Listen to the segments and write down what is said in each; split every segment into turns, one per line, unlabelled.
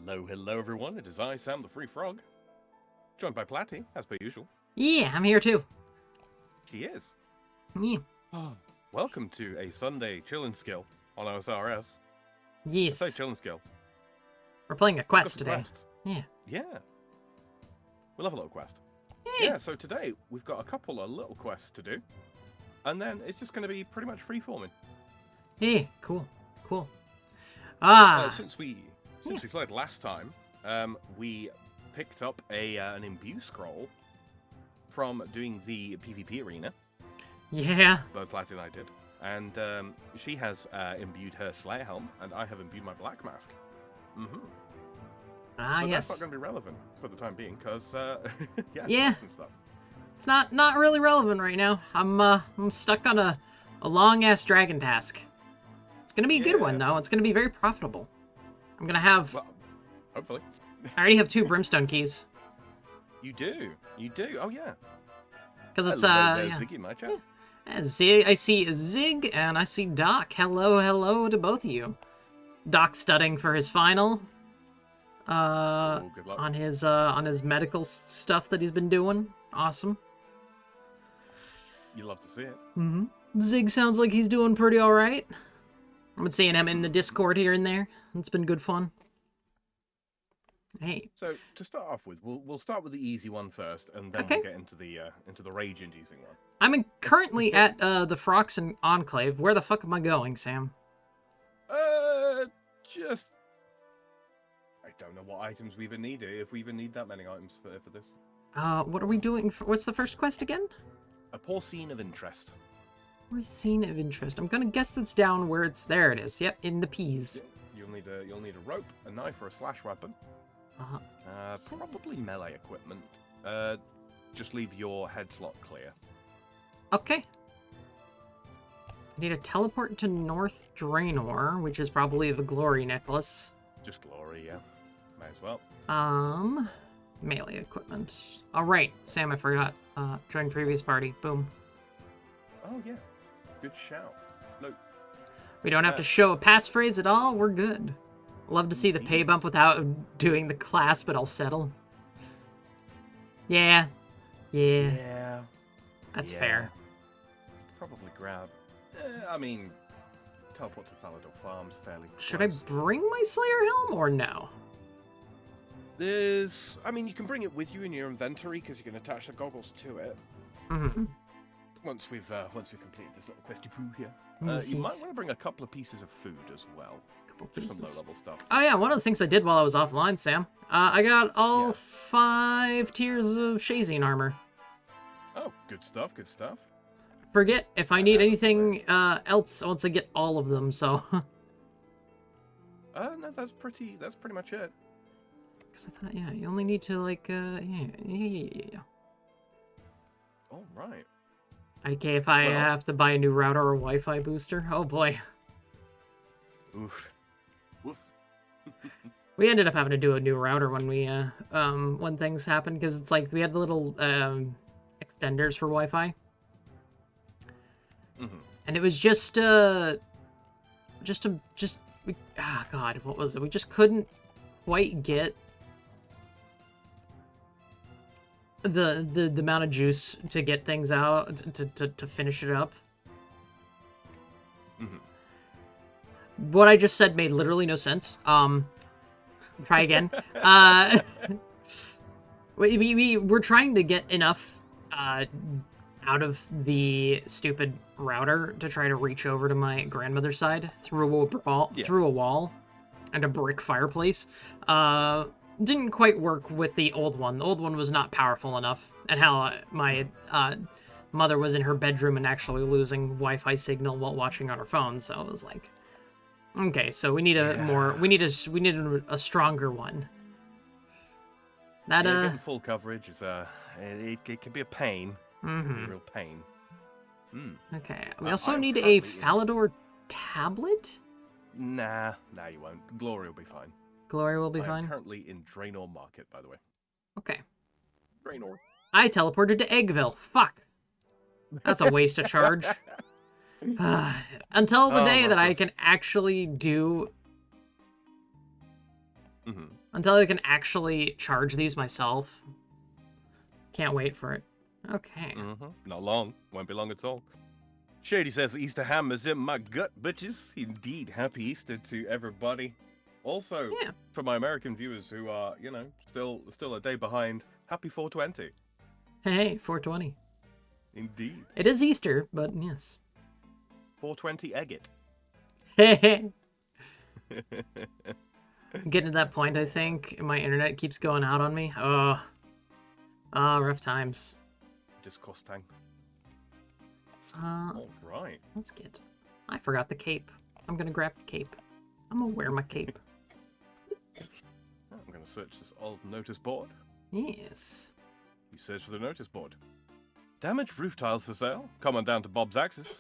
Hello everyone, it is I, Sam the Free Frog, joined by Platty, as per usual.
Yeah, I'm here too.
He is.
Yeah.
Oh. Welcome to a Sunday chillin' skill on OSRS.
Yes.
I say chillin' skill.
We're playing a quest today.
Quest.
Yeah.
Yeah. We love a little quest.
Hey.
Yeah, so today we've got a couple of little quests to do, and then it's just going to be pretty much free-forming.
Hey, cool. Cool.
Since we played last time, we picked up an imbue scroll from doing the PvP arena.
Yeah.
Both Platty and I did. And she has imbued her Slayer helm, and I have imbued my Black Mask. Mm-hmm. But
Yes.
that's not going to be relevant for the time being, because,
yeah.
And stuff.
It's not really relevant right now. I'm stuck on a long-ass dragon task. It's going to be a good one, though. It's going to be very profitable. I'm going to have...
Well, hopefully.
I already have 2 brimstone keys.
You do? You do? Oh, yeah.
Because it's,
Ziggy in my chat.
Yeah. I see Zig, and I see Doc. Hello to both of you. Doc studying for his final.
Good luck.
On his medical stuff that he's been doing. Awesome.
You love to see it.
Mm-hmm. Zig sounds like he's doing pretty all right. I've been seeing him in the Discord here and there. It's been good fun. Hey.
So to start off with, we'll start with the easy one first, and then we'll get into the rage-inducing one.
I'm currently at the Froxen Enclave. Where the fuck am I going, Sam?
Just I don't know what items we even need. If we even need that many items for this.
What are we doing? What's the first quest again?
A porcine of interest.
Porcine of interest. I'm gonna guess that's down where it's. There it is. Yep, in the peas.
Yeah. You'll need a rope, a knife, or a slash weapon. Probably melee equipment. Just leave your head slot clear.
Okay. Need a teleport to North Draenor, which is probably the Glory Necklace.
Just glory, yeah. Might as well.
Melee equipment. All right, Sam, I forgot. Join previous party. Boom.
Oh yeah, good shout. No.
We don't have to show a passphrase at all. We're good. Love to see the pay bump without doing the class, but I'll settle. Yeah.
Yeah.
That's fair.
Probably grab. I mean, teleport to Falador Farms fairly close.
Should I bring my Slayer helm or no?
I mean, you can bring it with you in your inventory because you can attach the goggles to it.
Mm-hmm.
Once we've completed this little questy poo here,
Yes,
you
yes.
might want to bring a couple of pieces of food as well. Just some low-level stuff.
Oh yeah, one of the things I did while I was offline, Sam. I got all 5 tiers of Shazine armor.
Oh, good stuff. Good stuff.
Forget if I need anything else once I get all of them. So.
No, that's pretty much it.
Because I thought, yeah, you only need to like, yeah.
All right.
Okay, if I have to buy a new router or Wi-Fi booster, oh boy.
Oof. Woof.
We ended up having to do a new router when we, when things happened, because it's like we had the little extenders for Wi-Fi.
Mm-hmm.
And it was just God, what was it? We just couldn't quite get the amount of juice to get things out to finish it up.
Mm-hmm.
What I just said made literally no sense. Try again. We're trying to get enough out of the stupid router to try to reach over to my grandmother's side through a wall and a brick fireplace. Didn't quite work with the old one. The old one was not powerful enough. And how my mother was in her bedroom and actually losing Wi-Fi signal while watching on her phone. So it was like, okay, so we need we need a stronger one. That
getting full coverage is it can be a pain.
Mm-hmm.
A real pain.
Okay. We also need a Falador tablet?
Nah, you won't. Glory will be fine.
Glory will be fine?
I'm currently in Draenor Market, by the way.
Okay.
Draenor.
I teleported to Eggville. Fuck. That's a waste of charge. Until the day that I can actually do Until I can actually charge these myself. Can't wait for it. Okay.
Not long. Won't be long at all. Shady says Easter ham is in my gut, bitches. Indeed, happy Easter to everybody. Also,
Yeah.
for my American viewers who are, you know, still a day behind, happy 420.
Hey, 420.
Indeed.
It is Easter, but yes.
420 egg it.
Hey. Getting to that point, I think. My internet keeps going out on me. Oh, rough times.
Disgusting.
All
right.
Let's get... I forgot the cape. I'm gonna grab the cape. I'm gonna wear my cape.
I'm gonna search this old notice board.
Yes.
You search for the notice board. Damaged roof tiles for sale. Come on down to Bob's Axis.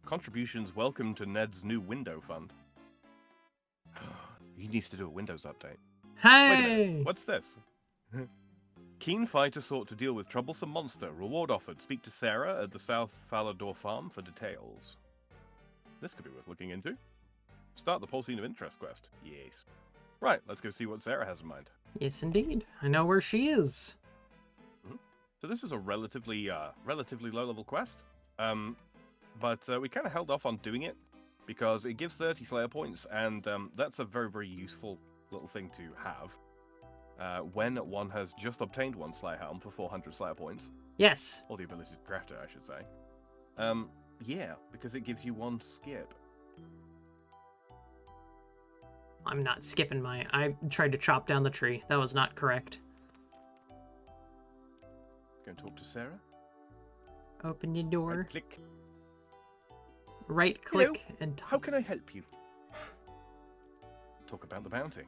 Contributions welcome to Ned's new window fund. He needs to do a Windows update.
Hey!
Wait a minute. What's this? Keen fighter sought to deal with troublesome monster. Reward offered. Speak to Sarah at the South Falador farm for details. This could be worth looking into. Start the Pulsing of Interest quest. Yes. Right, let's go see what Sarah has in mind.
Yes, indeed. I know where she is.
So this is a relatively low-level quest. But we kind of held off on doing it because it gives 30 Slayer points, and that's a very, very useful little thing to have when one has just obtained one Slayer helm for 400 Slayer points.
Yes.
Or the ability to craft it, I should say. Yeah, because it gives you one skip.
I'm not skipping my... I tried to chop down the tree. That was not correct.
Go and talk to Sarah.
Open your door.
Right click.
Right click.
Hello.
And
how can I help you? Talk about the bounty.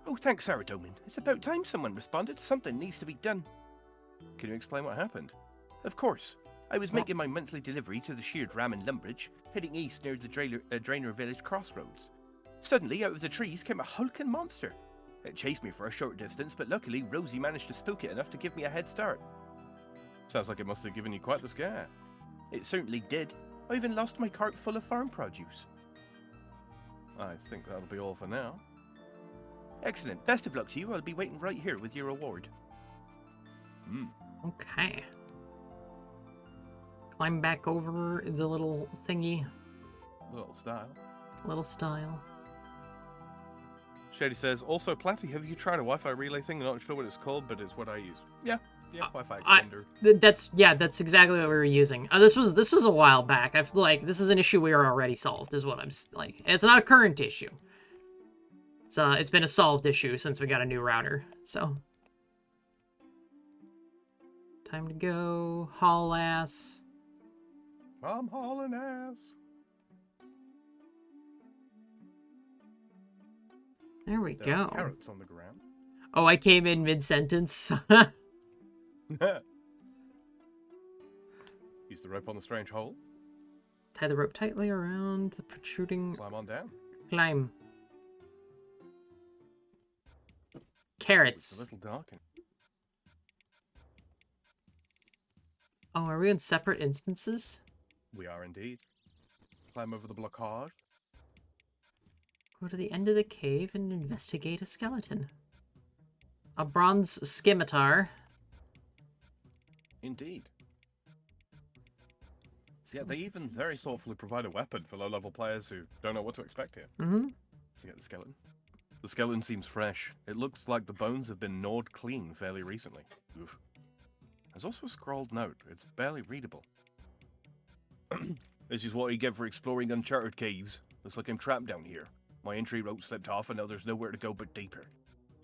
Oh, thanks, Sarah Doman. It's about time someone responded. Something needs to be done. Can you explain what happened? Of course. I was making my monthly delivery to the sheared ram in Lumbridge, heading east near the Drainer Village crossroads. Suddenly, out of the trees came a hulking monster. It chased me for a short distance, but luckily Rosie managed to spook it enough to give me a head start. Sounds like it must have given you quite the scare. It certainly did. I even lost my cart full of farm produce. I think that'll be all for now. Excellent. Best of luck to you. I'll be waiting right here with your reward.
Okay. Climb back over the little thingy.
Little style.
Little style.
Shady says, also, Platty, have you tried a Wi-Fi relay thing? I'm not sure what it's called, but it's what I use. Yeah, Wi-Fi extender.
That's exactly what we were using. This was a while back. I feel like this is an issue we are already solved, is what I'm like. It's not a current issue. It's been a solved issue since we got a new router. So time to go haul ass.
I'm hauling ass.
There we go.
Carrots on the ground.
Oh, I came in mid-sentence.
Use the rope on the strange hole.
Tie the rope tightly around the protruding...
Climb on down.
Climb. Carrots.
It's a little dark.
Oh, are we in separate instances?
We are indeed. Climb over the blockade.
Go to the end of the cave and investigate a skeleton. A bronze scimitar.
Indeed. Yeah, they even very thoughtfully provide a weapon for low-level players who don't know what to expect here. Let's get the skeleton. The skeleton seems fresh. It looks like the bones have been gnawed clean fairly recently. Oof. There's also a scrawled note. It's barely readable. This is what you get for exploring uncharted caves. Looks like I'm trapped down here. My entry rope slipped off and now there's nowhere to go but deeper.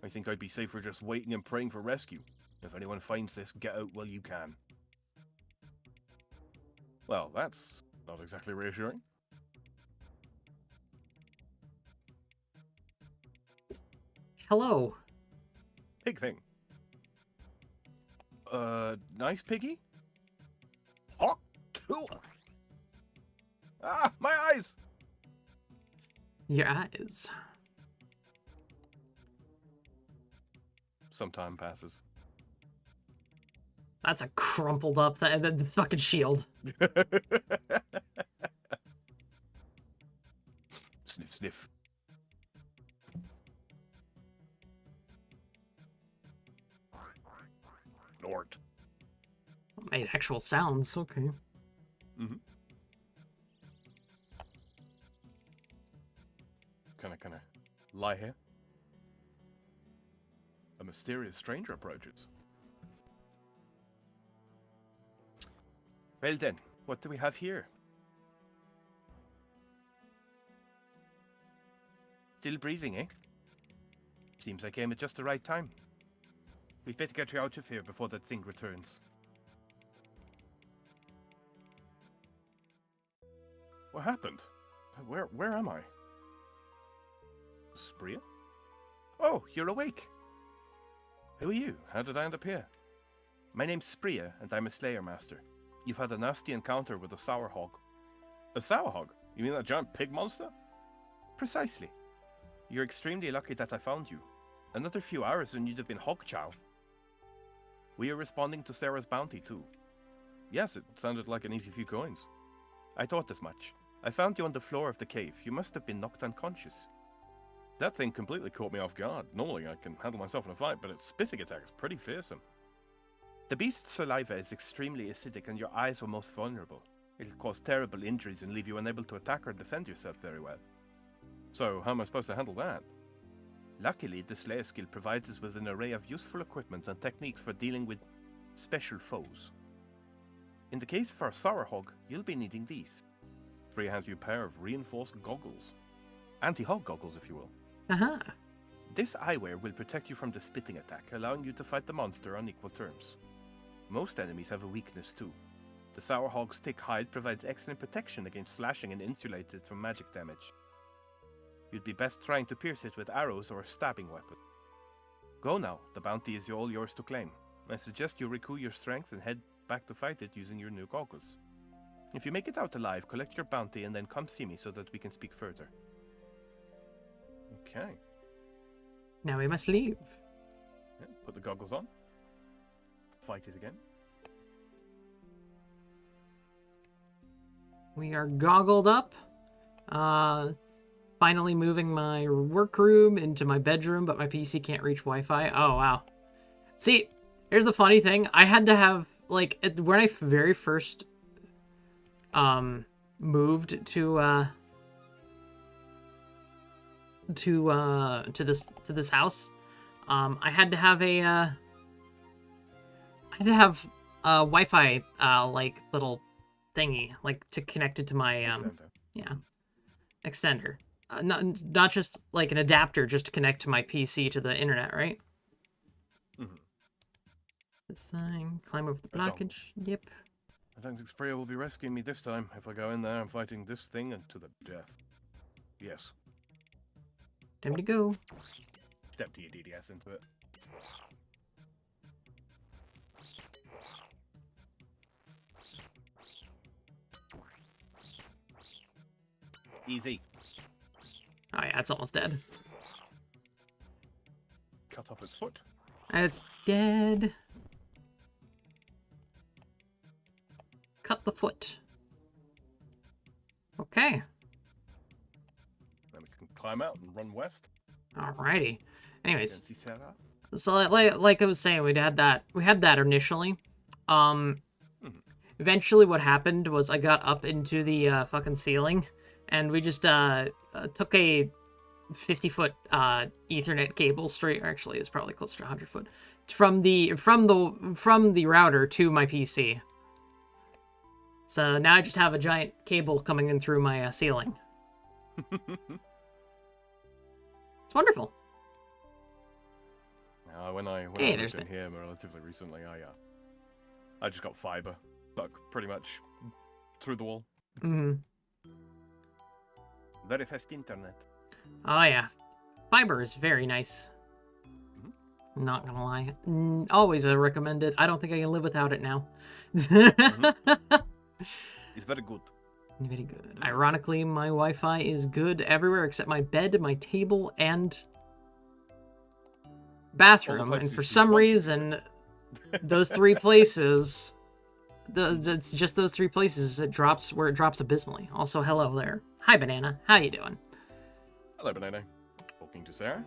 I think I'd be safer just waiting and praying for rescue. If anyone finds this, get out while you can. Well, that's not exactly reassuring.
Hello.
Pig thing. Nice piggy? Hawk tool. Ah, my eyes!
Your eyes.
Some time passes.
That's a crumpled up the fucking shield.
Sniff, sniff.
Made actual sounds. Okay.
Mm-hmm. Can I lie here? A mysterious stranger approaches. Well then, what do we have here? Still breathing, eh? Seems I came at just the right time. We'd better get you out of here before that thing returns. What happened? Where am I? Spria? Oh, you're awake. Who are you? How did I end up here? My name's Spria, and I'm a Slayer Master. You've had a nasty encounter with a Sour Hog. A Sour Hog? You mean that giant pig monster? Precisely. You're extremely lucky that I found you. Another few hours and you'd have been hog chow. We are responding to Sarah's bounty too. Yes, it sounded like an easy few coins. I thought as much. I found you on the floor of the cave. You must have been knocked unconscious. That thing completely caught me off guard. Normally I can handle myself in a fight, but its spitting attack is pretty fearsome. The beast's saliva is extremely acidic and your eyes are most vulnerable. It'll cause terrible injuries and leave you unable to attack or defend yourself very well. So, how am I supposed to handle that? Luckily, the Slayer skill provides us with an array of useful equipment and techniques for dealing with special foes. In the case of our Sour Hog, you'll be needing these. Freya hands you a pair of reinforced goggles. Anti-hog goggles, if you will.
Uh-huh.
This eyewear will protect you from the spitting attack, allowing you to fight the monster on equal terms. Most enemies have a weakness too. The Sour Hog's thick hide provides excellent protection against slashing and insulates it from magic damage. You'd be best trying to pierce it with arrows or a stabbing weapon. Go now, the bounty is all yours to claim. I suggest you recoup your strength and head back to fight it using your new goggles. If you make it out alive, collect your bounty and then come see me so that we can speak further. Okay.
Now we must leave.
Yeah, put the goggles on. Fight it again.
We are goggled up. Finally moving my workroom into my bedroom, but my PC can't reach Wi-Fi. Oh, wow. See, here's the funny thing. I had to have, like, when I very first moved to this house, I had to have a Wi-Fi like little thingy, like, to connect it to my extender. Not just like an adapter, just to connect to my PC to the internet, right?
Mm-hmm.
This thing, climb over the blockage. Yep.
I don't think Spria will be rescuing me this time. If I go in there, I'm fighting this thing and to the death. Yes.
Time to go.
Step to your DDS into it. Easy.
Oh yeah, it's almost dead.
Cut off its foot.
It's dead. Cut the foot. Okay.
Then we can climb out and run west.
Alrighty. Anyways,
See Sarah.
so like I was saying, we had that initially. Eventually what happened was I got up into the fucking ceiling, and we just took a 50-foot Ethernet cable straight. Actually, it's probably closer to 100-foot from the router to my PC. So now I just have a giant cable coming in through my ceiling. It's wonderful.
When I moved in here relatively recently, I just got fiber stuck pretty much through the wall.
Mm-hmm.
Very fast internet.
Oh yeah, fiber is very nice. Mm-hmm. Not gonna lie, always I recommend it. I don't think I can live without it now.
Mm-hmm. It's very good.
Very good. Ironically, my Wi-Fi is good everywhere except my bed, my table, and bathroom. And for some reason, those three places, it's just those three places, it drops abysmally. Also, hello there. Hi, Banana. How you doing?
Hello, Banana. Talking to Sarah.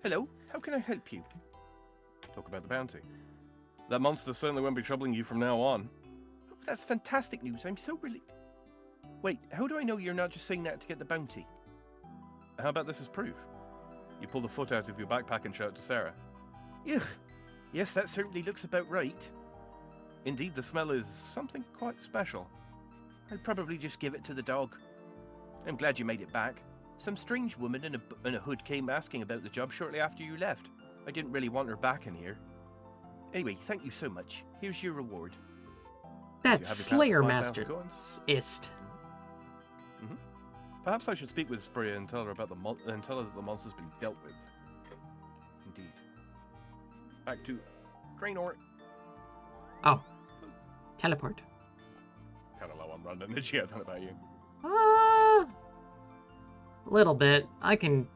Hello. How can I help you? Talk about the bounty.
That monster certainly won't be troubling you from now on.
Oh, that's fantastic news. I'm so really... Wait, how do I know you're not just saying that to get the bounty?
How about this as proof? You pull the foot out of your backpack and show it to Sarah.
Ugh. Yes, that certainly looks about right.
Indeed, the smell is something quite special.
I'd probably just give it to the dog. I'm glad you made it back. Some strange woman in a hood came asking about the job shortly after you left. I didn't really want her back in here. Anyway, thank you so much. Here's your reward.
That's Slayer
5,000
Master ist.
Perhaps I should speak with Spria and tell her about and tell her that the monster's been dealt with.
Indeed.
Back to Draenor.
Oh. Teleport.
Kind of low on run energy. I don't know about you.
A little bit. I can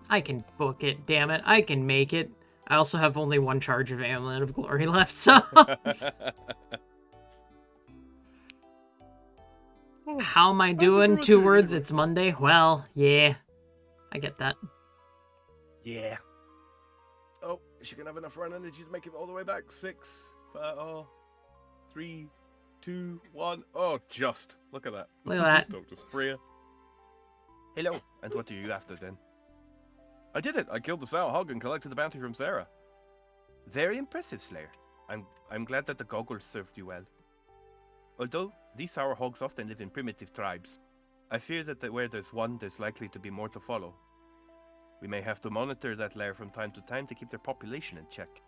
book it, damn it. I can make it. I also have only one charge of Amulet of Glory left, so... How am I doing? 2 words, it's Monday. Well, yeah. I get that.
Yeah. Oh, is she gonna have enough run energy to make it all the way back? 6, 5, 3, 2, 1. Oh, just. Look at that.
Look at that.
Dr. Spria.
Hello, and what are you after then?
I did it. I killed the sour hog and collected the bounty from Sarah.
Very impressive, Slayer. I'm glad that the goggles served you well. Although these sour hogs often live in primitive tribes, I fear that where there's one, there's likely to be more to follow. We may have to monitor that lair from time to time to keep their population in check.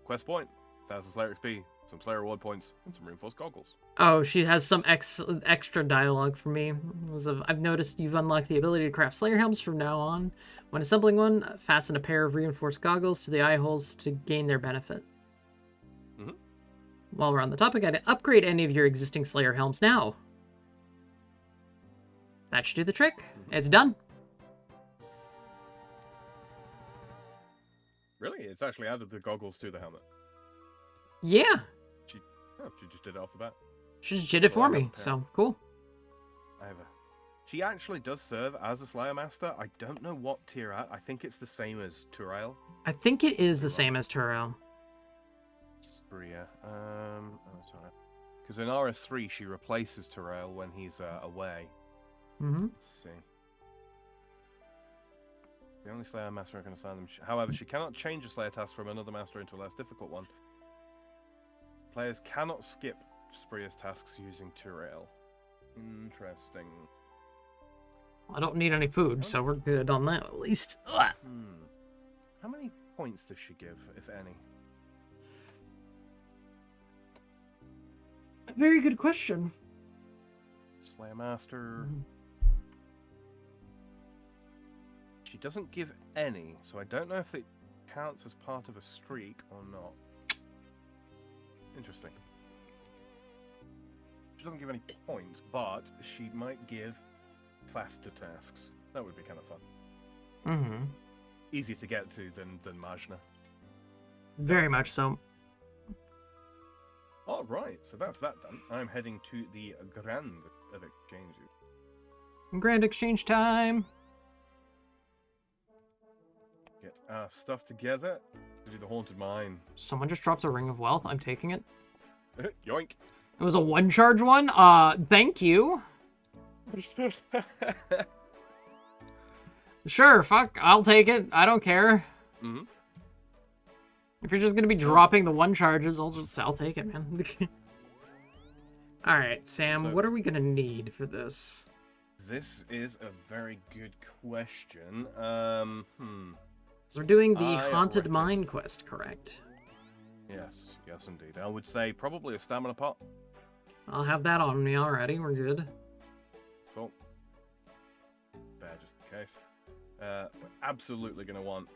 Quest point. 1,000 Slayer XP, some Slayer reward points, and some reinforced goggles.
Oh, she has some extra dialogue for me. I've noticed you've unlocked the ability to craft Slayer helms from now on. When assembling one, fasten a pair of reinforced goggles to the eye holes to gain their benefit. While we're on the topic, I'd upgrade any of your existing Slayer helms now. That should do the trick. It's done.
Really? It's actually added the goggles to the helmet.
Yeah.
She just did it off the bat.
She just did it for me, so cool.
She actually does serve as a Slayer Master. I don't know what tier at. I think it's the same as Turael.
I think it is the same as Turael.
Spria. Sorry. Because in RS3, she replaces Turael when he's away. Let's see. The only Slayer Master I can assign them. However, she cannot change a Slayer task from another Master into a less difficult one. Players cannot skip Spria's tasks using Turael. Interesting.
I don't need any food, so we're good on that at least. Ugh.
How many points does she give, if any?
Very good question.
Slayer Master. She doesn't give any, so I don't know if it counts as part of a streak or not. Interesting. She doesn't give any points, but she might give faster tasks. That would be kind of fun. Easier to get to than Majna.
Very much so.
All right, so that's that done. I'm heading to the Grand of Exchanges.
Grand exchange time.
Get our stuff together to do the Haunted Mine.
Someone just dropped a ring of wealth. I'm taking it.
Yoink.
It was a 1-charge one. Thank you. Sure, fuck. I'll take it. I don't care. If you're just gonna be dropping the 1 charges, I'll take it, man. Alright, Sam, so, what are we gonna need for this?
This is a very good question.
So we're doing the Haunted Mine quest, correct?
Yes, indeed. I would say probably a stamina pot.
I'll have that on me already, we're good.
Cool. There, just in case. We're absolutely gonna want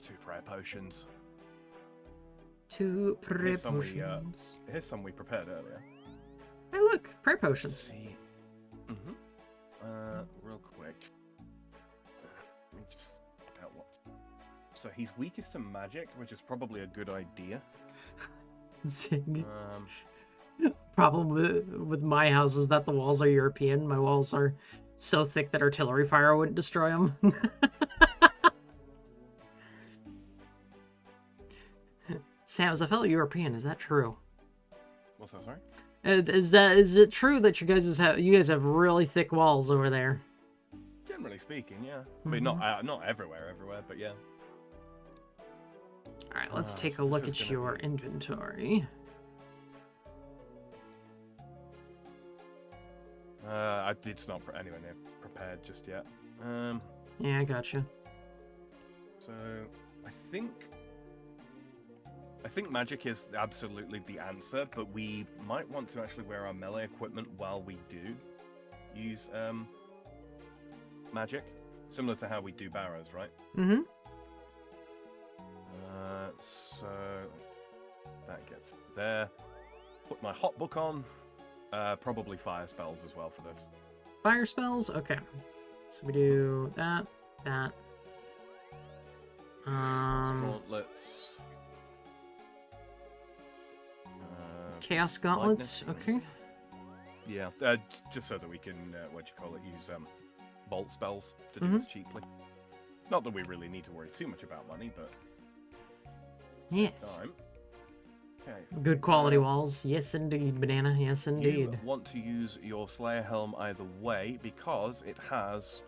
2 prayer potions.
2 prayer potions.
Here's some we prepared earlier.
Hey, look, prayer potions.
Let's see. Real quick. Let me just out what. So he's weakest to magic, which is probably a good idea.
Zing. Problem with my house is that the walls are European. My walls are so thick that artillery fire wouldn't destroy them. Sam, as a fellow European, is that true?
What's that, sorry?
Is it true that you guys have really thick walls over there?
Generally speaking, yeah. I mean, not everywhere, but yeah.
All right, let's take a
so
look
this is
at
gonna
your
be-
inventory.
It's not anywhere near prepared just yet.
Yeah, I gotcha.
So I think magic is absolutely the answer, but we might want to actually wear our melee equipment while we do use magic, similar to how we do barrows, right?
Mm-hmm.
So that gets there. Put my hot book on. Probably fire spells as well for this.
Fire spells? Okay. So we do that.
Gauntlets.
Chaos gauntlets.
lightning.
Okay.
Yeah, just so that we can, use bolt spells to do this cheaply. Not that we really need to worry too much about money, but
Yes.
time. Okay.
Good quality walls. Yes, indeed, banana. Yes, indeed.
You want to use your Slayer Helm either way because it has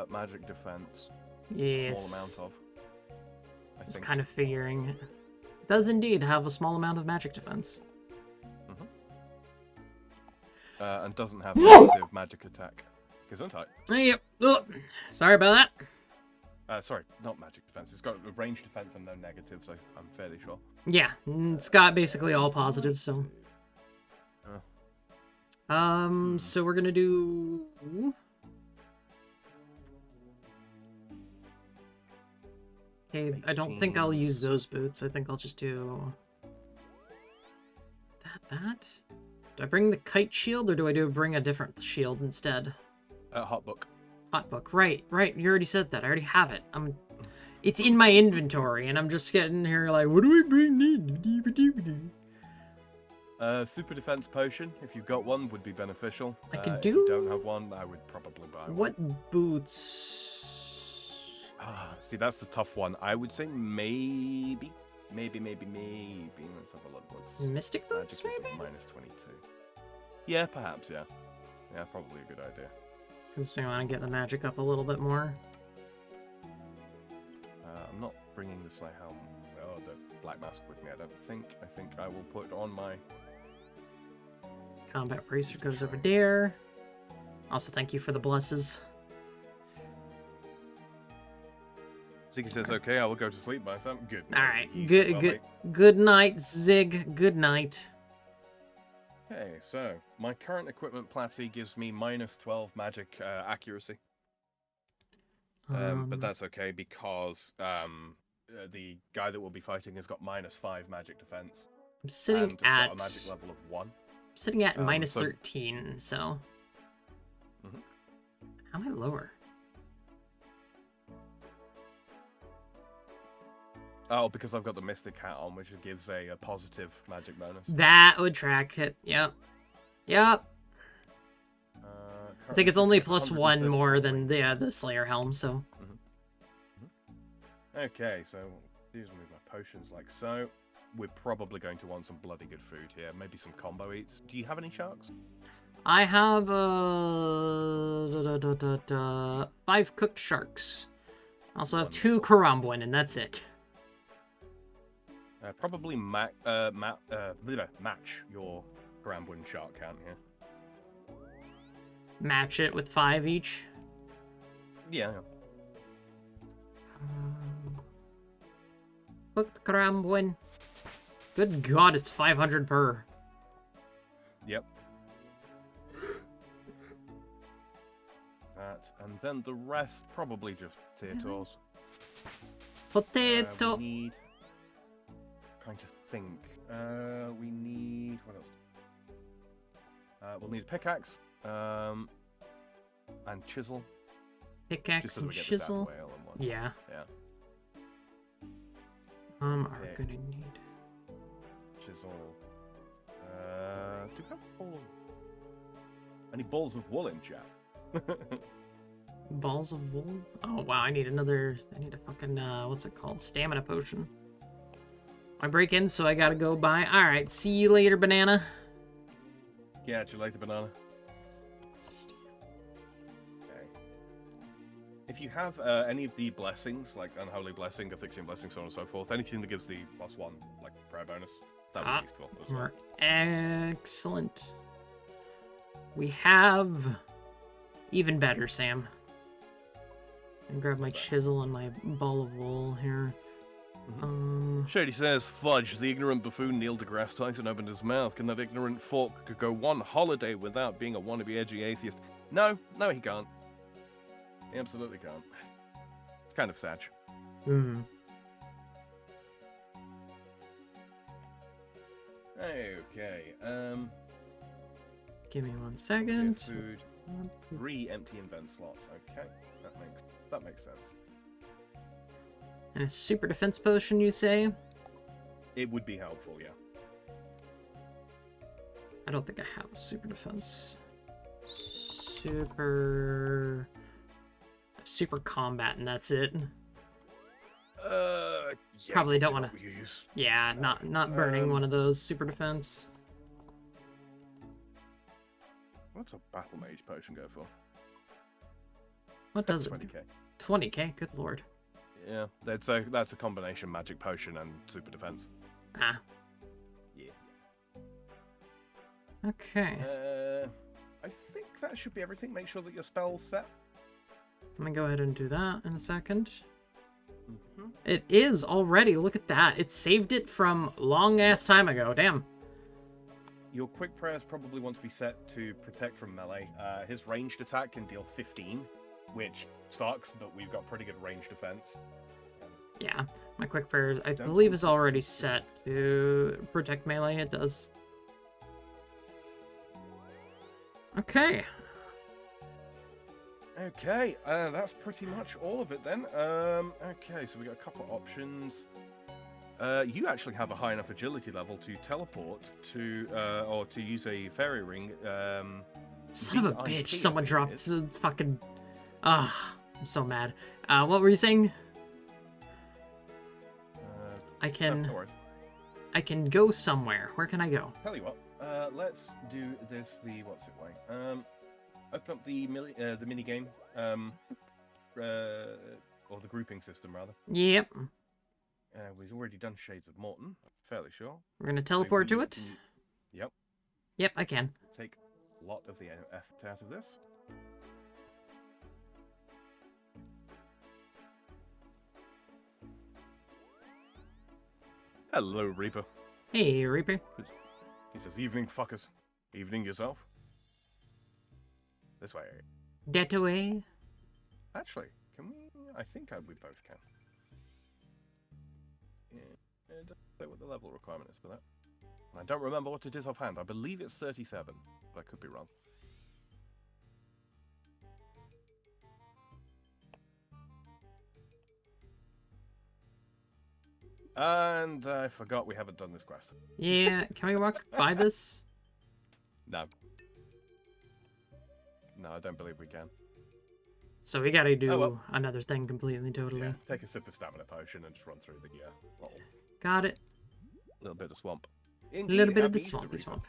magic defense.
Yes.
A small amount of. I
Just
think.
kind of figuring. It does indeed have a small amount of magic defense.
And doesn't have negative magic attack. Gesundheit.
Yep. Oh, sorry about that.
Sorry, not magic defense. It's got a range defense and no negative, so I'm fairly sure.
Yeah, it's got basically all positives, so. So we're gonna do. Okay, I don't think I'll use those boots. I think I'll just do that. Do I bring the kite shield or do I bring a different shield instead?
Hot book.
Hot book. Right. You already said that. I already have it. It's in my inventory, and I'm just getting here like, what do I bring?
Super defense potion, if you've got one, would be beneficial.
I could
If you don't have one, I would probably buy one.
What boots?
See, that's the tough one. I would say maybe. Let's have a look. What's
Mystic boots,
magic is
maybe?
at minus 22. Yeah, perhaps, yeah. Yeah, probably a good idea.
Because we want to get the magic up a little bit more.
I'm not bringing the Slayer Helm, the Black Mask with me, I don't think. I think I will put on my...
Combat Bracer goes over there. Also, thank you for the blesses.
Ziggy says, okay, I will go to sleep by some. Good.
Alright,
Ziggy.
good night, Zig. Good night.
Okay, so my current equipment platy gives me minus 12 magic accuracy. But that's okay because the guy that we'll be fighting has got minus 5 magic defense.
I'm sitting
and it's
at
got a magic level of 1.
I'm sitting at minus
so-
13, so how am I lower?
Oh, because I've got the Mystic Hat on, which gives a positive magic bonus.
That would track it. Yep. I think it's only plus 1 more than the Slayer Helm, so.
Okay, so these will move my potions like so. We're probably going to want some bloody good food here. Maybe some combo eats. Do you have any sharks?
I have 5 cooked sharks. I also have 2 karambwan, and that's it.
Probably match your Grambwin shark count here.
Match it with 5 each.
Yeah.
Cooked karambwan. Good God, it's 500 per.
Yep. That, and then the rest probably just potatoes.
Potato.
We need... Trying to think. We need... What else? We'll need a pickaxe. And chisel.
Pickaxe
Just so
and
we get the
chisel.
sap whale and one.
Yeah.
Yeah.
Are
Pick.
gonna need
Chisel. Do we have balls? Any balls of wool in chat?
balls of wool. Oh wow, I need a fucking what's it called? Stamina potion. my break-in, so I gotta go by. All right, see you later, banana.
Yeah, do you like the banana? Okay. If you have any of the blessings, like Unholy Blessing, Asphyxian Blessing, so on and so forth, anything that gives the +1, like, prayer bonus, that would be useful as well.
Excellent. We have... Even better, Sam. And grab my chisel and my ball of wool here.
Shady says, fudge, the ignorant buffoon Neil deGrasse Tyson opened his mouth. Can that ignorant fork could go one holiday without being a wannabe edgy atheist? No, he can't. He absolutely can't. It's kind of sad. Okay,
Give me 1 second.
Food. 3 empty invent slots. Okay, that makes sense.
And a super defense potion, you say?
It would be helpful, yeah.
I don't think I have a super defense. Super combat, and that's it.
Yeah,
probably don't want
to.
Yeah, not burning one of those super defense.
What's a battle mage potion go for?
What does it?
20k.
20k. Good lord.
Yeah, that's a combination magic potion and super defense.
Ah.
Yeah.
Okay.
I think that should be everything. Make sure that your spell's set.
Let me go ahead and do that in a second. It is already. Look at that. It saved it from long ass time ago. Damn.
Your quick prayers probably want to be set to protect from melee. His ranged attack can deal 15, which sucks, but we've got pretty good range defense.
Yeah, my quick prayer, I believe, is already set to protect melee. It does. Okay.
Okay, that's pretty much all of it then. Okay, so we got a couple options. You actually have a high enough agility level to teleport to, or to use a fairy ring.
Son of a bitch! Someone dropped the fucking. I'm so mad. What were you saying? I can. Go somewhere. Where can I go?
Tell you what. Let's do this the what's it way. Open up the mini game. Or the grouping system rather.
Yep.
We've already done Shades of Morton, I'm fairly sure.
We're gonna teleport to it?
Yep.
Yep, I can.
Take a lot of the effort out of this. Hello, Reaper.
Hey, Reaper.
He says, evening, fuckers. Evening yourself. This way.
That way.
Actually, can we? I think we both can. Yeah, it doesn't say what the level requirement is for that. And I don't remember what it is offhand. I believe it's 37, but I could be wrong. And I forgot we haven't done this quest.
Yeah, can we walk by this?
No. No, I don't believe we can.
So we gotta do another thing completely, totally.
Yeah, take a sip of stamina potion and just run through the little...
Got it.
Little bit of swamp.
A little bit of the swampy swamp.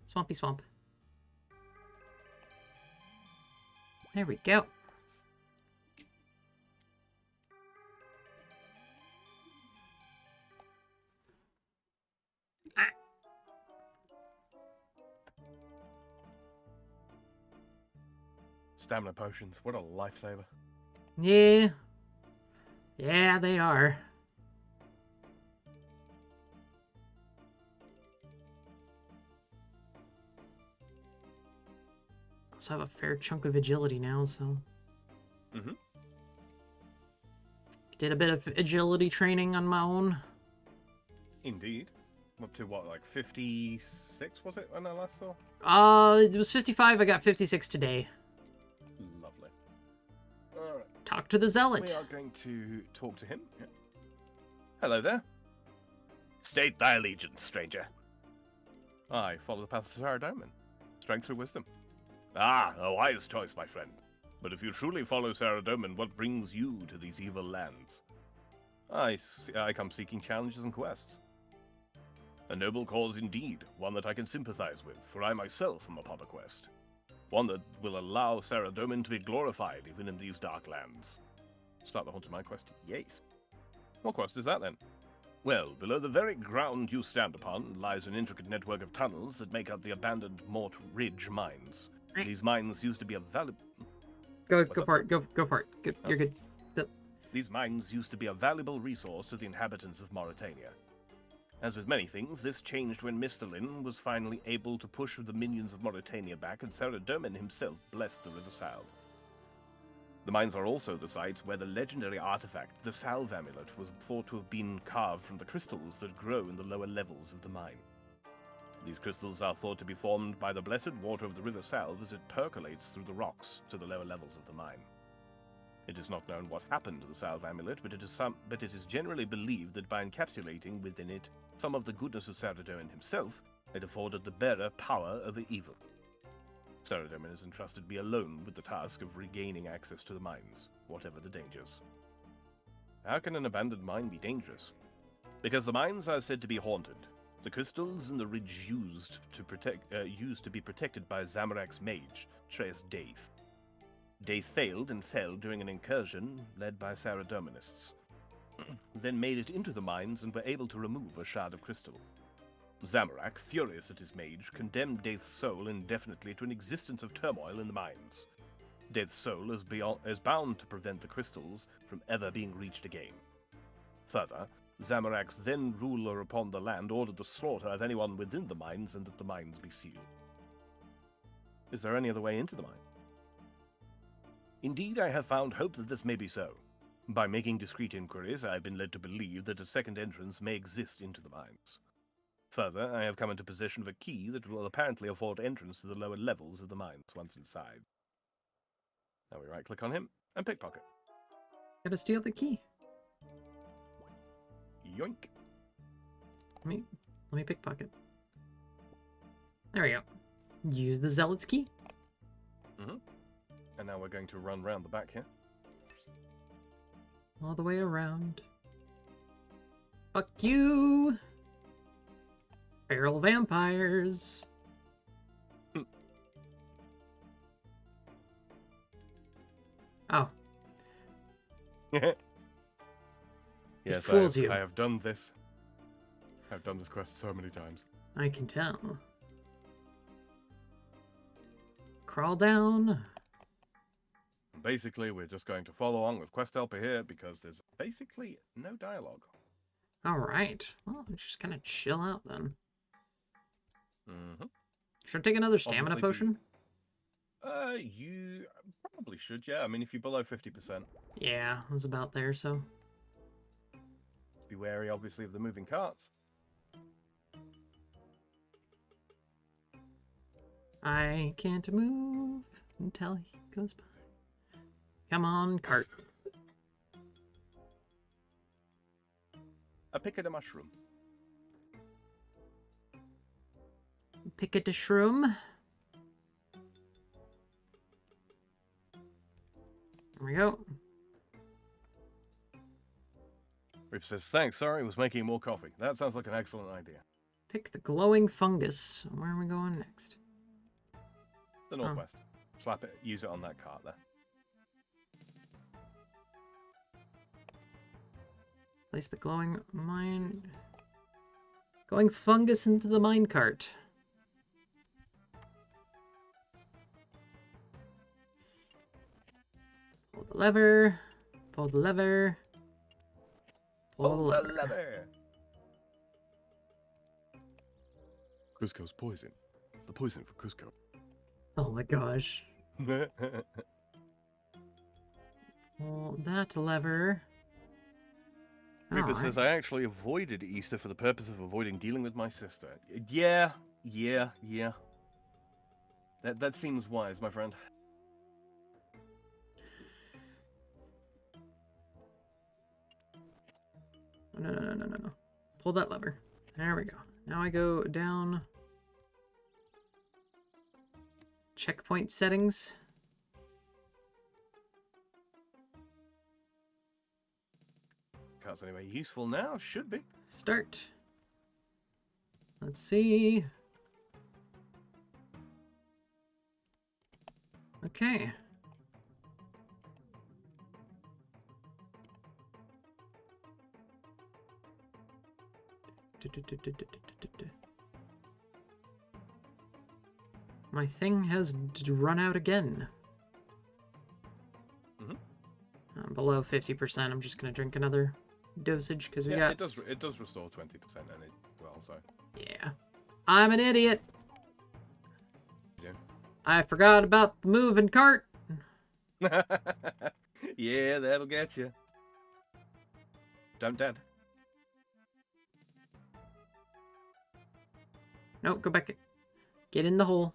Swampy swamp. There we go.
Stamina potions, what a lifesaver.
Yeah. Yeah, they are. Also have a fair chunk of agility now, so... Did a bit of agility training on my own.
Indeed. Up to what, like 56 was it when I last saw?
It was 55, I got 56 today.
Lovely. Alright.
Talk to the zealot.
We are going to talk to him. Yeah. Hello there. State thy allegiance, stranger. I follow the path of Saradomin. Strength through wisdom. Ah, a wise choice, my friend. But if you truly follow Saradomin, what brings you to these evil lands? I come seeking challenges and quests. A noble cause indeed, one that I can sympathize with, for I myself am upon a quest. One that will allow Saradomin to be glorified even in these dark lands. Start the hunt of my quest? Yes. What quest is that then? Well, below the very ground you stand upon lies an intricate network of tunnels that make up the abandoned Mort Ridge mines.
Right.
These mines used to be a valuable...
Go for it. Go for it. You're good.
These mines used to be a valuable resource to the inhabitants of Mauritania. As with many things, this changed when Mistalin was finally able to push the minions of Mauritania back and Saradomin himself blessed the River Salve. The mines are also the sites where the legendary artifact, the Salve Amulet, was thought to have been carved from the crystals that grow in the lower levels of the mine. These crystals are thought to be formed by the blessed water of the River Salve as it percolates through the rocks to the lower levels of the mine. It is not known what happened to the Salve Amulet, but it is generally believed that by encapsulating within it some of the goodness of Saradomin himself, it afforded the bearer power over evil. Saradomin has entrusted me alone with the task of regaining access to the mines, whatever the dangers. How can an abandoned mine be dangerous? Because the mines are said to be haunted. The crystals in the ridge used to be protected by Zamorak's mage, Tres Daith. Daith failed and fell during an incursion led by Saradominists. Then made it into the mines and were able to remove a shard of crystal. Zamorak, furious at his mage, condemned Daith's soul indefinitely to an existence of turmoil in the mines. Daith's soul is bound to prevent the crystals from ever being reached again. Further, Zamorak's then ruler upon the land ordered the slaughter of anyone within the mines and that the mines be sealed. Is there any other way into the mine? Indeed, I have found hope that this may be so. By making discreet inquiries, I have been led to believe that a second entrance may exist into the mines. Further, I have come into possession of a key that will apparently afford entrance to the lower levels of the mines once inside. Now we right-click on him and pickpocket.
Gotta steal the key.
Yoink.
Let me pickpocket. There we go. Use the zealot's key.
And now we're going to run round the back here.
All the way around. Fuck you! Feral vampires. Oh.
Yes,
fools you.
I have done this. I've done this quest so many times.
I can tell. Crawl down.
Basically, we're just going to follow along with Quest Helper here because there's basically no dialogue.
Alright. Well, I'm just gonna chill out then.
Mm-hmm.
Should I take another stamina
Obviously,
potion?
You probably should, yeah. I mean, if you're below 50%.
Yeah, I was about there, so.
Be wary, obviously, of the moving carts.
I can't move until he goes by. Come on, cart.
A pick of the mushroom.
Pick at the shroom. There we go.
Rip says, thanks, sorry, I was making more coffee. That sounds like an excellent idea.
Pick the glowing fungus. Where are we going next?
The northwest. Slap it, use it on that cart there.
Place the glowing fungus into the minecart. Pull the lever. Pull the lever. Pull the lever.
Cusco's poison. The poison for Cusco.
Oh my gosh. Pull that lever.
Reaper says, I actually avoided Easter for the purpose of avoiding dealing with my sister. Yeah. That seems wise, my friend.
No. Pull that lever. There we go. Now I go down. Checkpoint settings.
that's anyway useful now. Should be.
Start. Let's see. Okay. My thing has run out again. I'm below 50%. I'm just gonna drink another dosage because we got.
It does restore 20% in it well. So.
Yeah. I'm an idiot.
Yeah.
I forgot about the moving cart.
Yeah, that'll get you. Don't dead.
No, go back. Get in the hole.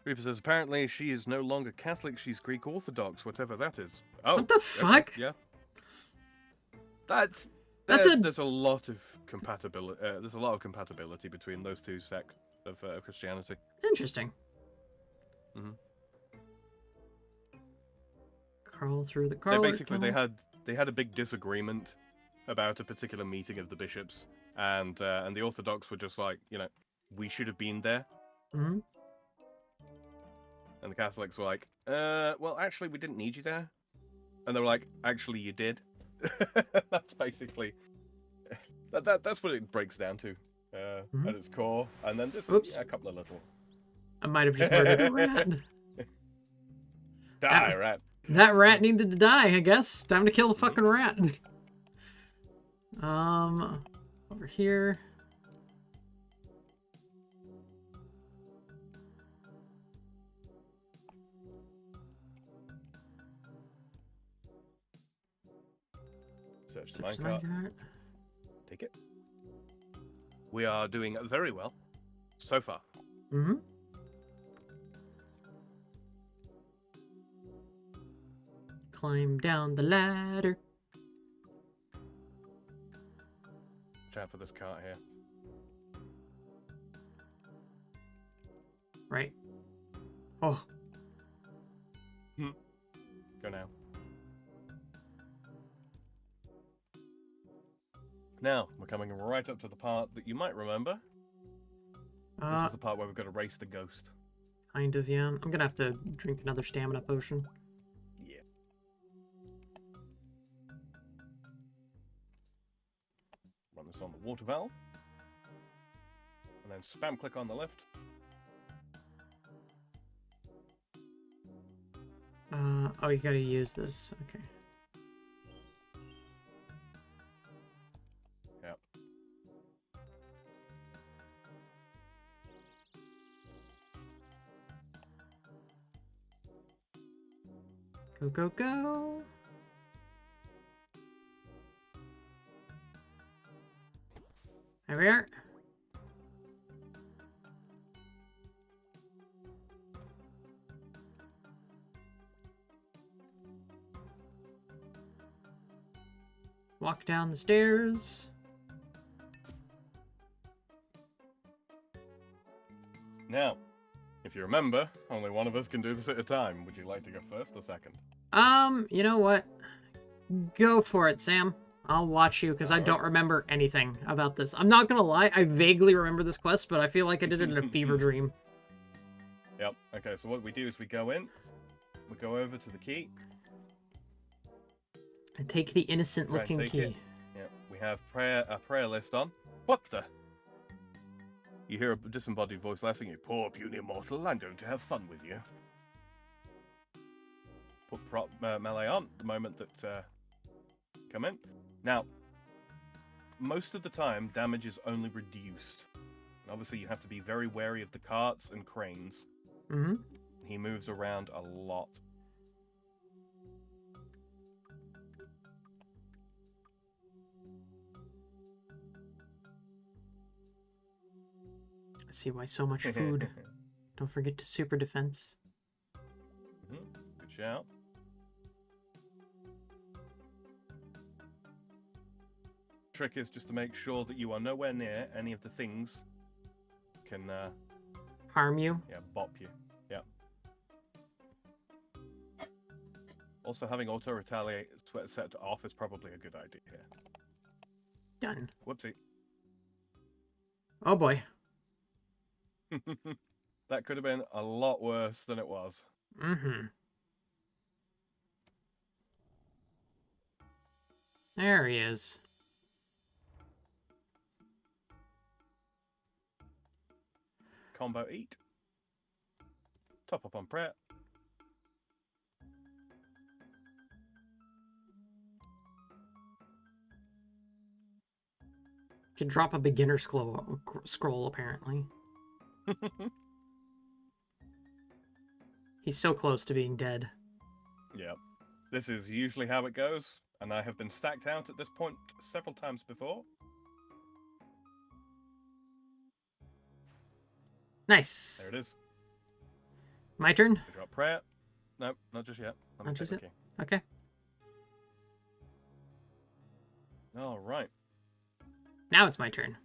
Reaper says, apparently she is no longer Catholic, she's Greek Orthodox, whatever that is. Oh,
What the fuck?
Yeah. There's a lot of compatibility. There's a lot of compatibility between those two sects of Christianity.
Interesting. Crawl through the collar.
They had a big disagreement about a particular meeting of the bishops, and the Orthodox were just like, we should have been there.
Mm-hmm.
And the Catholics were like, well, actually, we didn't need you there. And they were like, actually, you did. That's basically... That's what it breaks down to at its core. And then there's a couple of little...
I might have just murdered a rat.
Die, rat.
That rat needed to die, I guess. Time to kill the fucking rat. Over here.
Search the minecart. Take it. We are doing very well so far.
Mm-hmm. Climb down the ladder.
Watch out for this cart here.
Right. Oh.
Go now. Now, we're coming right up to the part that you might remember. This is the part where we've got to race the ghost.
Kind of, yeah. I'm gonna have to drink another stamina potion.
Yeah. Run this on the water valve. And then spam click on the lift.
Oh, you gotta use this. Okay.
Yep.
Go, go, go! There we are. Walk down the stairs.
Now, if you remember, only one of us can do this at a time. Would you like to go first or second?
You know what? Go for it, Sam. I'll watch you, because I don't remember anything about this. I'm not gonna lie, I vaguely remember this quest, but I feel like I did it in a fever dream.
Yep, okay, so what we do is we go in, we go over to the key.
And take the innocent-looking key.
Yeah, we have a prayer list on. What the? You hear a disembodied voice laughing at you. Poor puny mortal, I'm going to have fun with you. Put prop melee on the moment that come in. Now, most of the time, damage is only reduced. And obviously, you have to be very wary of the carts and cranes.
Mm-hmm.
He moves around a lot.
I see why so much food. Don't forget to super defense.
Good shout. Trick is just to make sure that you are nowhere near any of the things can
harm you.
Yeah, bop you. Yeah. Also, having auto retaliate set off is probably a good idea here.
Done.
Whoopsie.
Oh boy.
That could have been a lot worse than it was.
Mm-hmm. There he is.
Combo eat. Top up on prayer.
Can drop a beginner scroll apparently. He's so close to being dead.
Yep. This is usually how it goes, and I have been stacked out at this point several times before.
Nice.
There it is.
My turn?
We drop prayer. No, not just yet. Let me
Not
take
just
the
yet?
key.
Okay.
All right.
Now it's my turn.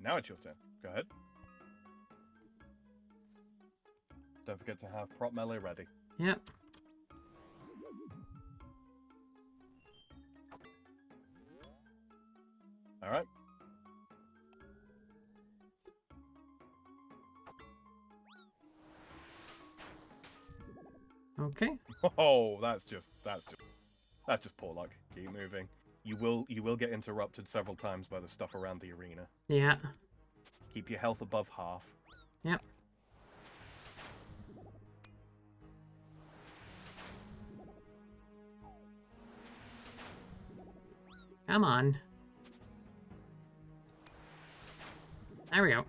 Now it's your turn. Go ahead. Don't forget to have prop melee ready.
Yep.
All right.
Okay.
Oh, that's just poor luck. Keep moving. You will get interrupted several times by the stuff around the arena.
Yeah.
Keep your health above half.
Yep. Come on. There we go.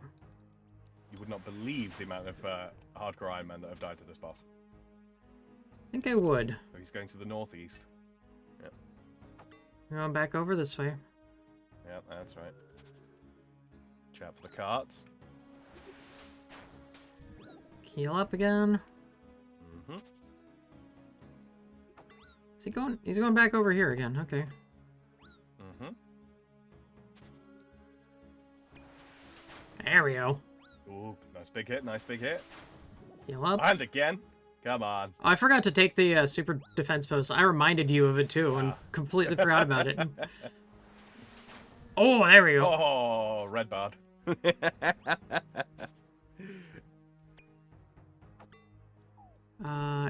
You would not believe the amount of hardcore Iron Men that have died to this boss.
I think I would.
So he's going to the northeast. Yep.
We're going back over this way.
Yep, that's right. Chat for the carts.
Heal up again.
Mm-hmm.
Is he going? He's going back over here again. Okay.
Mm-hmm.
There we go.
Ooh, nice big hit, nice big hit.
Heal up.
And again. Come on.
Oh, I forgot to take the super defense post. I reminded you of it too and completely forgot about it. Oh, there we go.
Oh, red bard.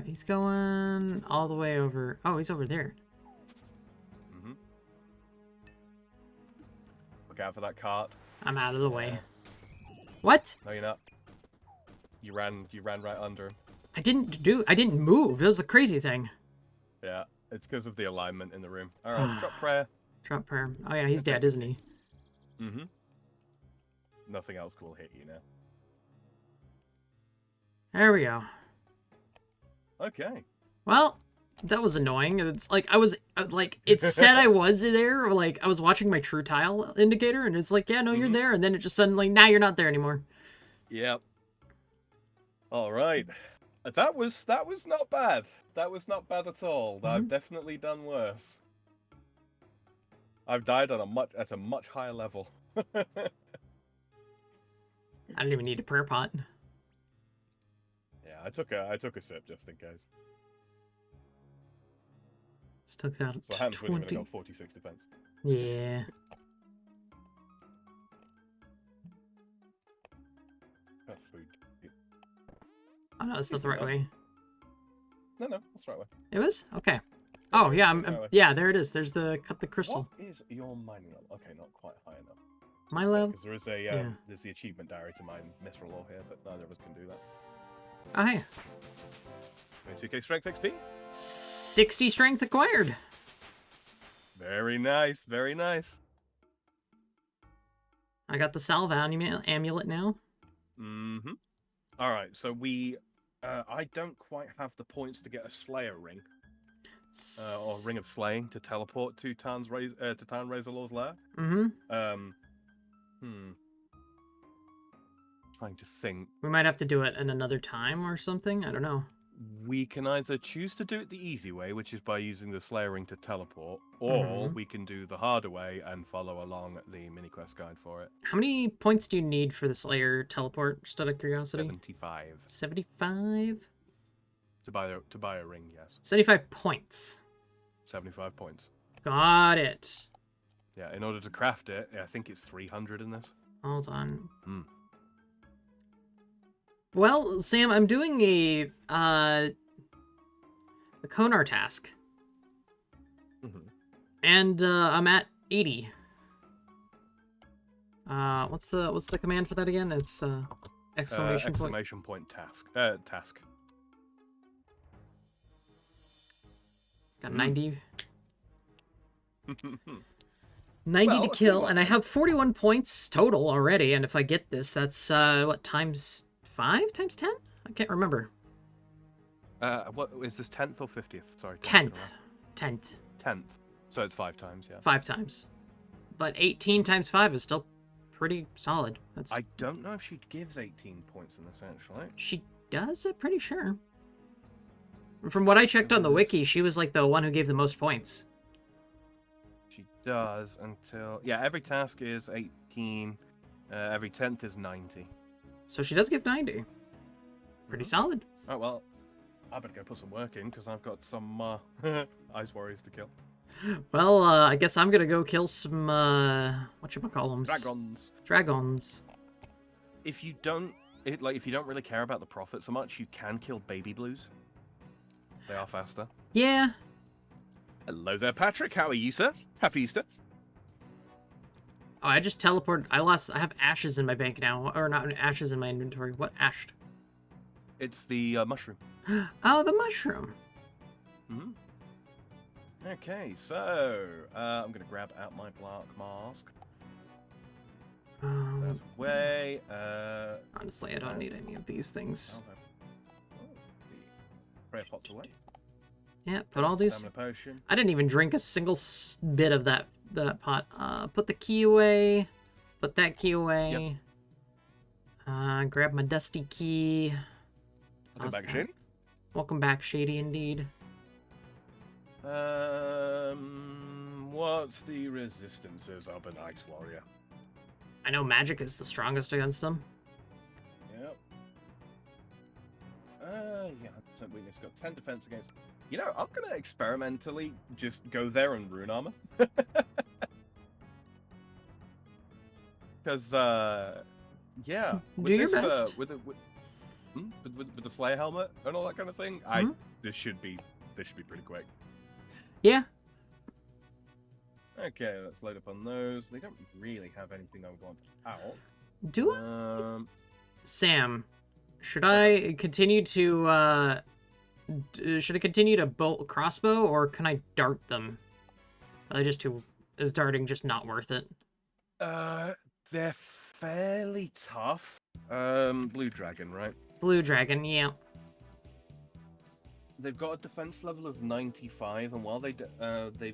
He's going all the way over. Oh, he's over there.
Mm-hmm. Look out for that cart.
I'm out of the way. What?
No, you're not. You ran right under him.
I didn't move. It was a crazy thing.
Yeah, it's because of the alignment in the room. All right, drop prayer.
Drop prayer. Oh yeah, he's dead, isn't he?
Mm-hmm. Nothing else will hit you now.
There we go.
Okay.
Well, that was annoying. It's like I was like it said I was there, or like I was watching my true tile indicator, and it's like, yeah, no, you're there, and then it just suddenly, nah, you're not there anymore.
Yep. All right. That was not bad. That was not bad at all. I've definitely done worse. I've died on at a much higher level.
I didn't even need a prayer pot.
Yeah, I took a sip just in case.
Just took that.
So Ham's really only got 46 defense.
Yeah.
Got food.
Oh no, that's not the right way.
No, that's the right way.
It was? Okay. Oh yeah, yeah, there it is. There's the cut the crystal.
What is your mining level? Okay, not quite high enough.
My level?
Because there is a there's the achievement diary to mine mithril ore here, but neither of us can do that.
Oh hey.
22k strength XP.
60 strength acquired.
Very nice, very nice.
I got the salve amulet now.
Mm-hmm. All right, so we, I don't quite have the points to get a Slayer ring, or Ring of Slaying to teleport to Tarn Razorlaw's lair.
Mm-hmm.
Trying to think.
We might have to do it in another time or something. I don't know.
We can either choose to do it the easy way, which is by using the Slayer ring to teleport, or we can do the harder way and follow along the mini quest guide for it.
How many points do you need for the Slayer teleport? Just out of curiosity.
75.
75?
To buy a ring, yes.
75 points.
75 points.
Got it.
Yeah, in order to craft it, I think it's 300 in this.
Hold on.
Hmm.
Well, Sam, I'm doing the Konar task.
Mm-hmm.
And I'm at 80. What's the command for that again? It's exclamation
point task. Task.
Got 90. 90
Well,
to kill, and I have 41 points total already. And if I get this, that's what, times 5? Times 10? I can't remember.
What is this, 10th or 50th? Sorry.
10th.
10th. So it's 5 times, yeah.
5 times. But 18 times 5 is still pretty solid. That's.
I don't know if she gives 18 points in this, actually.
She does, I'm pretty sure. From what I checked on the wiki, she was like the one who gave the most points.
She does until... Yeah, every task is 18. Every 10th is 90.
So she does give 90. Pretty solid.
Oh, well, I better go put some work in, because I've got some ice warriors to kill.
Well, I guess I'm gonna go kill some, whatchamacallums? Dragons.
If you don't really care about the profit so much, you can kill baby blues. They are faster.
Yeah.
Hello there, Patrick. How are you, sir? Happy Easter.
Oh, I just teleported. I have ashes in my bank now. Or not ashes in my inventory. What ashed?
It's the mushroom.
Oh, the mushroom.
Mm-hmm. Okay, so I'm going to grab out my black mask. That's way.
Honestly, I don't need any of these things.
Prayer pots away.
Yeah, put all these.
Potion.
I didn't even drink a single bit of that pot. Put the key away. Put that key away. Yep. Grab my dusty key.
Welcome back, Shady.
Welcome back, Shady, indeed.
What's the resistances of an ice warrior?
I know magic is the strongest against them.
Yep. Yeah, 100% weakness, got 10 defense against. You know, I'm gonna experimentally just go there and rune armor. Because, yeah.
Do your best.
With the Slayer helmet and all that kind of thing, this should be pretty quick.
Yeah.
Okay, let's load up on those. They don't really have anything I would want out.
Do I? Sam, should I continue to bolt crossbow, or can I dart them? Are they just too... Is darting just not worth it?
They're fairly tough. Blue dragon, right?
Blue dragon, yeah.
They've got a defense level of 95, and while they've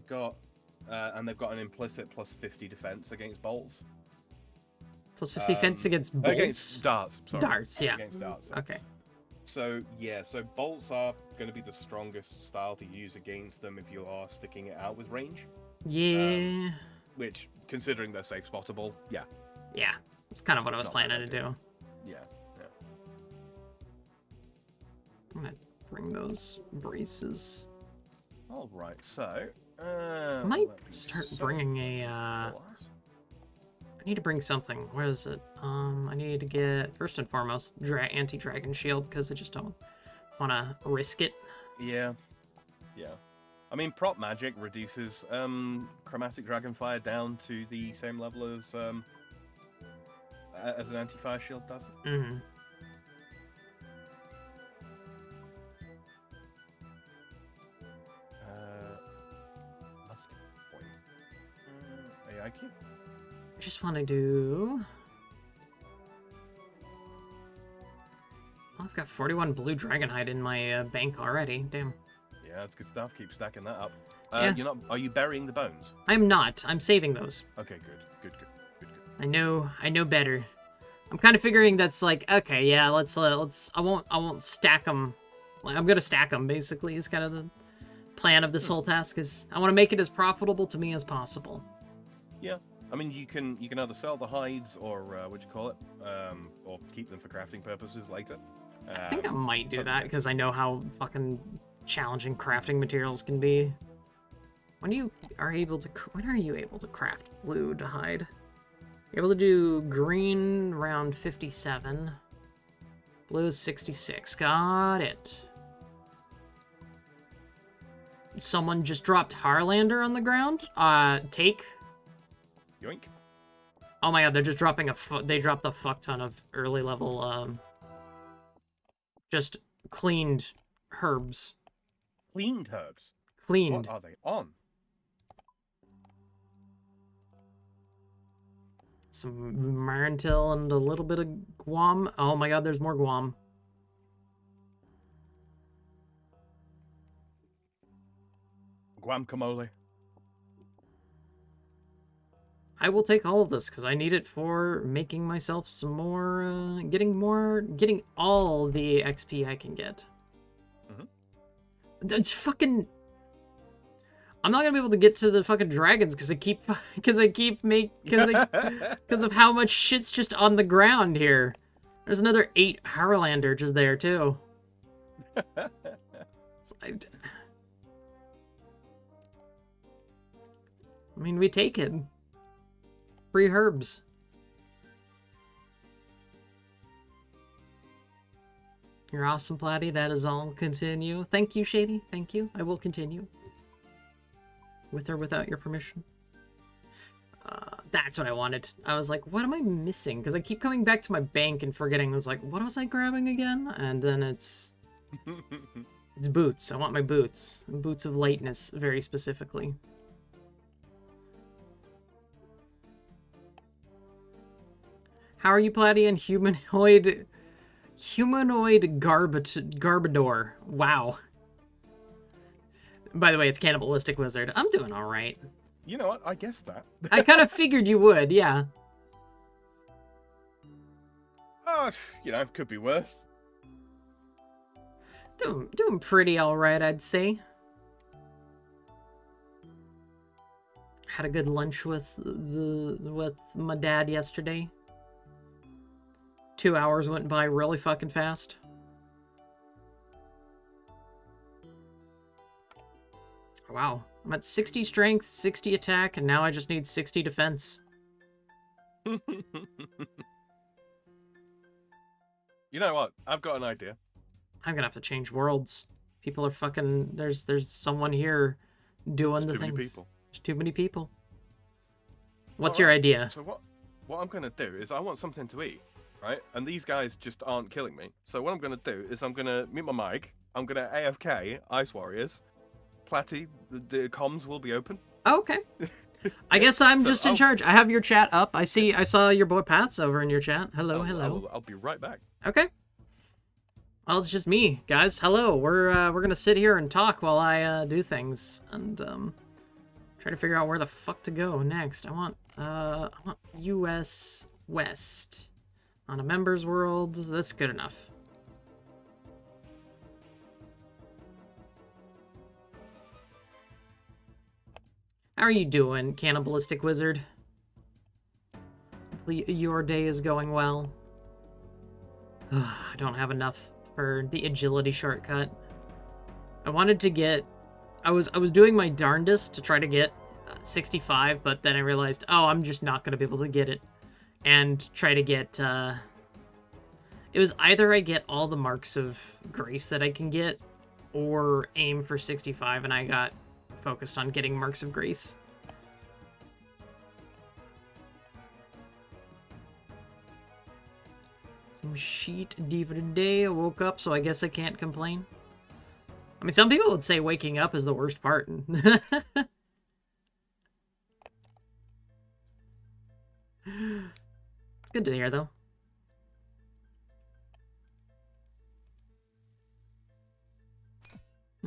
got an implicit plus 50 defense against bolts.
Plus 50 defense against bolts?
Against darts, sorry.
Darts, yeah.
Against darts.
Okay.
So, yeah, so bolts are going to be the strongest style to use against them if you are sticking it out with range.
Yeah.
Which, considering they're safe spottable, yeah.
Yeah, that's kind of what I was planning to do.
Yeah.
I'm going to bring those braces.
Alright, so...
I might start bringing a, I need to bring something. Where is it? I need to get, first and foremost, anti-dragon shield, because I just don't want to risk it.
Yeah. I mean, prop magic reduces chromatic dragonfire down to the same level as an anti-fire shield does.
Mm-hmm.
AIQ.
I just want to do... Oh, I've got 41 blue dragonhide in my bank already. Damn.
Yeah, that's good stuff. Keep stacking that up.
Yeah.
Are you burying the bones?
I'm not. I'm saving those.
Okay, good.
I know better. I'm kind of figuring that's like, okay, yeah, let's I won't stack them. I'm gonna stack them, basically, is kind of the plan of this whole task. Is I want to make it as profitable to me as possible.
Yeah. I mean, you can either sell the hides or what do you call it, or keep them for crafting purposes later.
I think I might do that because I know how fucking challenging crafting materials can be. When you are able to, when are you able to craft blue to hide? You're able to do green around 57. Blue is 66. Got it. Someone just dropped Harlander on the ground. Take.
Yoink.
Oh my god, they're just dropping they dropped a fuck ton of early level, just cleaned herbs.
Cleaned herbs?
Cleaned.
What are they on?
Some Marantil and a little bit of Guam. Oh my god, there's more Guam.
Guacamole.
I will take all of this because I need it for making myself some more, getting all the XP I can get. It's fucking. I'm not gonna be able to get to the fucking dragons because because of how much shit's just on the ground here. There's another 8 Harlander just there too. I mean, we take it. Free herbs. You're awesome, Platty. That is all. Continue. Thank you, Shady. Thank you. I will continue. With or without your permission. That's what I wanted. I was like, what am I missing? Because I keep coming back to my bank and forgetting. I was like, what was I grabbing again? And then it's... it's boots. I want my boots. Boots of lightness, very specifically. How are you, Platty? And humanoid Garbador. Wow. By the way, it's Cannibalistic Wizard. I'm doing all right.
You know what? I guessed that.
I kind of figured you would, yeah.
Oh, you know, could be worse.
Doing pretty all right, I'd say. Had a good lunch with my dad yesterday. 2 hours went by really fucking fast. Wow. I'm at 60 strength, 60 attack, and now I just need 60 defense.
You know what? I've got an idea.
I'm gonna have to change worlds. People are fucking... There's someone here doing the things.
Too many people.
There's too many people. What's your idea?
So what I'm going to do is I want something to eat, right? And these guys just aren't killing me. So what I'm going to do is I'm going to mute my mic. I'm going to AFK Ice Warriors. Platty, the comms will be open.
Oh, okay. I guess I'm just in charge. I have your chat up. I saw your boy Pat's over in your chat. Hello, hello.
I'll be right back.
Okay. Well, it's just me, guys. Hello. We're gonna sit here and talk while I do things and try to figure out where the fuck to go next. I want US West on a members world. That's good enough. How are you doing, Cannibalistic Wizard? Hopefully your day is going well. I don't have enough for the agility shortcut. I wanted to get... I was doing my darndest to try to get 65, but then I realized, oh, I'm just not going to be able to get it. And try to get... It was either I get all the marks of grace that I can get, or aim for 65, and I got focused on getting marks of grace. Some sheet diva today. I woke up, so I guess I can't complain. I mean, some people would say waking up is the worst part. It's good to hear, though.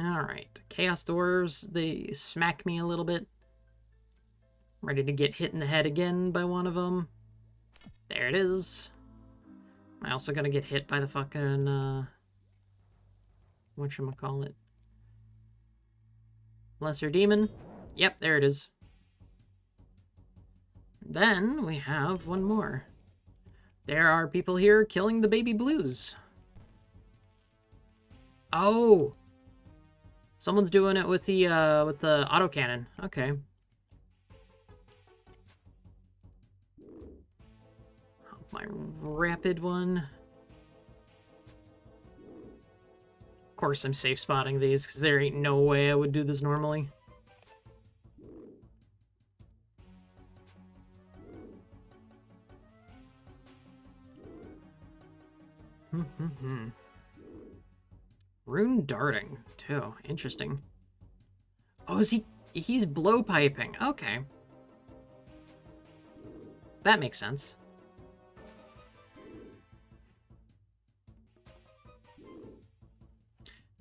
Alright. Chaos Dwarves, they smack me a little bit. Ready to get hit in the head again by one of them. There it is. Am I also gonna get hit by the fucking, whatchamacallit? Lesser Demon? Yep, there it is. then we have one more. There are people here killing the baby blues. Oh! Someone's doing it with the autocannon. Okay. My rapid one. Of course I'm safe spotting these, because there ain't no way I would do this normally. Rune darting, too. Interesting. Oh, he's blowpiping. Okay. That makes sense.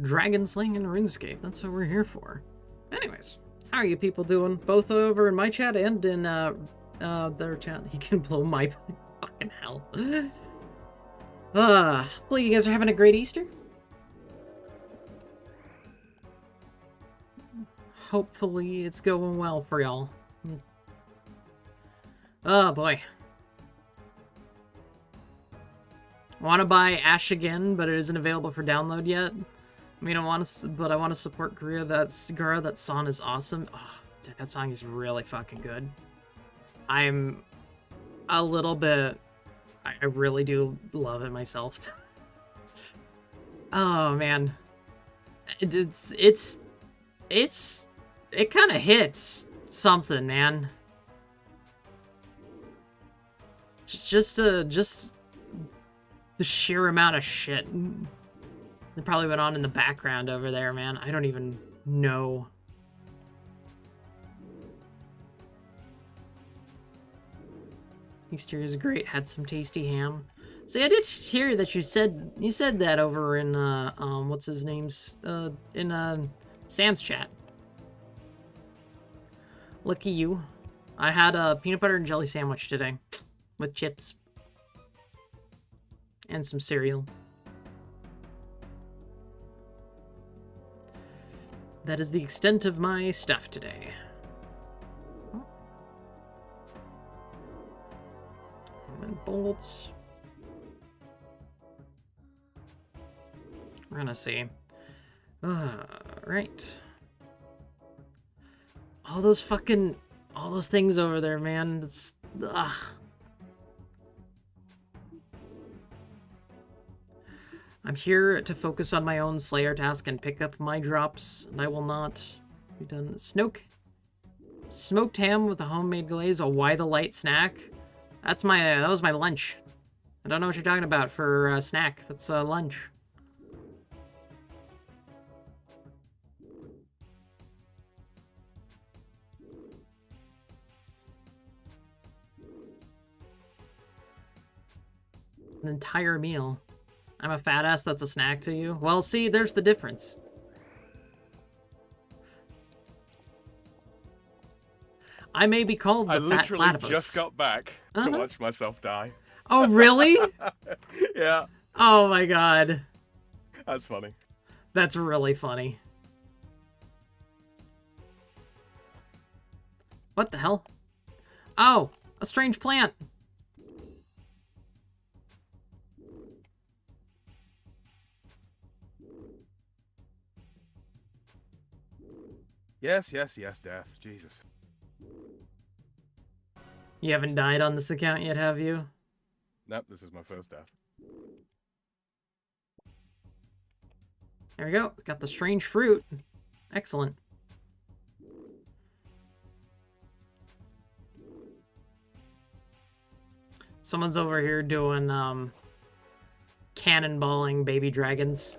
Dragon slaying in RuneScape. That's what we're here for. Anyways, how are you people doing? Both over in my chat and in their chat. He can blow my fucking hell. Hopefully you guys are having a great Easter. Hopefully it's going well for y'all. Oh boy. I want to buy Ash again, but it isn't available for download yet. I mean, I want to support Gura. That song is awesome. Oh, dude, that song is really fucking good. I'm a little bit... I really do love it myself. Oh, man. It kind of hits something, man. Just the sheer amount of shit that probably went on in the background over there, man. I don't even know. Easter is great. Had some tasty ham. See, I did hear that you said that over in what's his name's in Sam's chat. Lucky you. I had a peanut butter and jelly sandwich today with chips and some cereal. That is the extent of my stuff today. And bolts. We're gonna see. Right. All those things over there, man. It's, ugh. I'm here to focus on my own Slayer task and pick up my drops, and I will not be done. Smoked ham with a homemade glaze, a why the light snack. That was my lunch. I don't know what you're talking about for snack. That's lunch. An entire meal. I'm a fat ass that's a snack to you? Well, see, there's the difference. I may be called the fat platypus.
I literally just got back to watch myself die.
Oh, really?
Yeah.
Oh my god.
That's funny.
That's really funny. What the hell? Oh, a strange plant.
Yes, death. Jesus.
You haven't died on this account yet, have you?
Nope, this is my first death.
There we go. Got the strange fruit. Excellent. Someone's over here doing cannonballing baby dragons.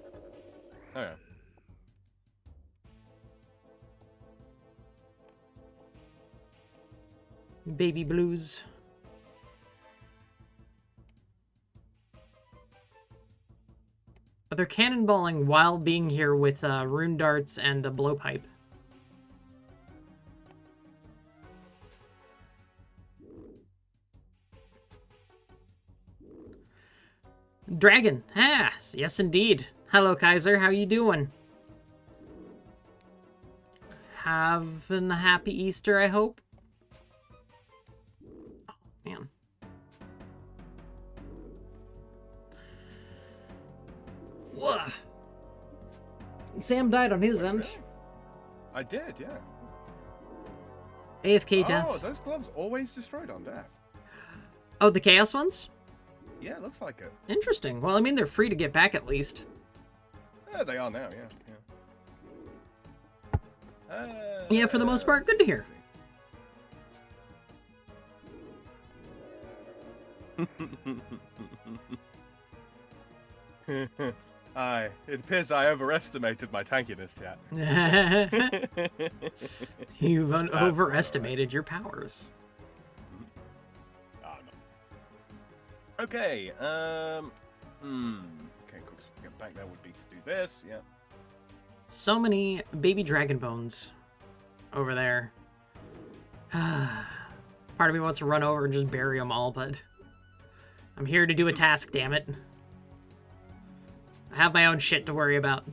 Oh yeah.
Baby blues. But they're cannonballing while being here with rune darts and a blowpipe. Dragon. Ah, yes indeed. Hello Kaiser, how you doing? Having a happy Easter, I hope. Ugh. Sam died on his
Wait,
end.
really? I did, yeah.
AFK death.
Oh, those gloves always destroyed on death.
Oh, the Chaos ones?
Yeah, looks like it.
Interesting. Well, I mean, they're free to get back at least.
Yeah, they are now, yeah.
Yeah, for the most part, good to hear.
It appears I overestimated my tankiness, chat.
You've overestimated your powers.
Ah, no. Okay, okay, quick get back there would be to do this, yeah.
So many baby dragon bones over there. Part of me wants to run over and just bury them all, but I'm here to do a task, damn it. I have my own shit to worry about. I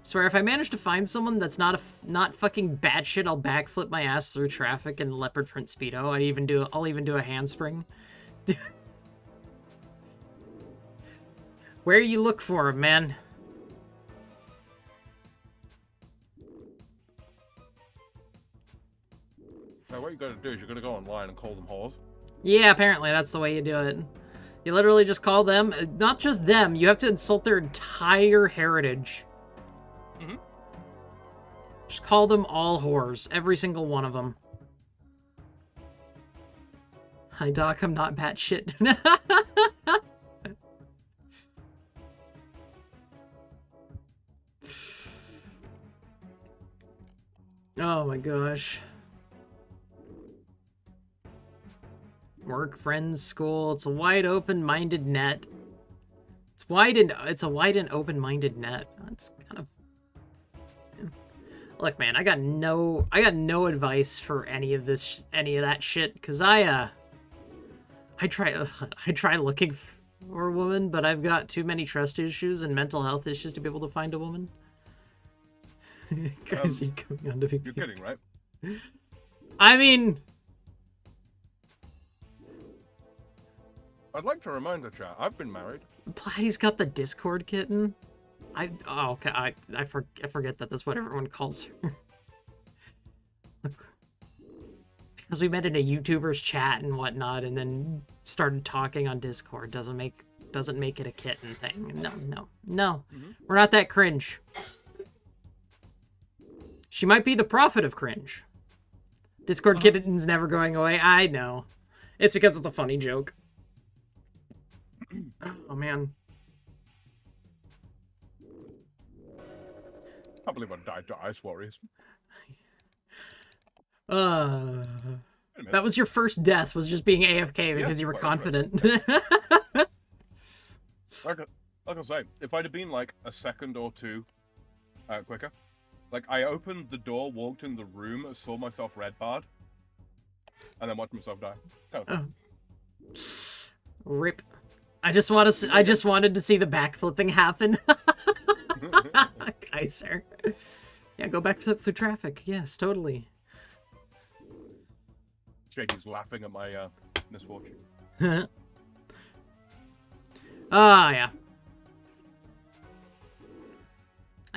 swear, if I manage to find someone that's not fucking batshit, I'll backflip my ass through traffic in leopard print speedo. I'll even do a handspring. Where you look for him, man?
Now what you gotta do is you're gonna go online and call them whores.
Yeah, apparently that's the way you do it. You literally just call them, not just them, you have to insult their entire heritage.
Mm-hmm.
Just call them all whores, every single one of them. Hi, Doc, I'm not batshit. Oh my gosh. Work, friends, school. It's a wide open-minded net. It's a wide and open-minded net. It's kind of. Yeah. Look, man, I got no advice for any of that shit, because I try looking for a woman, but I've got too many trust issues and mental health issues to be able to find a woman. Guys, you're going on to be.
You're kidding, right?
I mean.
I'd like to remind the chat, I've been married.
Platty's got the Discord kitten. Okay, I forget that that's what everyone calls her. Look, because we met in a YouTuber's chat and whatnot, and then started talking on Discord doesn't make it a kitten thing. No. We're not that cringe. She might be the prophet of cringe. Discord kitten's never going away. I know. It's because it's a funny joke. Oh, man.
I believe I died to Ice Warriors.
That was your first death, was just being AFK because you were confident.
Like I say, if I'd have been like a second or two quicker, like I opened the door, walked in the room, saw myself red barred, and then watched myself die. Kind of fun.
Rip. I just wanted to see the backflipping happen. Kaiser. Yeah, go backflip through traffic. Yes, totally.
Shady's laughing at my misfortune.
Yeah. I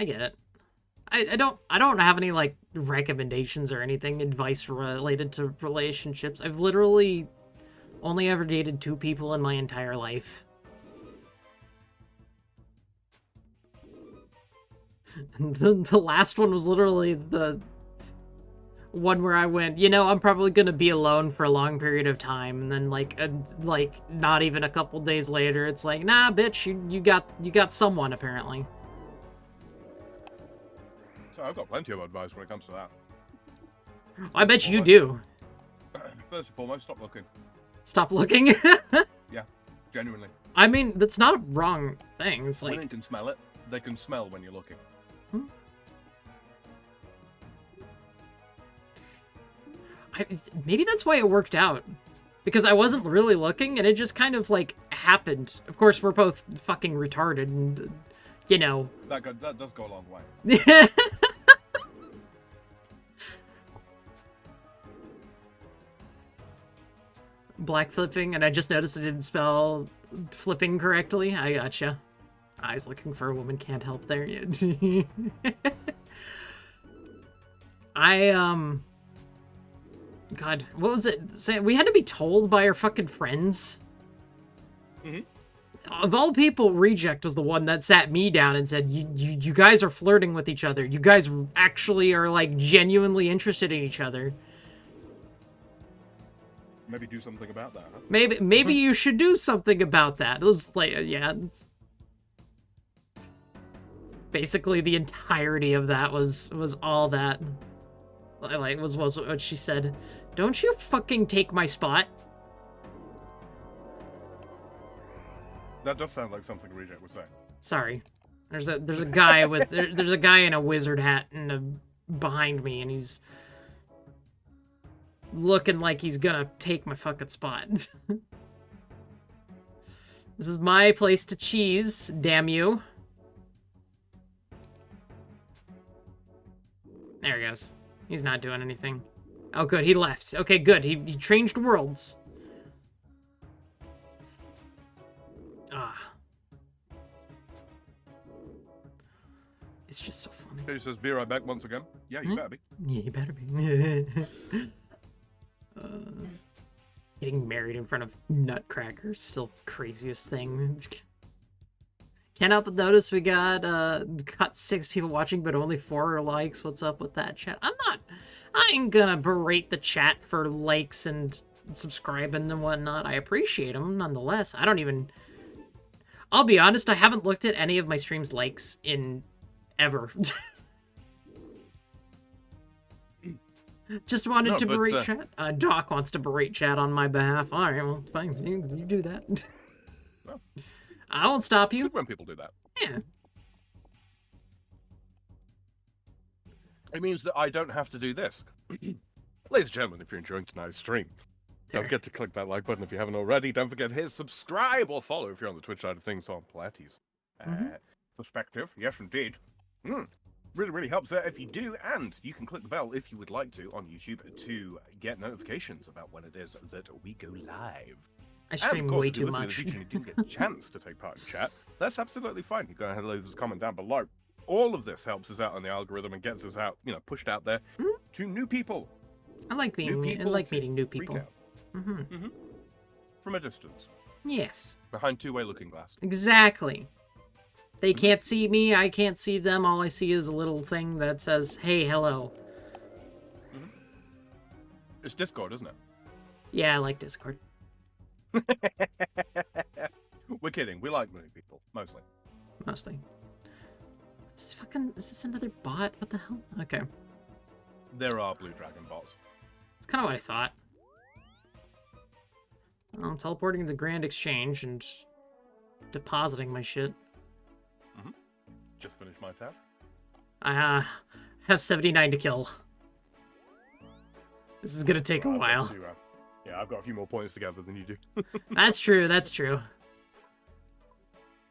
get it. I don't have any like recommendations or anything, advice related to relationships. I've literally only ever dated 2 people in my entire life. The last one was literally the one where I went, I'm probably gonna be alone for a long period of time, and then like not even a couple days later, it's like, nah, bitch, you got someone apparently.
So I've got plenty of advice when it comes to that.
I bet you do.
First and foremost, stop looking.
Stop looking?
Yeah, genuinely.
I mean, that's not a wrong thing. It's like...
Women can smell it. They can smell when you're looking.
Maybe that's why it worked out. Because I wasn't really looking, and it just kind of, like, happened. Of course, we're both fucking retarded, and,
That does go a long way.
Black flipping, and I just noticed I didn't spell flipping correctly. I gotcha. Eyes looking for a woman, can't help there. God, what was it? We had to be told by our fucking friends.
Mhm.
Of all people, Reject was the one that sat me down and said, you guys are flirting with each other. You guys actually are, like, genuinely interested in each other.
Maybe do something about that, huh?
Maybe you should do something about that. It was like, yeah. Basically, the entirety of that was all that. Like, was what she said. Don't you fucking take my spot.
That does sound like something Reject would say.
Sorry. There's a guy with there's a guy in a wizard hat behind me, and he's looking like he's gonna take my fucking spot. This is my place to cheese, damn you. There he goes. He's not doing anything. Oh, good. He left. Okay, good. He changed worlds. Ah. It's just so funny.
He says, be right back once again. Yeah, you better be.
Yeah, you better be. Getting married in front of Nutcracker, still craziest thing. Can't help but notice we got 6 people watching, but only 4 likes. What's up with that, chat? I ain't gonna berate the chat for likes and subscribing and whatnot. I appreciate them nonetheless. I'll be honest, I haven't looked at any of my stream's likes in ever. Just wanted to berate chat. Doc wants to berate chat on my behalf. All right, well, fine. You do that.
Well,
I won't stop you.
good when people do that.
Yeah.
It means that I don't have to do this. Ladies and gentlemen, if you're enjoying tonight's stream, don't forget to click that like button if you haven't already. Don't forget to hit subscribe or follow if you're on the Twitch side of things on Pilates. Perspective, yes indeed. Really, really helps if you do, and you can click the bell if you would like to on YouTube to get notifications about when it is that we go live.
I stream way too much.
And you didn't get a chance to take part in chat, that's absolutely fine. You go ahead and leave us a comment down below. All of this helps us out on the algorithm and gets us out, pushed out there to new people.
I like meeting new people.
From a distance.
Yes.
Behind two-way looking glass.
Exactly. They can't see me, I can't see them. All I see is a little thing that says, hey, hello.
It's Discord, isn't it?
Yeah, I like Discord.
We're kidding. We like many people, mostly.
Mostly. Is this another bot? What the hell? Okay.
There are blue dragon bots.
That's kind of what I thought. I'm teleporting to the Grand Exchange and depositing my shit.
Just finished my task.
I have 79 to kill. This is gonna take a while.
Yeah, I've got a few more points together than you do.
That's true, that's true.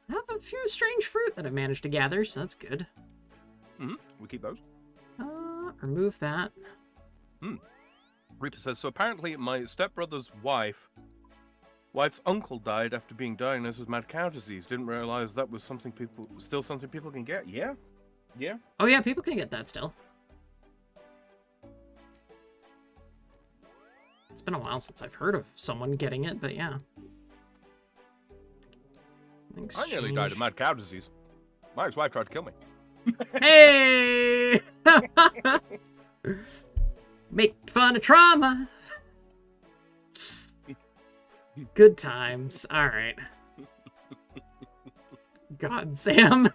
I have a few strange fruit that I managed to gather, so that's good.
We keep those.
Remove that.
Reaper says, so apparently my stepbrother's wife's uncle died after being diagnosed with mad cow disease. Didn't realize that was something people can get. Yeah.
Oh yeah, people can get that still. It's been a while since I've heard of someone getting it, but yeah.
I nearly died of mad cow disease. My ex-wife tried to kill me.
Hey! Make fun of trauma. Good times. All right. God, Sam.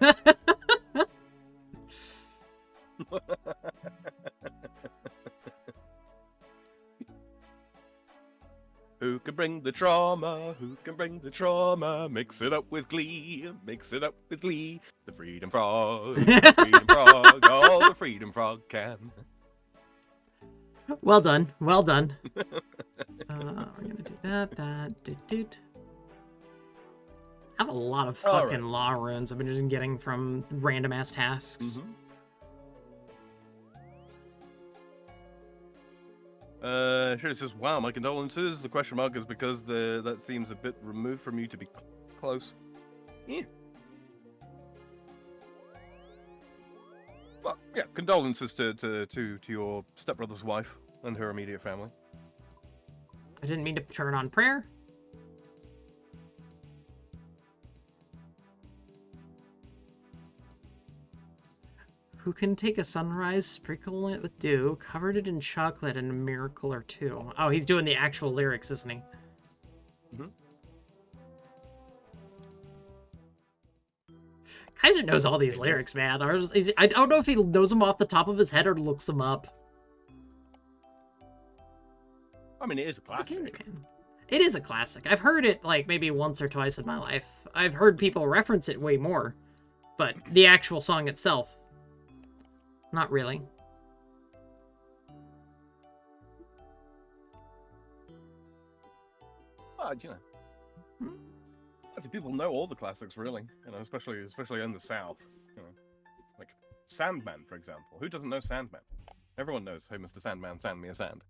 Who can bring the trauma? Who can bring the trauma? Mix it up with glee. Mix it up with glee. The Freedom Frog. The Freedom Frog. All the Freedom Frog can.
Well done. Well done. We're gonna do that. Doot. I have a lot of fucking law runes I've been just getting from random ass tasks.
Shirley says, wow, my condolences. The question mark is because that seems a bit removed from you to be close. Yeah. Well, yeah, condolences to your stepbrother's wife and her immediate family.
I didn't mean to turn on prayer. Who can take a sunrise, sprinkle it with dew, covered it in chocolate, and a miracle or two? Oh, he's doing the actual lyrics, isn't he?
Mm-hmm.
Kaiser knows all these lyrics, man. I don't know if he knows them off the top of his head or looks them up.
I mean, it is a classic.
It is a classic. I've heard it, like, maybe once or twice in my life. I've heard people reference it way more. But the actual song itself, not really.
You know. I think people know all the classics, really. You know, especially in the South. You know, like Sandman, for example. Who doesn't know Sandman? Everyone knows, "Hey, Mr. Sandman, sand me a sand."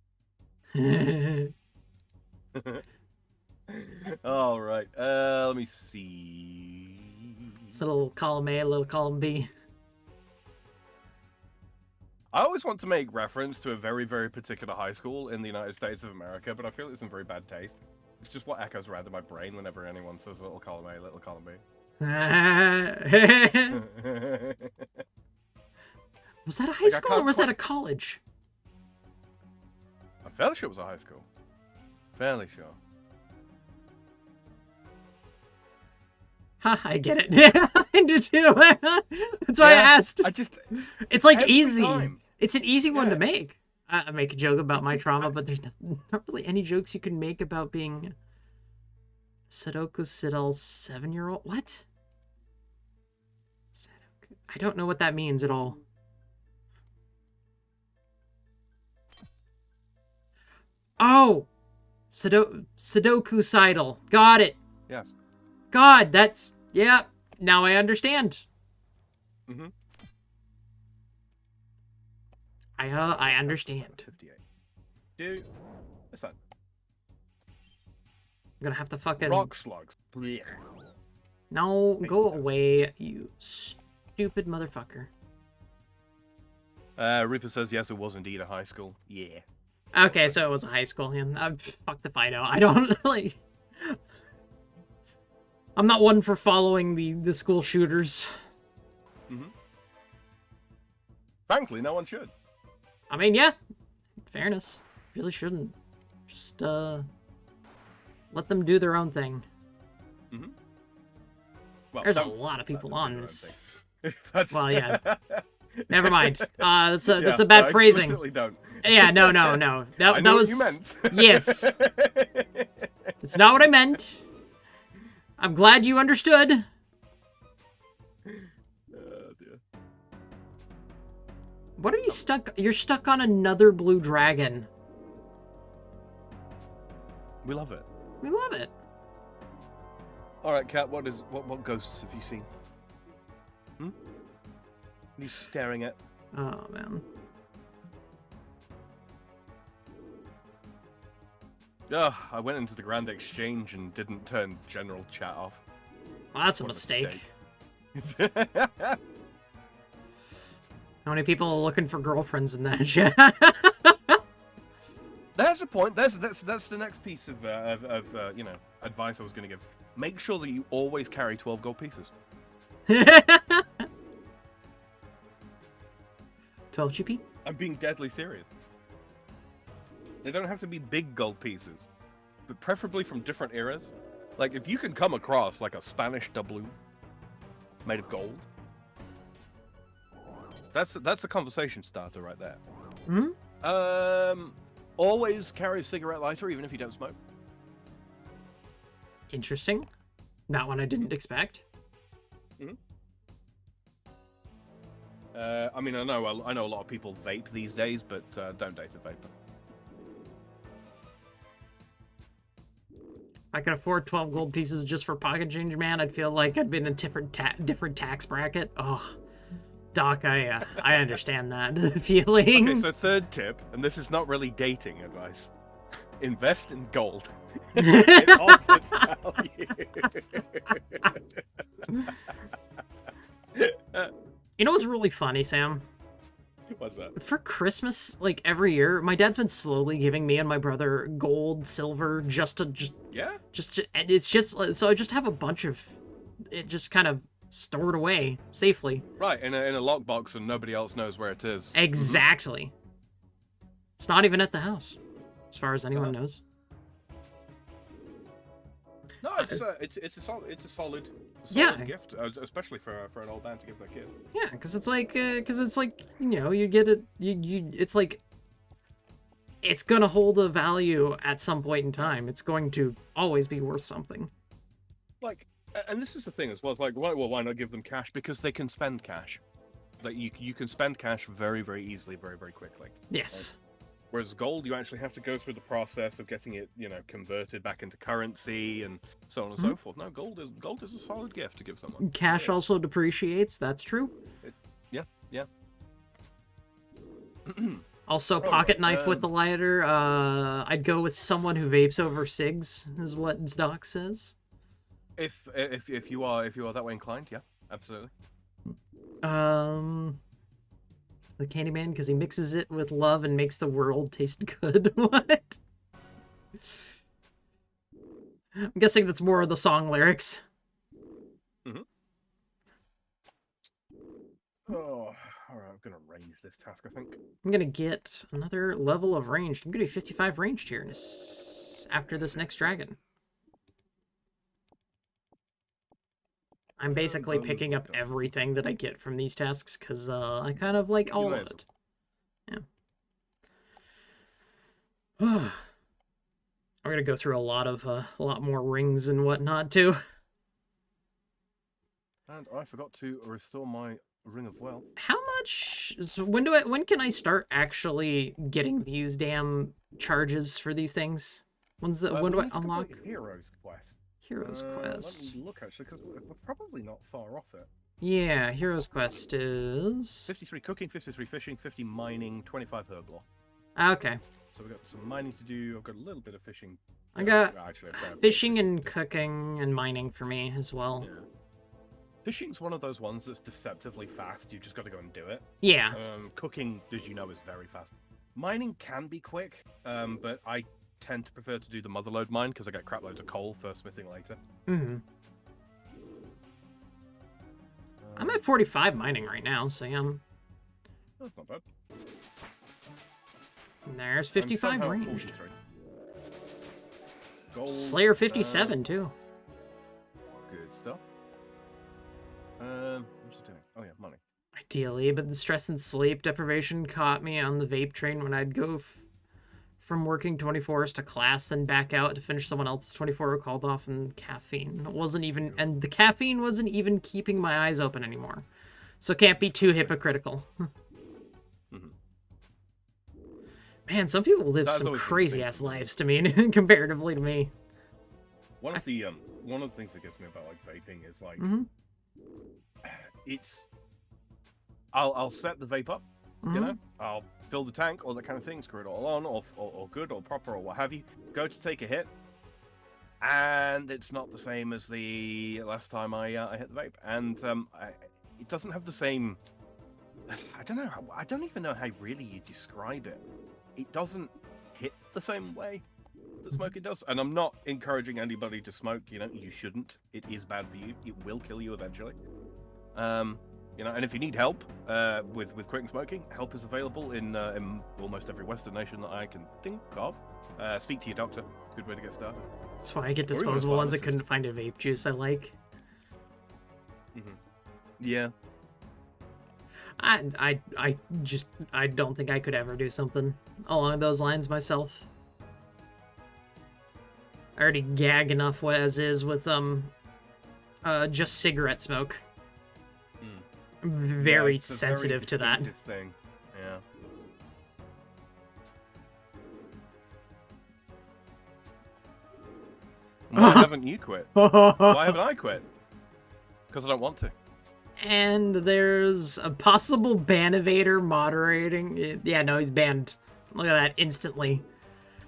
All right. Let me see.
Little column A, little column B.
I always want to make reference to a very, very particular high school in the United States of America, but I feel it's in very bad taste. It's just what echoes around in my brain whenever anyone says little column A, little column B.
Was that a high school or was that a college?
I'm fairly sure it was a high school. Fairly sure.
Ha, I get it. Yeah, I do too. That's why I asked. It's like easy.
Time.
It's an easy one to make. I make a joke about my trauma, but there's not really any jokes you can make about being Sudoku Siddle's 7-year-old. What? Sudoku. I don't know what that means at all. Oh! Sudoku Sidle. Got it.
Yes.
God, that's... Yeah, now I understand.
Mm-hmm.
I understand.
58. Dude, what's that?
I'm gonna have to fucking...
Rock slugs. Blech.
No, go away, you stupid motherfucker.
Reaper says, yes, it was indeed a high school. Yeah.
Okay, so it was a high school. Fucked if I know. I don't, like... I'm not one for following the school shooters.
Mm-hmm. Frankly, no one should.
I mean, yeah. In fairness. Really shouldn't. Just, let them do their own thing.
Mm-hmm. Well,
there's a lot of people on this.
That's...
Well, yeah. Never mind. That's a bad phrasing.
Don't.
Yeah, no. That was
what you meant.
Yes. It's not what I meant. I'm glad you understood.
Oh, dear.
What are you stuck? You're stuck on another blue dragon.
We love it.
We love it.
All right, Kat. What ghosts have you seen? What are you staring at?
Oh man.
I went into the Grand Exchange and didn't turn general chat off.
Well, that's a
What
mistake.
How
How many people are looking for girlfriends in that chat?
That's a point. That's the next piece of you know, advice I was going to give. Make sure that you always carry 12 gold pieces.
12 GP?
I'm being deadly serious. They don't have to be big gold pieces, but preferably from different eras. Like, if you can come across, like, a Spanish doubloon made of gold, that's a conversation starter right there.
Hmm?
Always carry a cigarette lighter, even if you don't smoke.
Interesting. That one I didn't expect.
I mean, I know a lot of people vape these days, but don't date a vapor.
I could afford 12 gold pieces just for pocket change, man. I'd feel like I'd be in a different tax bracket. Oh, Doc, I understand that feeling.
Okay, so third tip, and this is not really dating advice. Invest in gold. It holds its value.
You know what's really funny, Sam?
What's that?
For Christmas, like every year, my dad's been slowly giving me and my brother gold, silver, and it's just so I just have a bunch of it, just kind of stored away safely.
Right, in a lockbox, and nobody else knows where it is.
Exactly. It's not even at the house, as far as anyone knows.
No, it's a solid gift, especially for an old man to give their kid.
Yeah, because it's like you get it, it's like it's gonna hold a value at some point in time. It's going to always be worth something.
Like, and this is the thing as well. It's like, why not give them cash? Because they can spend cash. Like you can spend cash very, very easily, very, very quickly.
Yes.
Like, whereas gold, you actually have to go through the process of getting it, converted back into currency and so on and so forth. No, gold is a solid gift to give someone.
Cash also depreciates. That's true.
Yeah.
Also, pocket knife with the lighter. I'd go with someone who vapes over cigs, is what Doc says.
If you are that way inclined, yeah, absolutely.
The Candyman, because he mixes it with love and makes the world taste good. What? I'm guessing that's more of the song lyrics.
Oh, alright, I'm gonna range this task, I think.
I'm gonna get another level of ranged. I'm gonna be 55 ranged here after this next dragon. I'm basically picking up everything that I get from these tasks, because I kind of like all of it. Yeah. I'm gonna go through a lot more rings and whatnot, too.
And I forgot to restore my Ring of Wealth.
How much... So when can I start actually getting these damn charges for these things? When do I unlock?
Heroes Quest.
Heroes Quest.
Let me look, actually, because we're probably not far off it.
Yeah, Heroes Quest is...
53 cooking, 53 fishing, 50 mining, 25 herblore.
Okay.
So we've got some mining to do. I've got a little bit of fishing.
I got fishing and cooking and mining for me as well.
Yeah. Fishing's one of those ones that's deceptively fast. You just got to go and do it.
Yeah.
Cooking, as you know, is very fast. Mining can be quick, but I tend to prefer to do the motherlode mine because I get crap loads of coal for smithing later.
I'm at 45 mining right now, so yeah.
That's not bad.
And there's 55 ranged.
Gold,
Slayer 57 too.
Good stuff. What's it doing? Oh yeah, money.
Ideally, but the stress and sleep deprivation caught me on the vape train when I'd go from working 24 hours to class, then back out to finish someone else's 24-hour called off, and the caffeine wasn't even keeping my eyes open anymore. So can't be too hypocritical. Man, some people live some crazy-ass lives to me, comparatively to me.
One of the things that gets me about like vaping is like, I'll set the vape up, I'll fill the tank, all that kind of thing, screw it all on, or good, or proper, or what have you. Go to take a hit, and it's not the same as the last time I hit the vape, and it doesn't have the same. I don't know. I don't even know how really you describe it. It doesn't hit the same way that smoking does, and I'm not encouraging anybody to smoke. You shouldn't. It is bad for you. It will kill you eventually. And if you need help with quitting smoking, help is available in almost every Western nation that I can think of. Speak to your doctor. Good way to get started.
That's why I get disposable ones. I couldn't find a vape juice I like.
Yeah.
I don't think I could ever do something along those lines myself. I already gag enough as is with just cigarette smoke. I'm very sensitive to that.
Thing. Yeah. Why haven't you quit? Why haven't I quit? Because I don't want to.
And there's a possible ban-evader moderating. Yeah, no, he's banned. Look at that, instantly.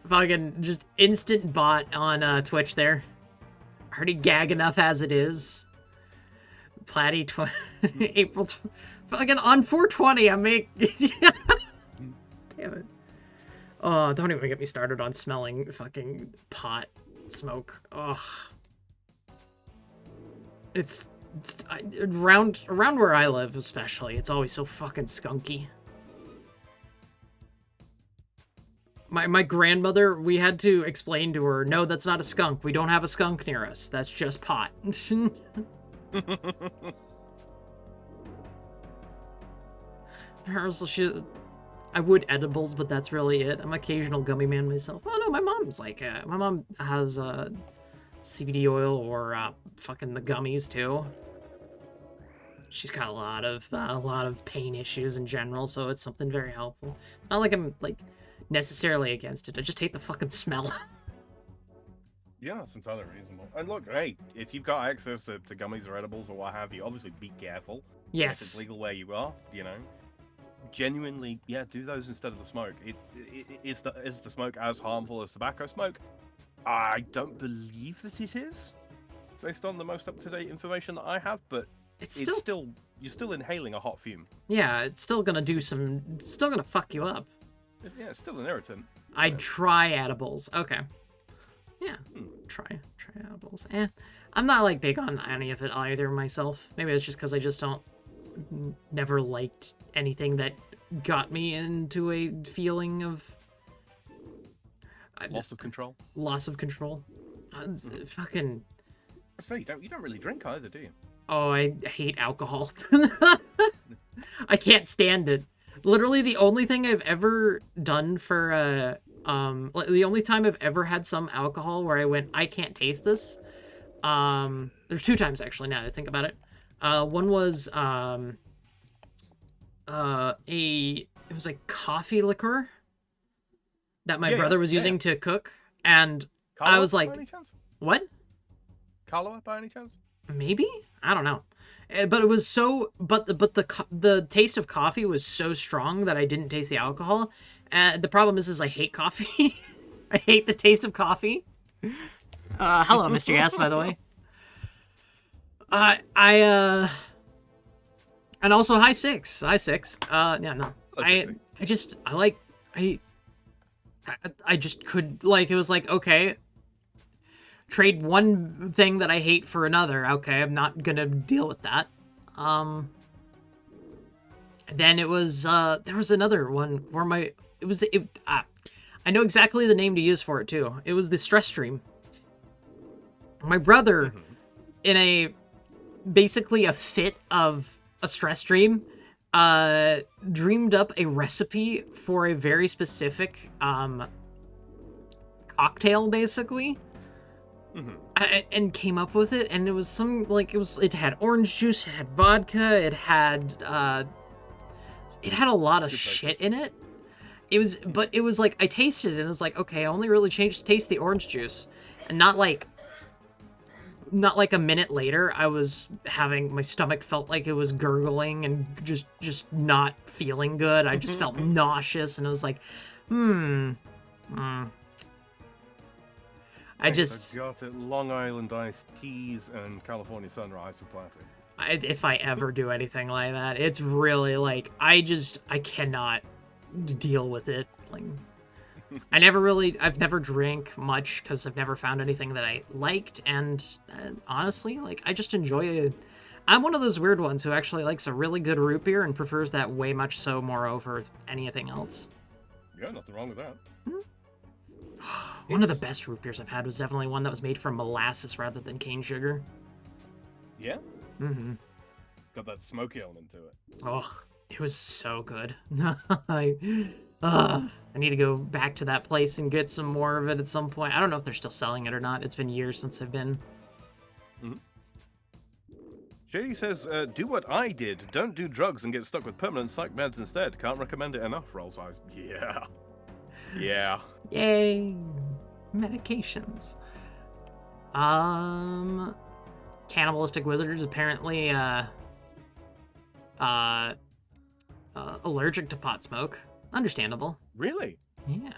Fucking just instant bot on Twitch there. Already gag enough as it is. Platty, April Fucking on 420, I make... Damn it. Oh, don't even get me started on smelling fucking pot smoke. Ugh. It's around where I live, especially. It's always so fucking skunky. My grandmother, we had to explain to her, no, that's not a skunk. We don't have a skunk near us. That's just pot. I would edibles, but that's really it. I'm an occasional gummy man myself. Oh no, my mom's like, my mom has CBD oil or fucking the gummies too. She's got a lot of pain issues in general, so it's something very helpful. It's not like I'm like necessarily against it. I just hate the fucking smell.
Yeah, it's entirely reasonable. And look, hey, if you've got access to gummies or edibles or what have you, obviously be careful.
Yes.
If it's legal where you are, you know. Genuinely, yeah, do those instead of the smoke. Is the smoke as harmful as tobacco smoke? I don't believe that it is, based on the most up-to-date information that I have, but it's still you're still inhaling a hot fume.
Yeah, it's still gonna do some... It's still gonna fuck you up.
Yeah, it's still an irritant.
I'd try edibles. Okay. Yeah, try edibles. I'm not like big on any of it either myself. Maybe it's just because I just never liked anything that got me into a feeling of
loss of control.
Loss of control. Fucking.
So you don't really drink either, do you?
Oh, I hate alcohol. I can't stand it. Literally, the only thing I've ever done for the only time I've ever had some alcohol where I went, I can't taste this. There's 2 times actually. Now that I think about it. One was it was like coffee liquor that my brother was using to cook, and
Kahlua,
I was like,
by any chance?
what?
Kahlua, by any chance?
Maybe? I don't know. But it was so, but the taste of coffee was so strong that I didn't taste the alcohol. The problem is I hate coffee. I hate the taste of coffee. Hello, Mr. Yes, by the way. And also hi six. Yeah, no. I just could, like, it was like, okay, trade one thing that I hate for another. Okay, I'm not gonna deal with that. Then it was, there was another one where I know exactly the name to use for it too. It was the stress stream. My brother, in basically a fit of a stress dream, dreamed up a recipe for a very specific cocktail, basically, and came up with it. And it was it had orange juice, it had vodka, it had a lot of shit in it. But it was like, I tasted it and it was like, okay, I only really taste the orange juice, and not like a minute later, I was my stomach felt like it was gurgling and just not feeling good. I just felt nauseous, and it was like, I
got it. Long Island iced teas and California sunrise for platter.
If I ever do anything like that, it's really like, I cannot deal with it. Like, I've never drank much because I've never found anything that I liked, and honestly, like, I just enjoy I'm one of those weird ones who actually likes a really good root beer and prefers that way much so more over anything else.
Yeah, nothing wrong with that.
One of the best root beers I've had was definitely one that was made from molasses rather than cane sugar.
Yeah?
Mm-hmm.
Got that smoky element to it.
Oh, it was so good. I need to go back to that place and get some more of it at some point. I don't know if they're still selling it or not. It's been years since I've been.
Mm-hmm. JD says, do what I did. Don't do drugs and get stuck with permanent psych meds instead. Can't recommend it enough, roll size. Yeah. Yeah.
Yay. Medications. Cannibalistic wizards apparently, allergic to pot smoke. Understandable.
Really?
Yeah.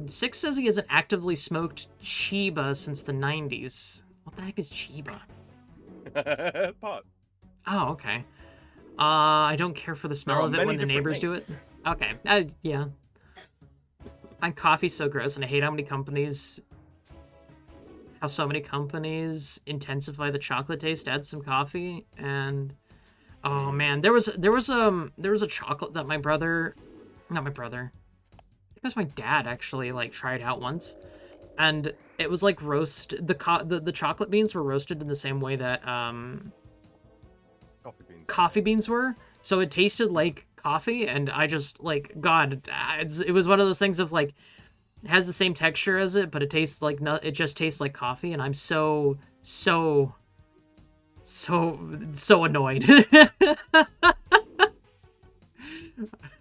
Six says he hasn't actively smoked Chiba since the 90s. What the heck is Chiba?
Pot.
Oh, okay. I don't care for the smell of it when the neighbors do it. Okay, yeah. I find coffee so gross, and I hate how so many companies intensify the chocolate taste, add some coffee, and oh man, there was a chocolate that not my brother, I think it was my dad actually like tried out once, and it was like the chocolate beans were roasted in the same way that coffee beans were, so it tasted like coffee, and I just like God, it was one of those things of like it has the same texture as it, but it tastes like it just tastes like coffee, and I'm so annoyed.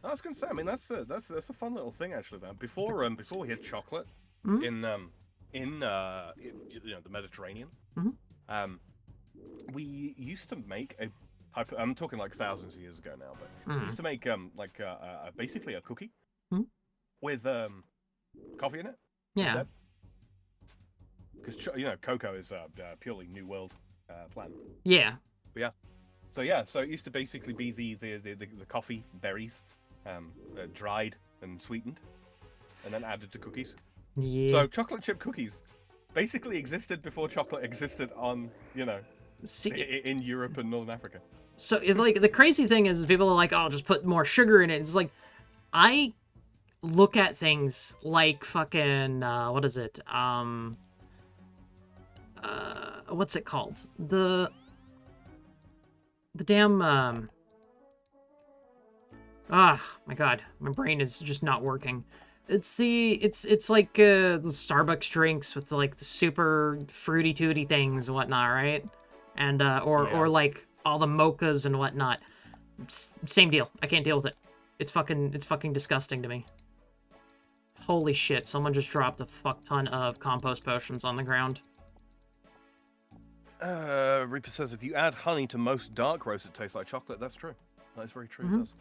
I was gonna say, I mean, that's a fun little thing actually. Then before we had chocolate in the Mediterranean, we used to make I'm talking like thousands of years ago now, but we used to make basically a cookie with coffee in it.
Yeah.
Because cocoa is a purely New World plant.
Yeah.
But yeah. So it used to basically be the coffee berries, dried and sweetened, and then added to cookies.
Yeah.
So chocolate chip cookies basically existed before chocolate existed on in Europe and Northern Africa.
So like the crazy thing is people are like, oh, just put more sugar in it. It's like I look at things like fucking what is it? What's it called? The damn my god, my brain is just not working. It's like the Starbucks drinks with like the super fruity tooty things and whatnot, right? And or like all the mochas and whatnot. Same deal. I can't deal with it. It's fucking disgusting to me. Holy shit, someone just dropped a fuck ton of compost potions on the ground.
Reaper says if you add honey to most dark roast, it tastes like chocolate. That's true. That's very true. It does.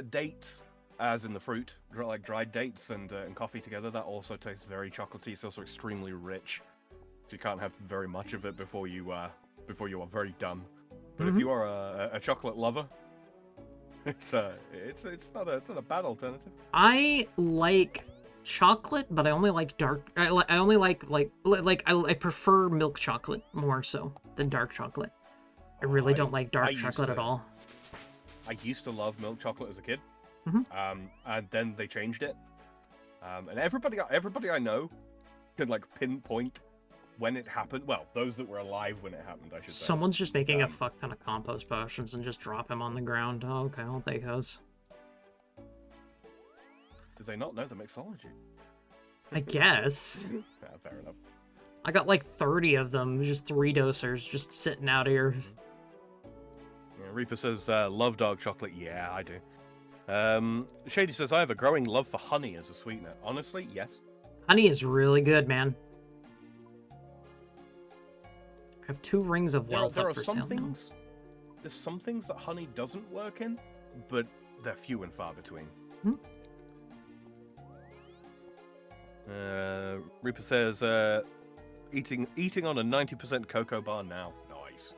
Dates, as in the fruit, like dried dates and coffee together, that also tastes very chocolatey. It's also extremely rich, so you can't have very much of it before you are very done. But if you are a chocolate lover, it's not a bad alternative.
I like chocolate, but I only like dark. I only like I prefer milk chocolate more so than dark chocolate. I really don't like dark chocolate at all.
I used to love milk chocolate as a kid, and then they changed it. And everybody I know could like pinpoint when it happened. Well, those that were alive when it happened, I should say.
Someone's just making a fuck ton of compost potions and just drop him on the ground. Oh, okay, I'll take those.
Do they not know the mixology?
I guess.
Yeah, fair enough.
I got like 30 of them, just 3 dosers, just sitting out here.
Yeah, Reaper says, love dark chocolate. Yeah, I do. Shady says, I have a growing love for honey as a sweetener. Honestly, yes.
Honey is really good, man. I have 2 rings of wealth
there
up for sale now.
There's some things that honey doesn't work in, but they're few and far between. Reaper says, eating on a 90% cocoa bar now. Nice.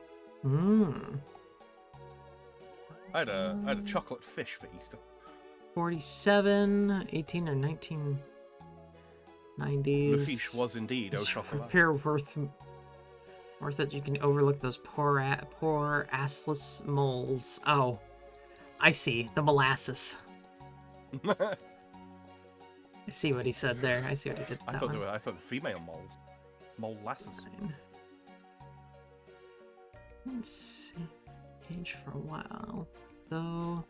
I had a chocolate fish for Easter.
47, 18 and 1990s.
The fish was indeed au chocolat.
Repair worth it. You can overlook those poor assless moles. Oh, I see. The molasses. I see what he said there. I see what he did.
I thought the female moles. Molasses.
Let's see. Age for a while, though.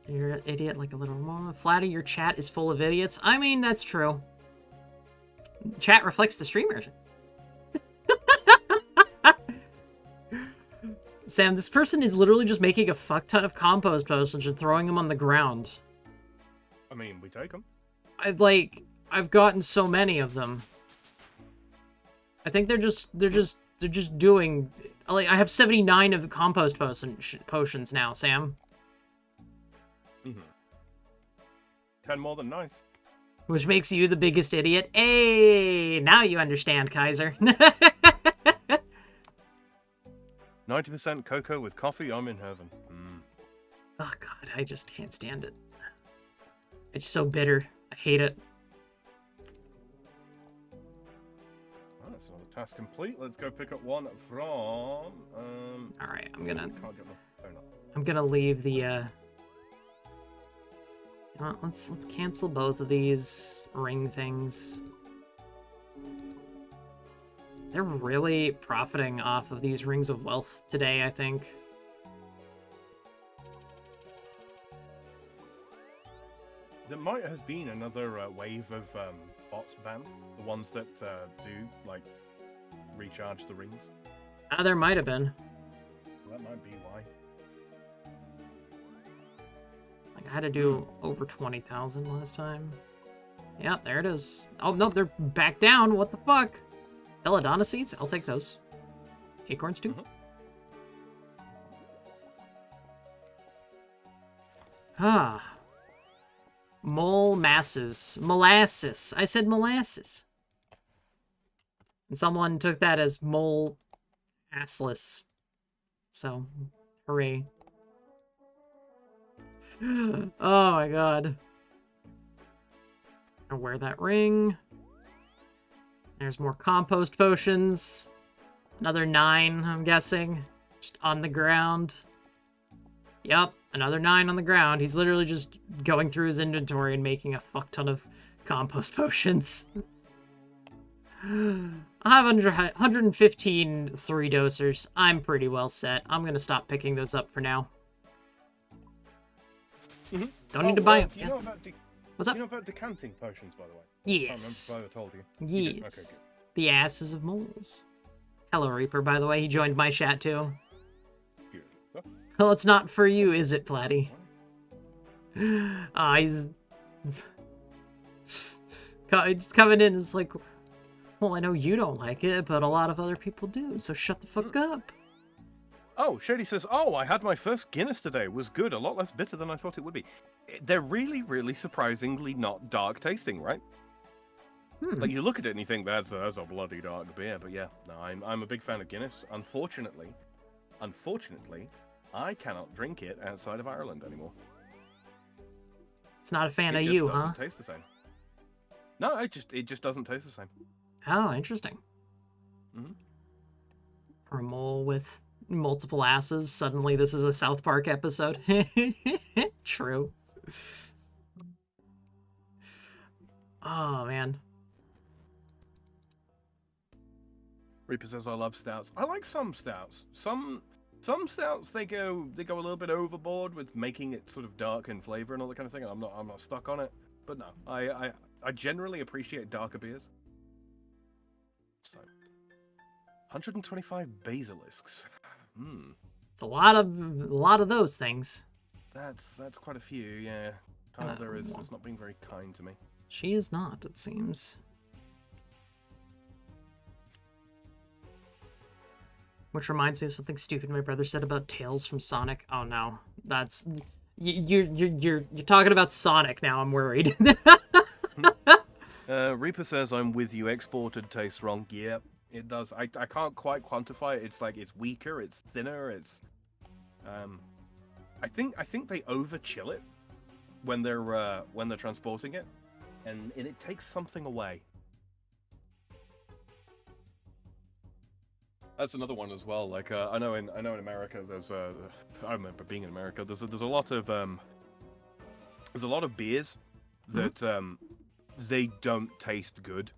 You're an idiot like a little more. Flatter your chat is full of idiots. I mean, that's true. Chat reflects the streamer. Sam, this person is literally just making a fuck ton of compost potions and throwing them on the ground.
I mean, we take them.
I've gotten so many of them. I think they're just doing. Like, I have 79 of compost potions now, Sam.
Mm-hmm. 10 more than nice.
Which makes you the biggest idiot. Hey, now you understand, Kaiser.
90% cocoa with coffee, I'm in heaven. Mm.
Oh god, I just can't stand it. It's so bitter. I hate it.
Oh, that's another task complete. Let's go pick up one from...
Alright,
can't get my phone up.
I'm gonna leave the, You know what, let's cancel both of these ring things. They're really profiting off of these rings of wealth today, I think.
There might have been another wave of bots banned. The ones that do, like, recharge the rings.
There might have been.
That might be why.
Like, I had to do over 20,000 last time. Yeah, there it is. Oh, no, they're back down. What the fuck? Belladonna seeds? I'll take those. Acorns, too?
Mm-hmm.
Ah. Molasses. I said molasses. And someone took that as mole assless. So, hooray. Oh my god. I'll wear that ring. There's more compost potions. Another 9, I'm guessing. Just on the ground. Yep, another 9 on the ground. He's literally just going through his inventory and making a fuck ton of compost potions. I have 115 3-dosers. I'm pretty well set. I'm gonna stop picking those up for now.
Mm-hmm.
Don't need to buy them.
Do you know about
What's up?
Do you know about decanting potions, by the way?
Yes.
I can't remember if I told you.
Yes.
You okay, good.
The asses of moles. Hello, Reaper, by the way. He joined my chat, too.
Good. So,
Well, it's not for you, is it, Platty? He's coming in. It's like, well, I know you don't like it, but a lot of other people do, so shut the fuck up.
oh, Shady says, oh, I had my first Guinness today. It was good. A lot less bitter than I thought it would be. They're really, really surprisingly not dark tasting, right? Like, you look at it and you think, that's a bloody dark beer. But yeah, no, I'm a big fan of Guinness. Unfortunately, I cannot drink it outside of Ireland anymore.
It's not a fan
It
of
just
you,
doesn't
huh?
taste the same. No, it just doesn't taste the same.
Oh, interesting.
Mm-hmm.
For a mole with multiple asses, suddenly this is a South Park episode. True. Oh, man.
Reaper says, I love stouts. I like some stouts. Some stouts they go a little bit overboard with making it sort of dark in flavor and all that kind of thing. And I'm not stuck on it. But no, I generally appreciate darker beers. So 125 basilisks.
It's a lot of those things.
That's quite a few, yeah. Tyler is not being very kind to me.
She is not, it seems. Which reminds me of something stupid my brother said about Tails from Sonic. Oh no, that's you're talking about Sonic now. I'm worried.
Reaper says, I'm with you. Exported tastes wrong. Yeah, it does. I can't quite quantify it. It's like it's weaker, it's thinner, it's I think they over chill it when they're transporting it, and it takes something away. That's another one as well. Like I know in America there's I remember being in America. There's a lot of beers that they don't taste good,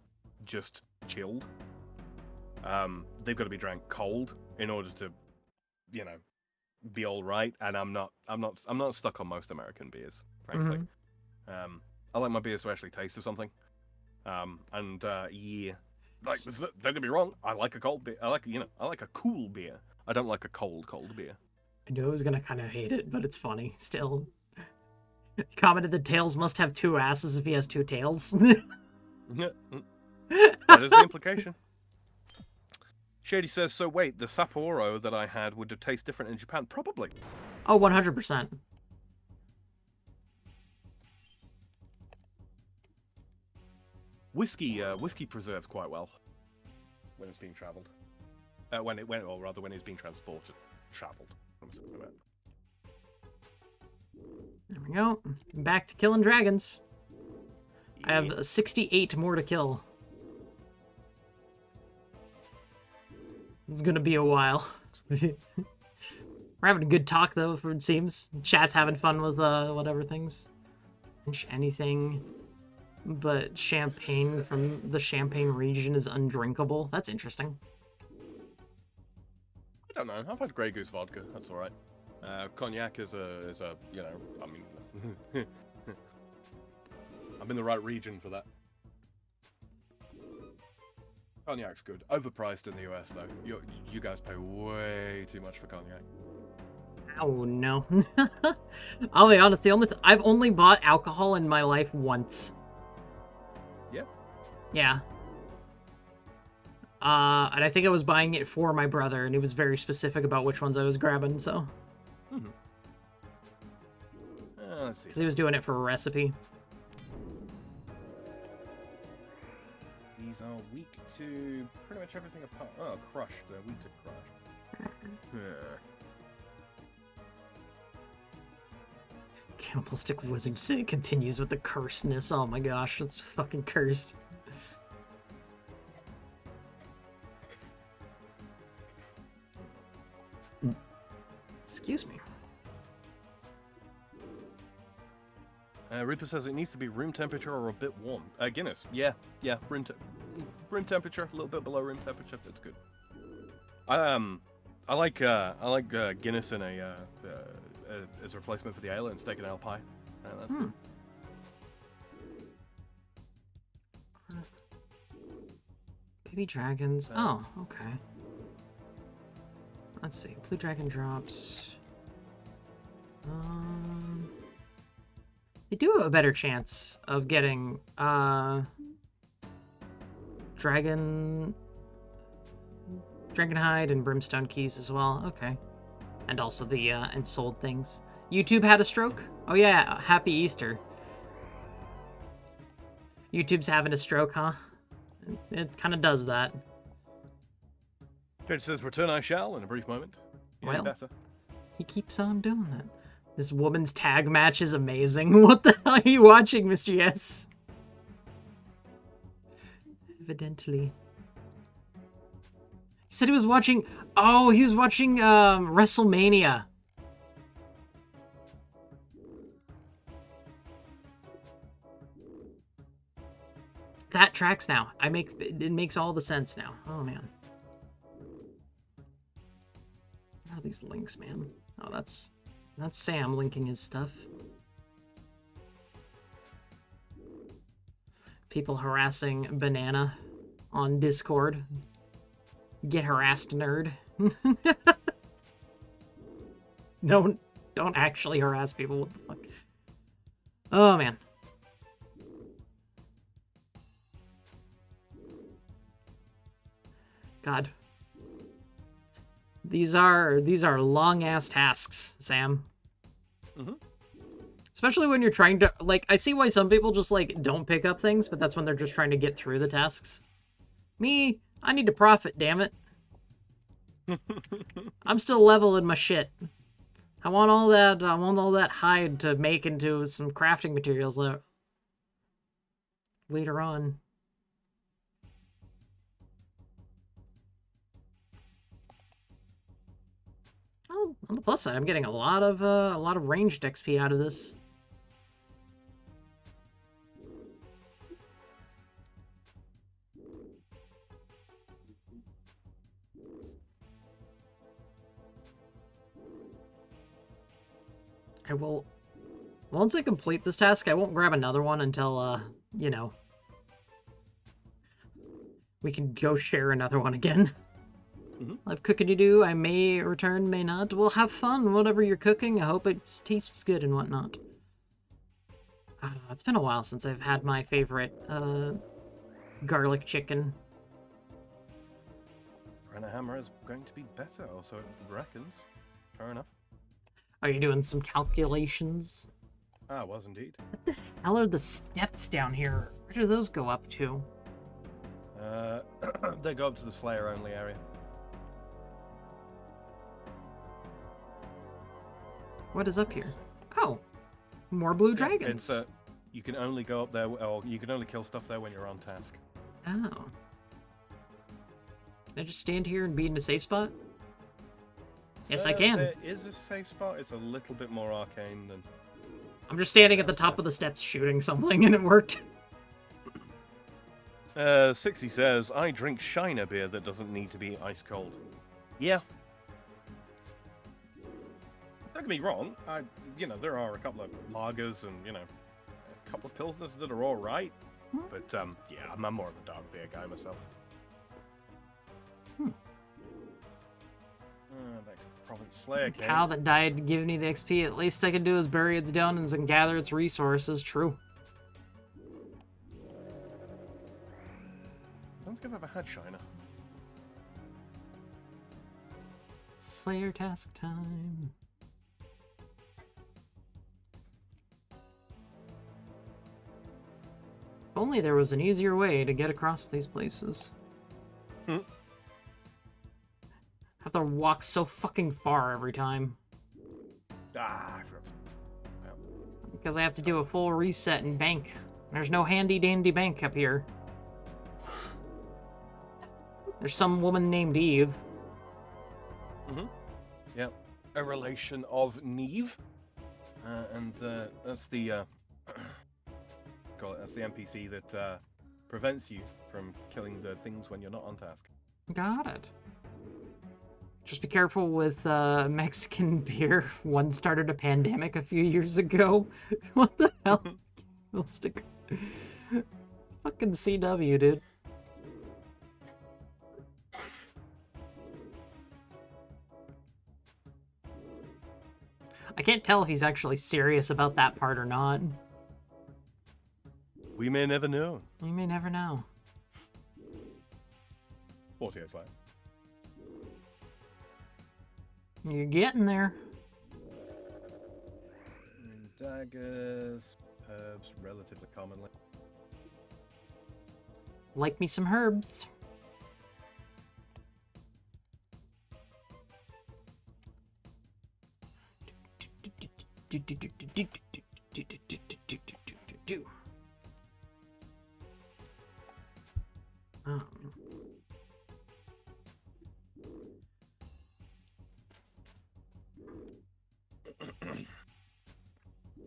just chilled. They've got to be drank cold in order to, you know, be all right. And I'm not stuck on most American beers, frankly. I like my beers to actually taste of something. Yeah. Like, don't get me wrong, I like a cold beer. I like a cool beer. I don't like a cold beer.
I knew I was gonna kind of hate it, but it's funny still. He commented that Tails must have 2 asses if he has 2 tails.
That is the implication. Shady says, so wait, the Sapporo that I had would have tasted different in Japan? Probably.
Oh, 100%.
whiskey preserves quite well when it's being travelled. When it's being transported, travelled.
There we go. Back to killing dragons. I have 68 more to kill. It's gonna be a while. We're having a good talk, though, it seems. Chat's having fun with whatever things. Anything but champagne from the Champagne region is undrinkable. That's interesting.
I don't know. I've had Grey Goose vodka. That's all right. Cognac is a you know. I mean, I'm in the right region for that. Cognac's good. Overpriced in the US though. You guys pay way too much for cognac.
Oh no. I'll be honest. I've only bought alcohol in my life once.
Yeah.
Yeah. And I think I was buying it for my brother, and he was very specific about which ones I was grabbing, so.
Mm-hmm. Let's see.
Because he was doing it for a recipe.
These are weak to pretty much everything apart. Oh, crush. They're weak to crush.
Cannibalistic Wizard continues with the cursedness. Oh my gosh, that's fucking cursed. Excuse me.
Reaper says it needs to be room temperature or a bit warm. Guinness, yeah, room temperature, a little bit below room temperature. That's good. I like Guinness in as a replacement for the ale and steak and ale pie. That's good.
Baby dragons. Oh, okay. Let's see. Blue dragon drops. They do have a better chance of getting dragon hide and brimstone keys as well. Okay. And also the ensouled things. YouTube had a stroke? Oh yeah, happy Easter. YouTube's having a stroke, huh? It kind of does that.
Jade says, return I shall in a brief moment. Yeah,
well,
better.
He keeps on doing that. This woman's tag match is amazing. What the hell are you watching, Mr. Yes? Evidently. He said he was watching... Oh, he was watching WrestleMania. That tracks now. It makes all the sense now. Oh, man. What are these links, man? Oh, that's Sam linking his stuff. People harassing Banana on Discord. Get harassed, nerd. Don't actually harass people. What the fuck? Oh, man. God. These are long-ass tasks, Sam.
Mm-hmm.
Especially when you're trying to, like, I see why some people just, like, don't pick up things, but that's when they're just trying to get through the tasks. Me, I need to profit, damn it. I'm still leveling my shit. I want all that hide to make into some crafting materials later on. Oh, on the plus side, I'm getting a lot of ranged XP out of this. I will... Once I complete this task, I won't grab another one until, you know... we can go share another one again.
Mm-hmm.
I have cooking to do. I may return, may not. We'll have fun, whatever you're cooking. I hope it tastes good and whatnot. It's been a while since I've had my favorite, garlic chicken.
Hammer is going to be better, also it reckons. Fair enough.
Are you doing some calculations?
I was indeed.
What the hell are the steps down here Where do those go up to?
They go up to the Slayer-only area.
What is up here? Oh, more blue dragons.
It's you can only go up there, or you can only kill stuff there when you're on task.
Oh. Can I just stand here and be in a safe spot? Yes, I can.
There is a safe spot. It's a little bit more arcane than...
I'm just standing at the top of the steps shooting something, and it worked.
60 says, I drink Shiner beer that doesn't need to be ice cold. Yeah. Don't get me wrong. There are a couple of lagers and, a couple of pilsners that are all right. But, yeah, I'm more of a dark beer guy myself. Back to the Province Slayer Cave.
Cow that died giving me the XP. At least I can do is bury its dungeons and gather its resources. True.
I don't think I've ever had Shiner.
Slayer task time. If only there was an easier way to get across these places. Have to walk so fucking far every time.
I forgot.
Because I have to do a full reset and bank. There's no handy dandy bank up here. There's some woman named Eve.
Yep. A relation of Neve. And that's the that's the NPC that prevents you from killing the things when you're not on task.
Got it. Just be careful with Mexican beer. One started a pandemic a few years ago. What the hell? Fucking CW, dude. I can't tell if he's actually serious about that part or not.
We may never know.
We may never know.
48 flat.
You're getting there.
Daggers, herbs, relatively commonly.
Like me some herbs.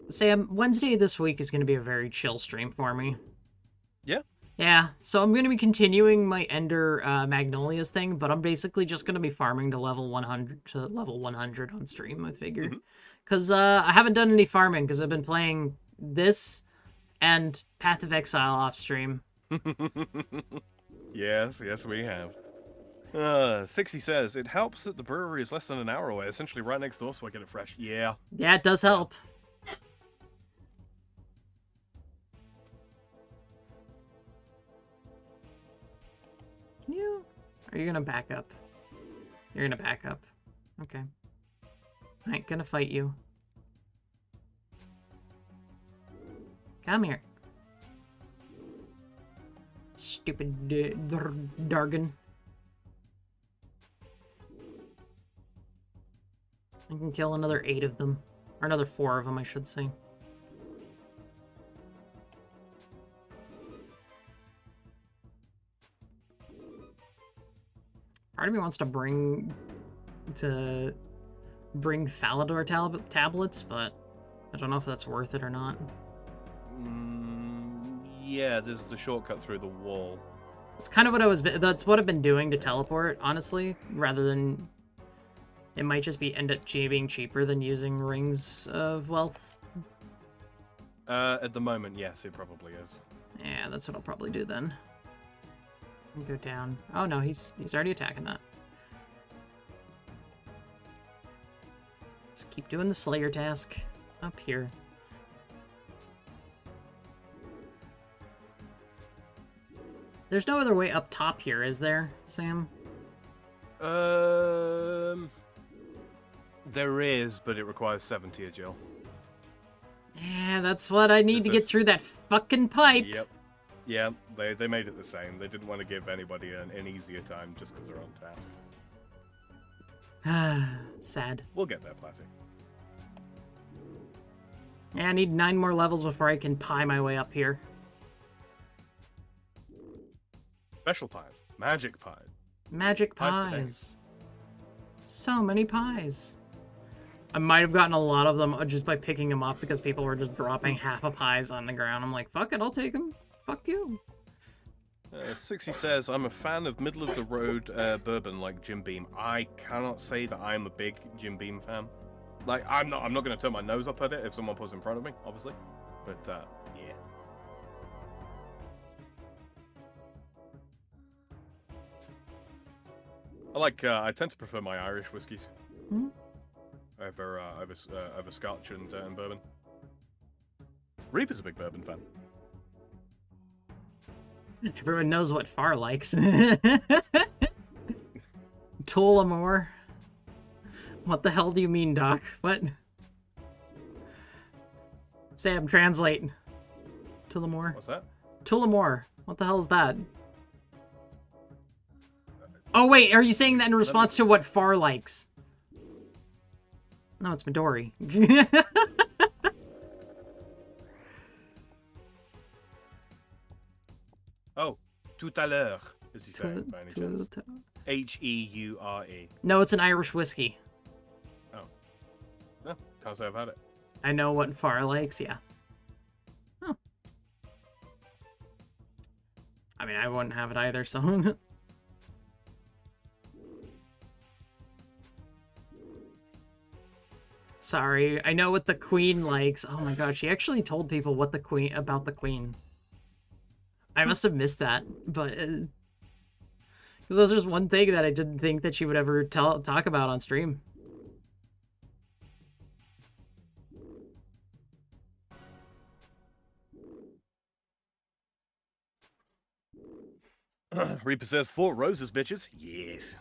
Sam, Wednesday this week is going to be a very chill stream for me.
Yeah?
Yeah, so I'm going to be continuing my Ender Magnolias thing, but I'm basically just going to be farming to level 100 on stream, I figured. Because I haven't done any farming, because I've been playing this and Path of Exile off stream.
Yes, we have. 60 says, it helps that the brewery is less than an hour away, essentially right next door, so I get it fresh. Yeah.
Yeah, it does help. Are you gonna back up? You're gonna back up. Okay. I ain't gonna fight you. Come here. Stupid Dargon. I can kill another 8 of them. Or another 4 of them, I should say. Part of me wants to bring Falador tablets, but I don't know if that's worth it or not.
Yeah, this is the shortcut through the wall.
It's kind of what that's what I've been doing to teleport, honestly, rather than it might just end up being cheaper than using Rings of Wealth.
At the moment, yes, it probably is.
Yeah, that's what I'll probably do then. Go down. Oh no, he's already attacking that. Just keep doing the Slayer task up here. There's no other way up top here, is there, Sam?
There is, but it requires 70 agil.
Yeah, that's what I need to get through that fucking pipe.
Yep. Yeah, they made it the same. They didn't want to give anybody an easier time just because they're on task.
Sad.
We'll get there, Platty.
Yeah, I need 9 more levels before I can pie my way up here.
Special pies. Magic pies.
Magic
Pies for
pies. So many pies. I might have gotten a lot of them just by picking them up because people were just dropping half a pies on the ground. I'm like, fuck it, I'll take them. Fuck you.
60 says, I'm a fan of middle-of-the-road bourbon like Jim Beam. I cannot say that I'm a big Jim Beam fan. Like, I'm not going to turn my nose up at it if someone puts it in front of me, obviously. But, yeah. I tend to prefer my Irish whiskies over Scotch and bourbon. Reaper's a big bourbon fan.
Everyone knows what Far likes. Tullamore. What the hell do you mean, Doc? What? Sam, translate. Tullamore.
What's that?
Tullamore. What the hell is that? Oh, wait, are you saying that in response to what Far likes? No, it's Midori.
Oh, tout à l'heure, as he said, by any chance. Heure.
No, it's an Irish whiskey.
Oh. No, can't say I've had it.
I know what Far likes, yeah. Oh. I mean, I wouldn't have it either, so... Sorry, I know what the Queen likes. Oh my god, she actually told people what about the Queen. I must have missed that, but because there's just one thing that I didn't think that she would ever talk about on stream.
Reaper says 4 roses, bitches. Yes.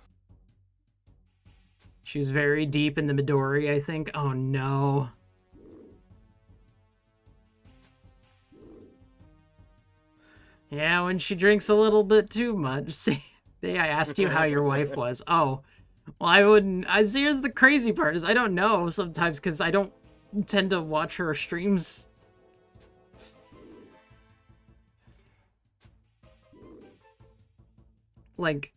She was very deep in the Midori, I think. Oh no. Yeah, when she drinks a little bit too much. See, I asked you how your wife was. Oh, well, I wouldn't. Here's the crazy part is I don't know sometimes because I don't tend to watch her streams. Like,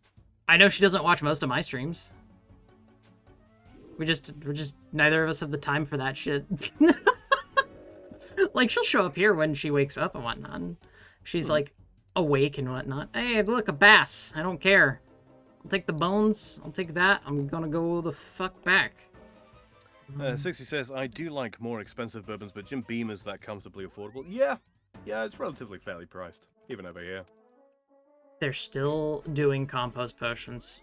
I know she doesn't watch most of my streams. We're just neither of us have the time for that shit. Like, she'll show up here when she wakes up and whatnot. And she's like awake and whatnot. Hey, look, a bass. I don't care. I'll take the bones. I'll take that. I'm gonna go the fuck back.
60 says, I do like more expensive bourbons, but Jim Beam is that comfortably affordable. Yeah, it's relatively fairly priced, even over here.
They're still doing compost potions.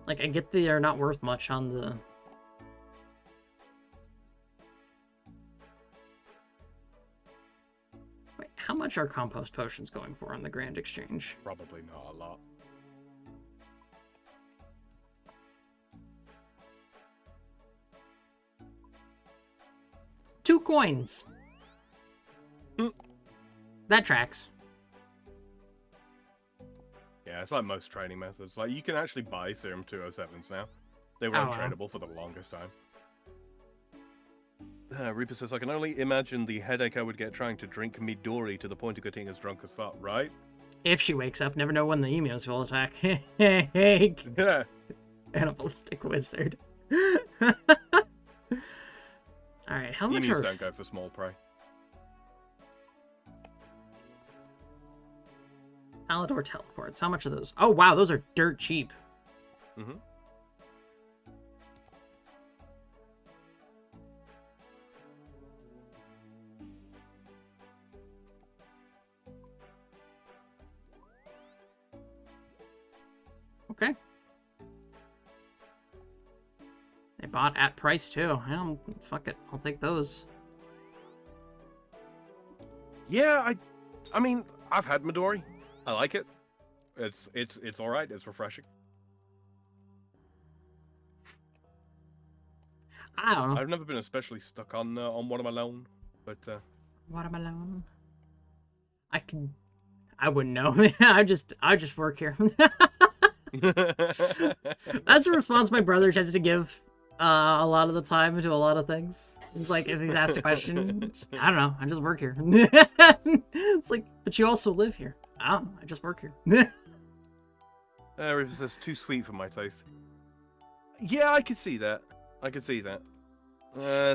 Like, I get they're not worth much on the... Wait, how much are compost potions going for on the Grand Exchange?
Probably not a lot.
$2 coins. That tracks.
Yeah, it's like most training methods. Like, you can actually buy Serum 207s now. They were untradeable for the longest time. Reaper says, I can only imagine the headache I would get trying to drink Midori to the point of getting as drunk as fuck, right?
If she wakes up, never know when the emos will attack. Hey,
Yeah.
Cannibalistic wizard. Alright, how much
Emus don't go for small prey.
Palador teleports. How much are those? Oh, wow, those are dirt cheap.
Mm-hmm.
Okay. They bought at price, too. Fuck it. I'll take those.
Yeah, I mean, I've had Midori. I like it. It's alright. It's refreshing.
I don't know.
I've never been especially stuck on watermelon, but
Watermelon. I wouldn't know. I just work here. That's a response my brother tends to give a lot of the time to a lot of things. It's like, if he's asked a question, I don't know, I just work here. It's like, but you also live here. I don't know, I just work here.
Rivers says too sweet for my taste. Yeah, I could see that.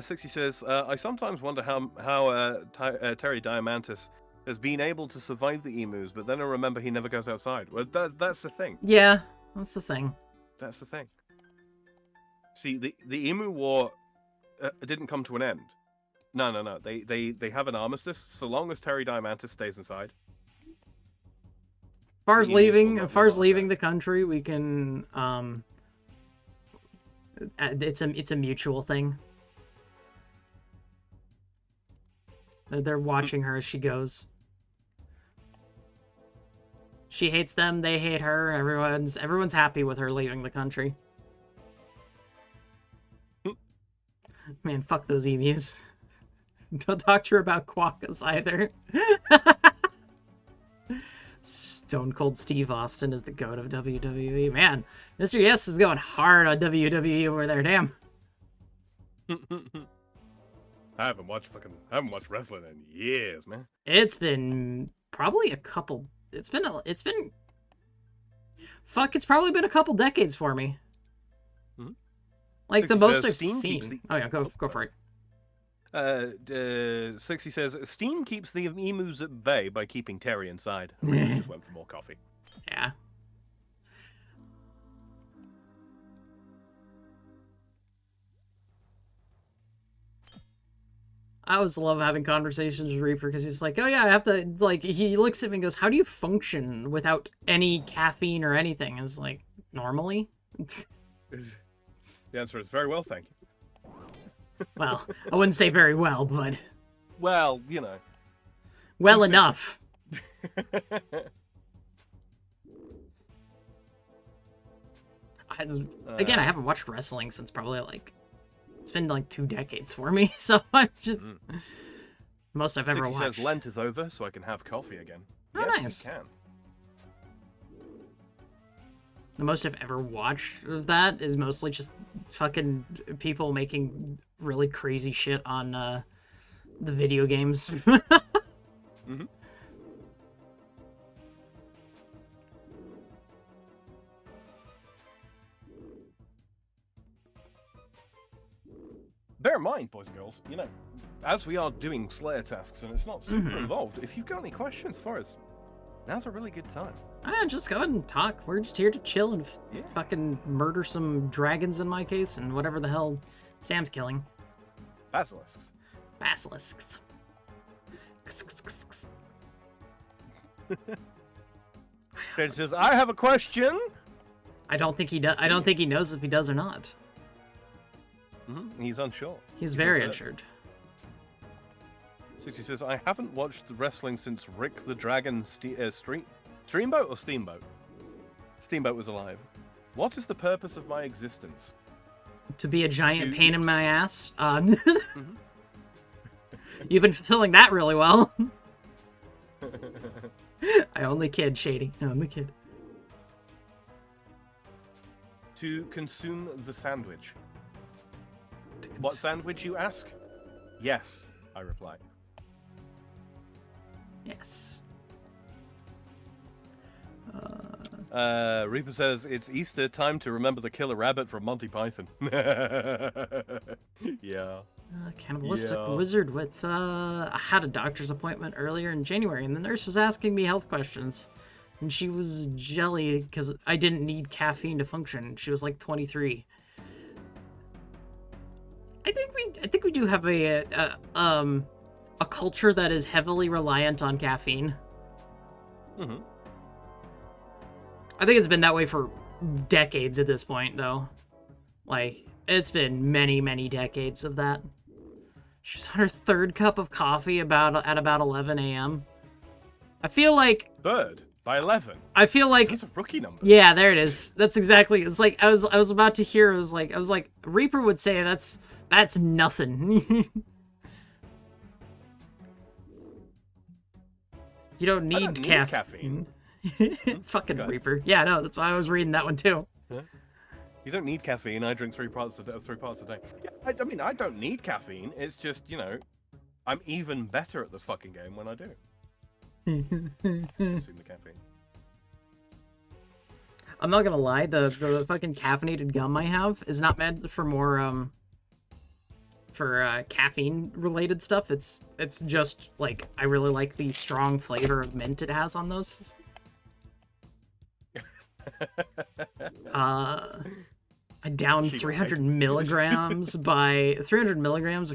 60 says, I sometimes wonder how Terry Diamantis has been able to survive the emus, but then I remember he never goes outside. Well, that's the thing.
Yeah, that's the thing.
That's the thing. See, the emu war didn't come to an end. No. They have an armistice so long as Terry Diamantis stays inside.
As far as leaving the country, we can it's a mutual thing. They're watching her as she goes. She hates them, they hate her. Everyone's happy with her leaving the country. Man, fuck those emus. Don't talk to her about quokkas either. Stone Cold Steve Austin is the goat of WWE. Man, Mr. Yes is going hard on WWE over there. Damn.
I haven't watched wrestling in years, man.
It's been probably a couple. It's probably been a couple decades for me.
Mm-hmm.
Like the most I've seen. Oh yeah, go for it.
60 says, Steam keeps the emus at bay by keeping Terry inside. I really just went for more coffee.
Yeah. I always love having conversations with Reaper because he's like, oh yeah, I have to, like, he looks at me and goes, how do you function without any caffeine or anything? And it's like, normally?
The answer is very well, thank you.
Well, I wouldn't say very well, but...
Well, you know.
Well enough. Again, I haven't watched wrestling since probably, like... It's been, like, 2 decades for me, so I'm just... Most I've ever watched.
Says Lent is over, so I can have coffee again.
Oh,
yes,
nice.
You can.
The most I've ever watched of that is mostly just fucking people making really crazy shit on the video games.
Mm-hmm. Bear in mind, boys and girls, you know, as we are doing Slayer tasks and it's not super involved, if you've got any questions for us, now's a really good time.
Just go ahead and talk. We're just here to chill and fucking murder some dragons in my case and whatever the hell Sam's killing.
Basilisks.
Basilisks.
It says, I have a question.
I don't think he does. I don't think he knows if he does or not.
He's unsure.
He's very unsure.
60 says, I haven't watched the wrestling since Rick the Dragon Streamboat or Steamboat? Steamboat was alive. What is the purpose of my existence?
To be a giant pain in my ass. You've been fulfilling that really well. I only kid, Shady. I only kid.
To consume the sandwich. What sandwich, you ask? Yes, I reply.
Yes.
Reaper says, it's Easter, time to remember the killer rabbit from Monty Python. Yeah.
Cannibalistic wizard with, I had a doctor's appointment earlier in January, and the nurse was asking me health questions. And she was jelly because I didn't need caffeine to function. She was like 23. I think we do have a culture that is heavily reliant on caffeine. I think it's been that way for decades at this point, though. Like, it's been many, many decades of that. She's on her 3rd cup of coffee at about 11 a.m. I feel like...
3rd? By 11?
I feel like...
That's a rookie number.
Yeah, there it is. That's exactly... It's like, I was about to hear, I was like, Reaper would say that's That's nothing. You don't
I
need
don't need
caffeine. Fucking
Good.
Reaper. Yeah, no, that's why I was reading that one too.
You don't need caffeine. I drink 3 parts a day. Yeah, I mean, I don't need caffeine. It's just, you know, I'm even better at this fucking game when I do. Consume the caffeine.
I'm not gonna lie, the fucking caffeinated gum I have is not meant for more caffeine related stuff. It's just like I really like the strong flavor of mint it has on those. I downed 300 milligrams of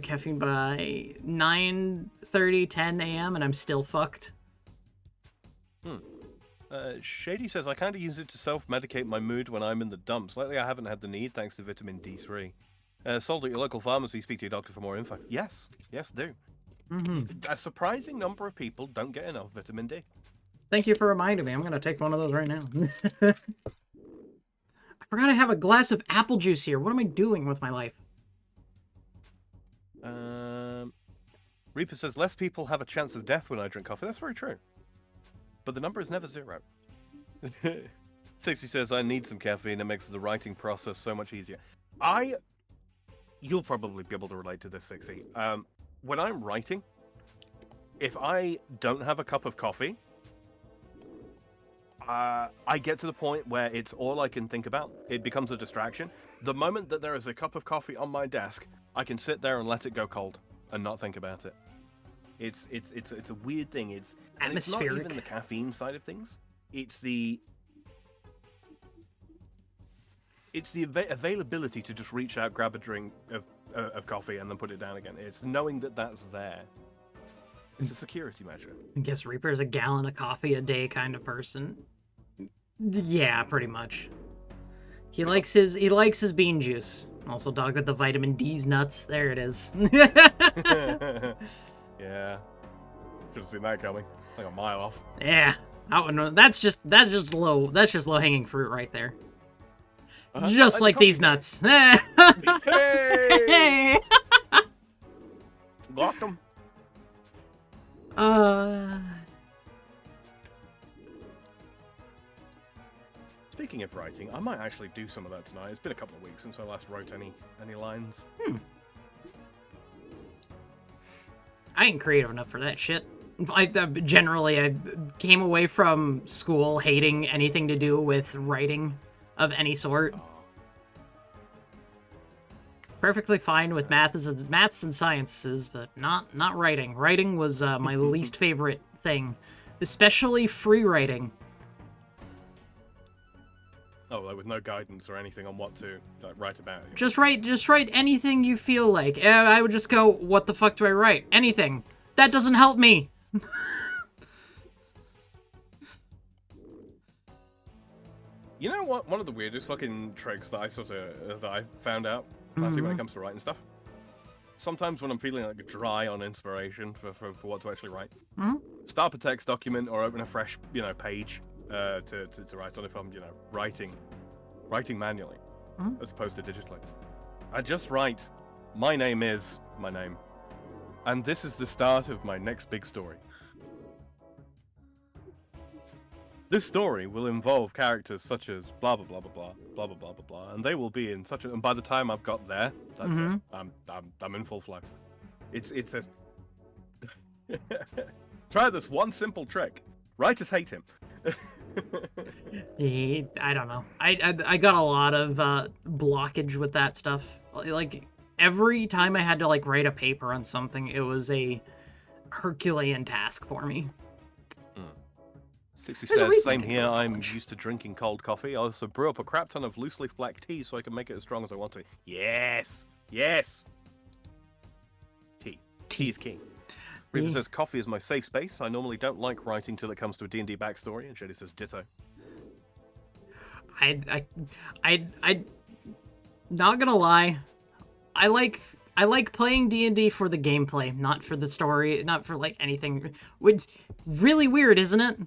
caffeine by 9:30, 10 a.m. and I'm still fucked.
Shady says, I kind of use it to self-medicate my mood when I'm in the dumps. Lately, I haven't had the need thanks to vitamin D3. Sold at your local pharmacy. Speak to your doctor for more info. Yes, do. A surprising number of people don't get enough vitamin D.
Thank you for reminding me. I'm going to take one of those right now. I forgot I have a glass of apple juice here. What am I doing with my life?
Reaper says, less people have a chance of death when I drink coffee. That's very true. But the number is never 0. 60 says, I need some caffeine. It makes the writing process so much easier. You'll probably be able to relate to this, 60. When I'm writing, if I don't have a cup of coffee, I get to the point where it's all I can think about. It becomes a distraction. The moment that there is a cup of coffee on my desk, I can sit there and let it go cold and not think about it. It's a weird thing. It's
atmospheric.
It's not even the caffeine side of things. It's the availability to just reach out, grab a drink of coffee, and then put it down again. It's knowing that that's there. It's a security measure.
I guess Reaper's a gallon of coffee a day kind of person. Yeah, pretty much. He likes his bean juice. Also, dog with the vitamin D's nuts. There it is.
Yeah. Should have seen that coming. Like a mile off.
Yeah. That one, that's just low hanging fruit right there. Just like these nuts.
Hey! Blocked them. Speaking of writing, I might actually do some of that tonight. It's been a couple of weeks since I last wrote any lines.
I ain't creative enough for that shit. I came away from school hating anything to do with writing of any sort. Perfectly fine with maths and sciences, but not writing. Writing was my least favorite thing, especially free writing.
Oh, like with no guidance or anything on what to write about.
Just write anything you feel like. I would just go, what the fuck do I write? Anything. That doesn't help me.
You know what? One of the weirdest fucking tricks that I found out, classically when it comes to writing stuff. Sometimes when I'm feeling like dry on inspiration for what to actually write, start a text document or open a fresh page to write on if I'm writing manually as opposed to digitally. I just write, my name is my name, and this is the start of my next big story. This story will involve characters such as blah blah blah blah blah blah blah blah blah blah, and they will be in such a. And by the time I've got there, that's it. I'm in full flow. It's a. Try this one simple trick. Writers hate him.
I don't know. I got a lot of blockage with that stuff. Like every time I had to write a paper on something, it was a Herculean task for me.
60 says, same here, I'm used to drinking cold coffee. I also brew up a crap ton of loose leaf black tea so I can make it as strong as I want to. Yes! Yes! Tea is king. Reaper says, coffee is my safe space. I normally don't like writing till it comes to a D&D backstory. And Shady says, ditto.
I not gonna lie, I like playing D&D for the gameplay, not for the story, not for anything. It's really weird, isn't it?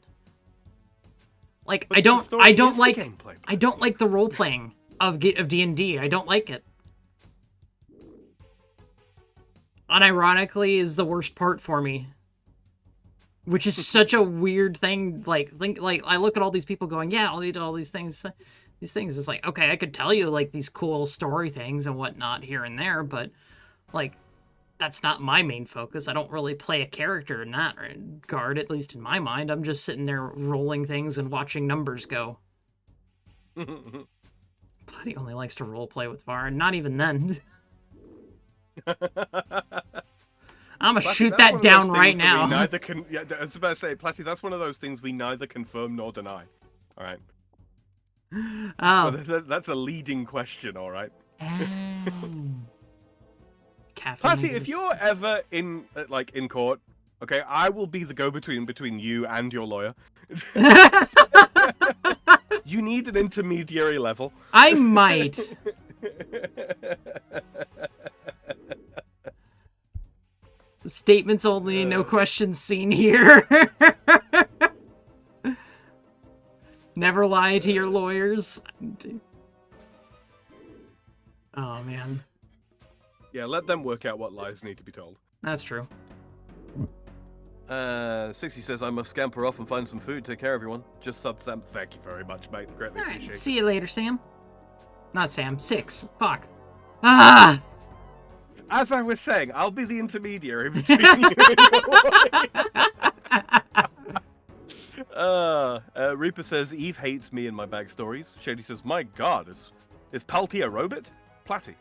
Like I don't like the role playing of D&D. I don't like it. unironically is the worst part for me. Which is such a weird thing. Like, I look at all these people going, yeah, I'll eat all these things. These things, it's like, okay, I could tell you, like, these cool story things and whatnot here and there, but, like, that's not my main focus. I don't really play a character in that regard, at least in my mind. I'm just sitting there rolling things and watching numbers go. Bloody only likes to roleplay with Var, and not even then. I'm gonna shoot that down right now.
Neither can. Yeah, I was about to say, Platty, that's one of those things we neither confirm nor deny. All right.
Oh.
That's a leading question. All right.
Platty,
if you're ever in court, okay, I will be the go-between between you and your lawyer. You need an intermediary level.
I might. Statements only, no questions seen here. Never lie to your lawyers. Oh, man.
Yeah, let them work out what lies need to be told.
That's true.
60 says, I must scamper off and find some food. Take care, everyone. Just sub Sam. Thank you very much, mate. Greatly appreciate it.
See you later, Sam. Not Sam. 6. Fuck. Ah!
As I was saying, I'll be the intermediary between you and your lawyer. Reaper says, Eve hates me and my backstories. Shady says, my god, is Palty a robot? Platty.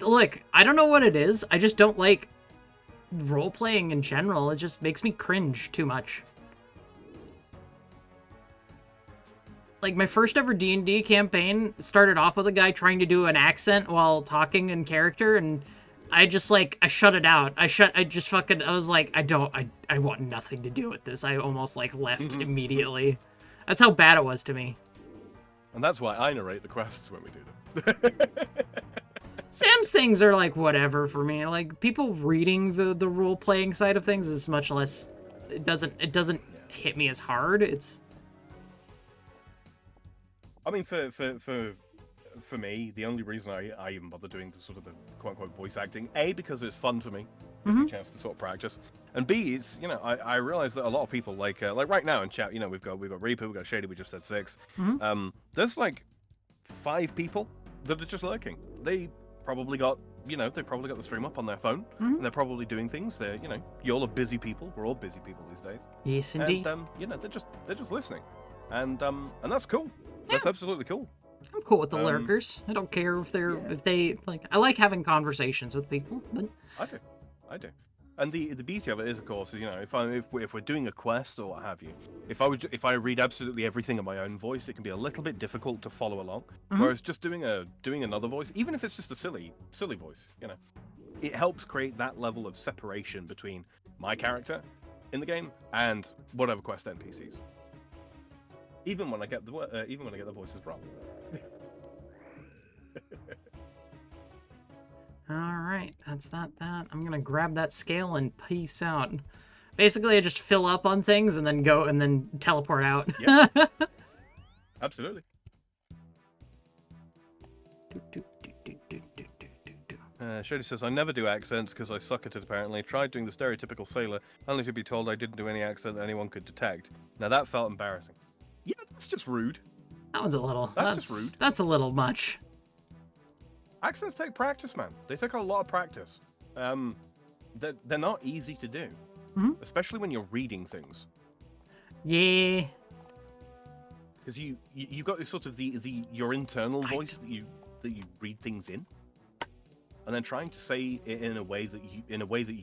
Look, I don't know what it is. I just don't like role-playing in general. It just makes me cringe too much. Like, my first ever D&D campaign started off with a guy trying to do an accent while talking in character, and I just, like, I shut it out. I was like, I want nothing to do with this. I almost, like, left immediately. That's how bad it was to me.
And that's why I narrate the quests when we do them.
Sam's things are, like, whatever for me. Like, people reading the role-playing side of things is much less... It doesn't hit me as hard. It's...
I mean, for me, the only reason I even bother doing the sort of the quote-unquote voice acting, A, because it's fun for me, gives me a chance to sort of practice, and B, is, you know, I realize that a lot of people, like right now in chat, you know, we've got Reaper, we've got Shady, we just said 6, there's like 5 people that are just lurking. They probably got, you know, the stream up on their phone, and they're probably doing things. They're, you know, y'all are busy people. We're all busy people these days.
Yes, indeed.
And you know, they're just listening, and that's cool. Yeah. That's absolutely cool.
I'm cool with the lurkers. I don't care if they like. I like having conversations with people, but
I do. And the beauty of it is, of course, you know, if we're doing a quest or what have you, if I read absolutely everything in my own voice, it can be a little bit difficult to follow along. Whereas just doing another voice, even if it's just a silly voice, you know, it helps create that level of separation between my character in the game and whatever quest NPCs. Even when I get the voices wrong.
Alright, that's that. I'm gonna grab that scale and peace out. Basically, I just fill up on things and then go and then teleport out.
Yep. Absolutely. Shady says, I never do accents because I suck at it apparently. Tried doing the stereotypical sailor, only to be told I didn't do any accent that anyone could detect. Now that felt embarrassing. Yeah, that's just rude.
That was a little...
That's just rude.
That's a little much.
Accents take practice, man. They take a lot of practice. They're not easy to do. Especially when you're reading things.
Yeah.
Because you got this sort of your internal voice that you read things in. And then trying to say it in a way that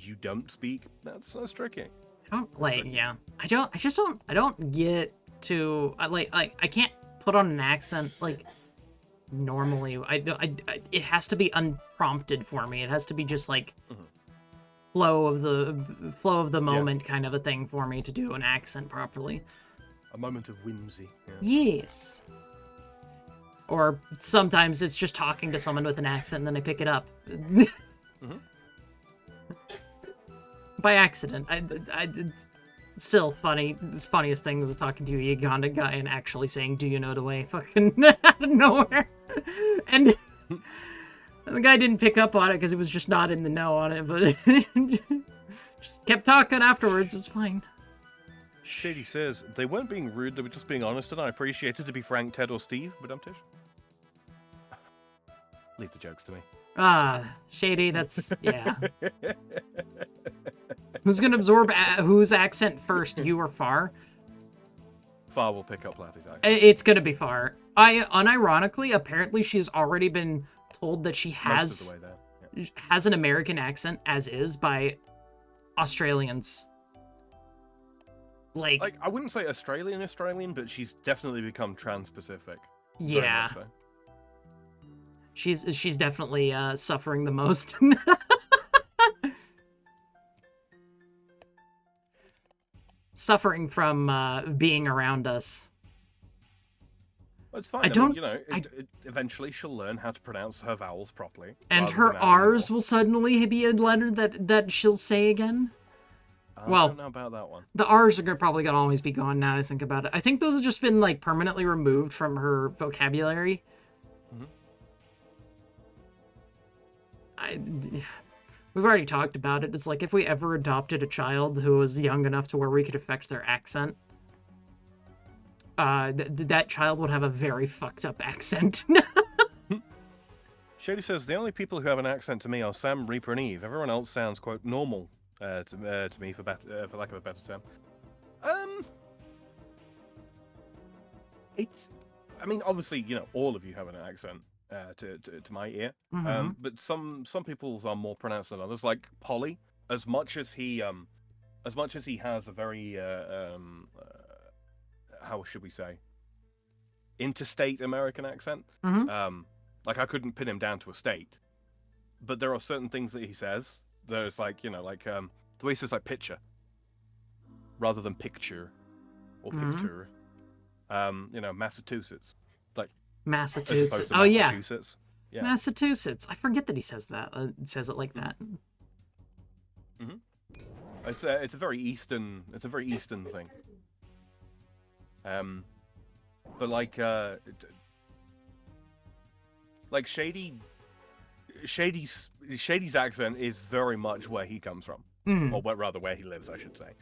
you don't speak, that's tricky.
I don't like, yeah. I don't get to, I can't put on an accent like normally. It has to be unprompted for me. It has to be just like flow of the moment kind of a thing for me to do an accent properly.
A moment of whimsy.
Yeah. Yes. Or sometimes it's just talking to someone with an accent and then I pick it up. By accident. It's still funny. The funniest thing was talking to a Uganda guy and actually saying, do you know the way? Fucking out of nowhere. And The guy didn't pick up on it because he was just not in the know on it, but just kept talking afterwards. It was fine.
Shady says, they weren't being rude, they were just being honest, and I appreciate it, to be frank, Ted or Steve, but I'm Tish. Leave the jokes to me.
Shady, that's, yeah. Who's gonna absorb whose accent first, you or Far?
Far will pick up Latty's accent.
It's gonna be Far. Unironically, apparently she's already been told that she has an American accent as is by Australians. Like
I wouldn't say Australian, but she's definitely become trans-Pacific.
Yeah.
So.
She's definitely suffering the most. Suffering from being around us.
Well, it's fine. I mean, you know, eventually she'll learn how to pronounce her vowels properly.
And her R's will suddenly be a letter that she'll say again.
I don't know about that one.
The R's are probably gonna always be gone now that I think about it. I think those have just been like permanently removed from her vocabulary. We've already talked about it. It's like if we ever adopted a child who was young enough to where we could affect their accent, that child would have a very fucked up accent.
Shady says, the only people who have an accent to me are Sam, Reaper, and Eve. Everyone else sounds, quote, normal to me, for lack of a better term. I mean, obviously, you know, all of you have an accent. To my ear, but some people's are more pronounced than others. Like Polly, as much as he has a very how should we say, interstate American accent. Like I couldn't pin him down to a state, but there are certain things that he says. There's like, you know, like the way he says like picture rather than picture or picture. You know, Massachusetts.
Massachusetts. Oh yeah.
Yeah.
Massachusetts. I forget that he says that. Says it like that.
It's a very eastern thing. But like Shady's accent is very much where he comes from, or rather where he lives, I should say.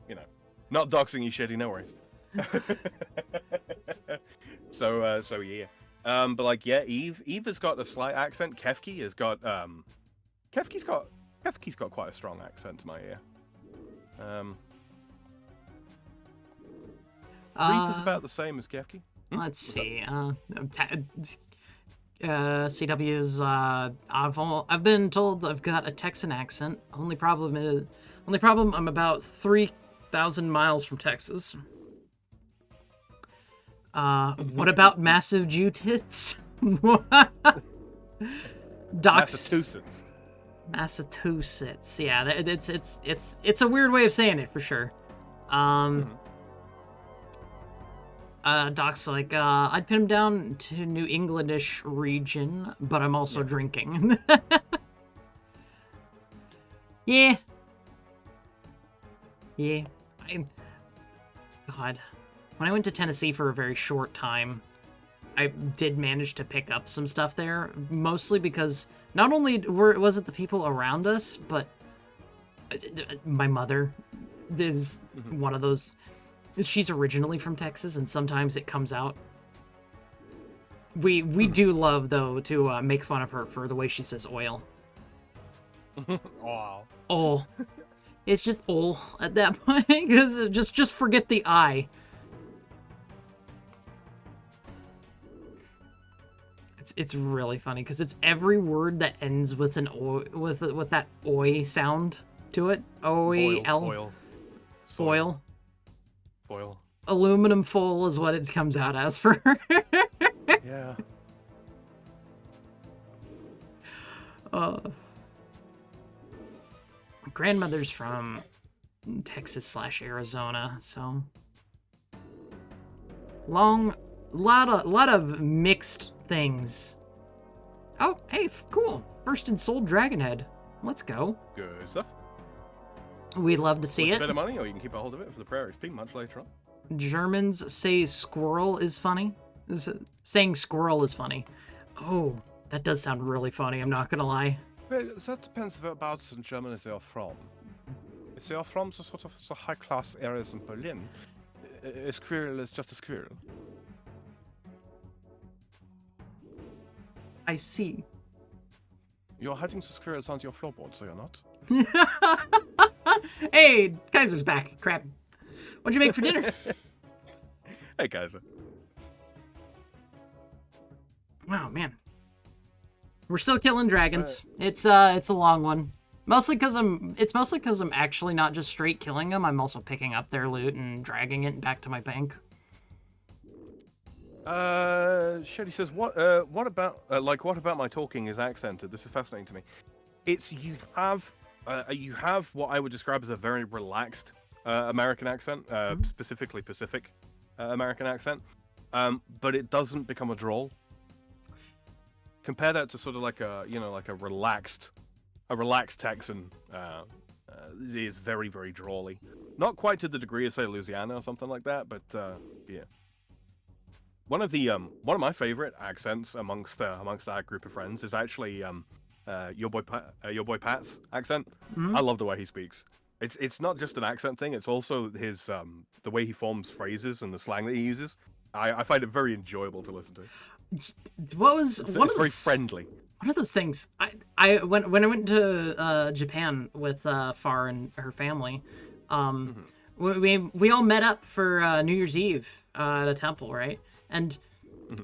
You know, not doxing you, Shady. No worries. So yeah. But like, yeah, Eve has got a slight accent. Kefki has got Kefki's got quite a strong accent to my ear. Reaper's about the same as Kefki.
Let's see. CW's I've been told I've got a Texan accent. Only problem I'm about 3,000 miles from Texas. What about massive Jew tits? Massachusetts. Yeah, it's a weird way of saying it for sure. Doc's like, I'd pin him down to New Englandish region, but I'm also drinking. Yeah. God. When I went to Tennessee for a very short time, I did manage to pick up some stuff there, mostly because not only was it the people around us, but my mother is one of those. She's originally from Texas, and sometimes it comes out. We do love, though, to make fun of her for the way she says oil.
Wow.
Oh. It's just oil at that point, because just forget the I. It's really funny because it's every word that ends with an o with that oi sound to it. Oil. Aluminum foil is what it comes out as for her.
Yeah.
Grandmother's from Texas/Arizona, so lot of mixed things. Oh, hey, cool. First and sold dragon head. Let's go.
Good stuff.
We'd love to see it.
A bit of money, or you can keep a hold of it for the prayer XP much later on.
Germans say squirrel is funny. Saying squirrel is funny. Oh, That does sound really funny, I'm not gonna lie.
Well, that depends whereabouts in Germany they are from. If they are from the sort of the high-class areas in Berlin, a squirrel is just a squirrel.
I see.
You're hiding the squirrels onto your floorboard, so you're not.
Hey, Kaiser's back. Crap. What'd you make for dinner?
Hey, Kaiser.
Wow, man. We're still killing dragons. It's a long one. Mostly because I'm actually not just straight killing them. I'm also picking up their loot and dragging it back to my bank.
Shetty says, what about my talking is accented? This is fascinating to me. It's you have what I would describe as a very relaxed American accent, specifically Pacific American accent, but it doesn't become a drawl. Compare that to sort of like a relaxed Texan. It is very, very drawly. Not quite to the degree of say Louisiana or something like that, but yeah. One of my favorite accents amongst that group of friends is actually your boy Pat's accent.
Mm-hmm.
I love the way he speaks. It's not just an accent thing. It's also his the way he forms phrases and the slang that he uses. I find it very enjoyable to listen to.
It's
very friendly.
One of those things. When I went to Japan with Far and her family, we all met up for New Year's Eve at a temple, right? And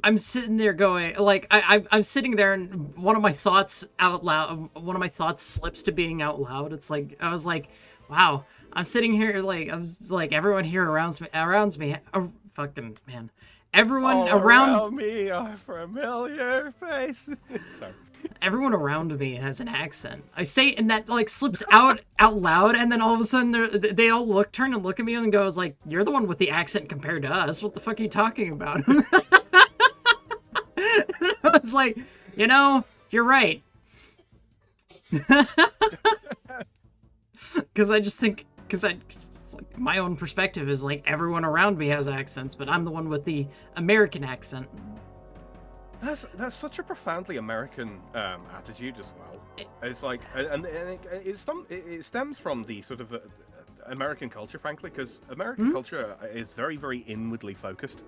I'm sitting there going, like, I'm sitting there, and one of my thoughts slips to being out loud. It's like, I was like, wow, I'm sitting here, like, I was like, everyone here around me, fucking, man. Everyone
all around me are familiar faces. Sorry.
Everyone around me has an accent. I say, and that like slips out loud, and then all of a sudden they all turn and look at me and goes like, "You're the one with the accent compared to us. What the fuck are you talking about?" I was like, you're right. Because like, my own perspective is like everyone around me has accents, but I'm the one with the American accent.
That's such a profoundly American attitude as well. It's like, and it stems from the sort of American culture, frankly, because American culture is very, very inwardly focused.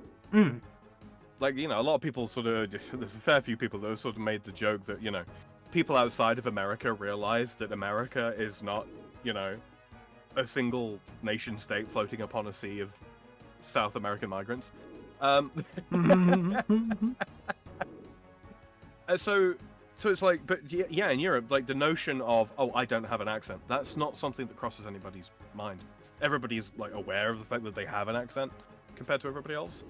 Like, a lot of people there's a fair few people that have sort of made the joke that, people outside of America realize that America is not, a single nation state floating upon a sea of South American migrants. So it's like, but yeah, in Europe, like the notion of, oh, I don't have an accent, that's not something that crosses anybody's mind. Everybody's like aware of the fact that they have an accent compared to everybody else.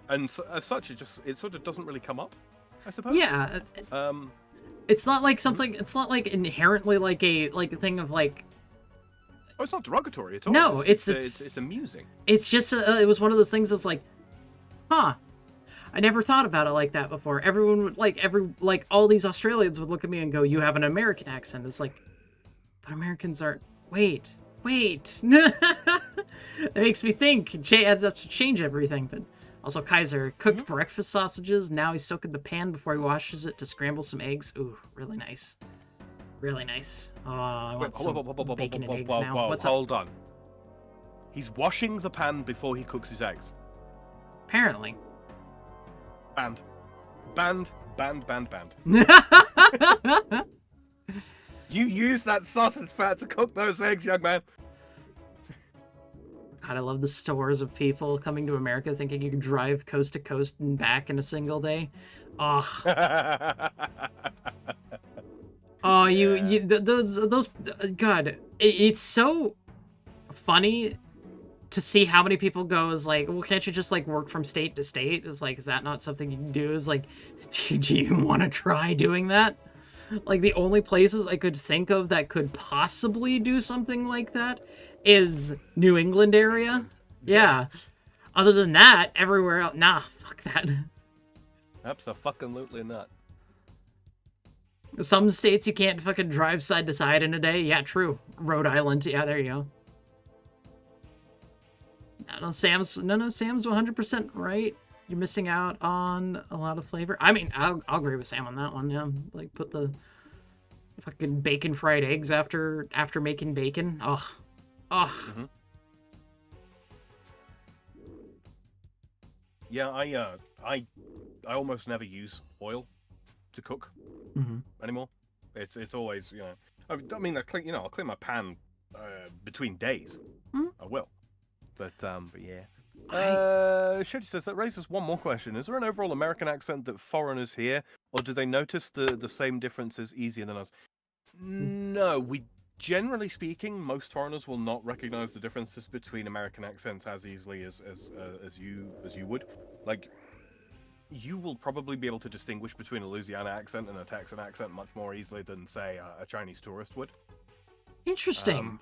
And so, as such, it sort of doesn't really come up, I suppose.
Yeah. It's not like something. It's not like inherently like a thing of like.
Oh, it's not derogatory at all.
No,
it's amusing.
It's just it was one of those things that's like, huh. I never thought about it like that before. Everyone would all these Australians would look at me and go, "You have an American accent." It's like, but Americans aren't. Wait. It makes me think. I have to change everything. But also, Kaiser cooked breakfast sausages. Now he's soaking the pan before he washes it to scramble some eggs. Ooh, really nice. Really nice. Oh, I want some bacon and eggs now. What's up?
Hold on. He's washing the pan before he cooks his eggs.
Apparently.
Banned. You use that sausage fat to cook those eggs, young man.
God, I love the stories of people coming to America thinking you can drive coast to coast and back in a single day. Oh. Oh, those God, it's so funny to see how many people go is like, well, can't you just like work from state to state? Is like, is that not something you can do? Is like, do you want to try doing that? Like the only places I could think of that could possibly do something like that is New England area. Yeah. Other than that, everywhere else, nah, fuck that.
Abso-fucking-lutely not.
Some states you can't fucking drive side to side in a day. Yeah, true. Rhode Island. Yeah, there you go. No, Sam's 100% right. You're missing out on a lot of flavor. I mean, I'll agree with Sam on that one. Yeah, like put the fucking bacon fried eggs after making bacon. Ugh, ugh.
Mm-hmm. Yeah, I almost never use oil to cook anymore. It's always, you know. I mean, I'll clean my pan between days. I will, but yeah. Shady says that raises one more question: is there an overall American accent that foreigners hear, or do they notice the same differences easier than us? No, generally speaking, most foreigners will not recognize the differences between American accents as easily as you would. Like, you will probably be able to distinguish between a Louisiana accent and a Texan accent much more easily than, say, a Chinese tourist would.
Interesting.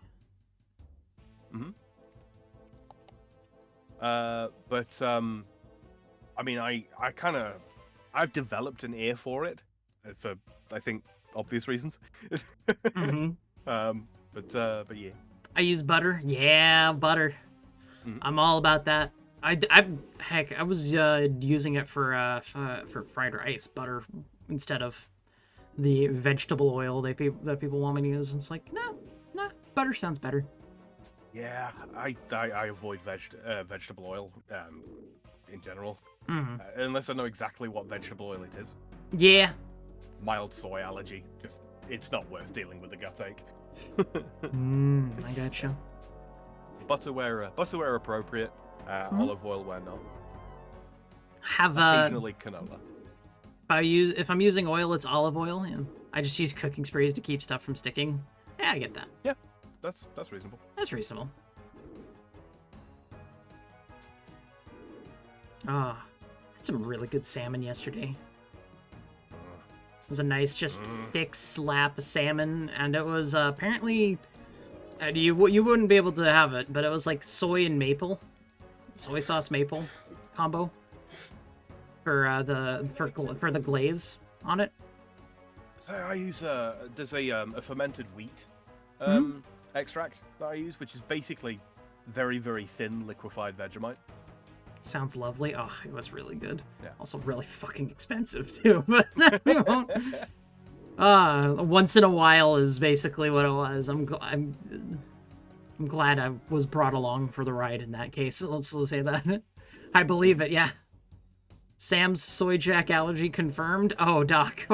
But I mean, I've developed an ear for it, for I think obvious reasons. But yeah.
I use butter. Yeah, butter. I'm all about that. I was using it for fried rice, butter instead of the vegetable oil that people want me to use. It's like, no, butter sounds better.
Yeah, I avoid vegetable oil in general, unless I know exactly what vegetable oil it is.
Yeah.
Mild soy allergy, just it's not worth dealing with the gut ache.
I gotcha.
Butter where appropriate, olive oil where not.
Have
occasionally canola.
If I'm using oil, it's olive oil. Yeah. I just use cooking sprays to keep stuff from sticking. Yeah, I get that.
Yeah, that's reasonable.
That's reasonable. Ah, had some really good salmon yesterday. It was a nice, just thick slab of salmon, and it was apparently you wouldn't be able to have it, but it was like soy sauce maple combo for the glaze on it.
So I use there's a fermented wheat extract that I use, which is basically very, very thin liquefied Vegemite.
Sounds lovely. Oh, it was really good.
Yeah.
Also really fucking expensive too, but we won't. Once in a while is basically what it was. I'm glad I was brought along for the ride in that case. Let's say that. I believe it, yeah. Sam's soy jack allergy confirmed. Oh, Doc.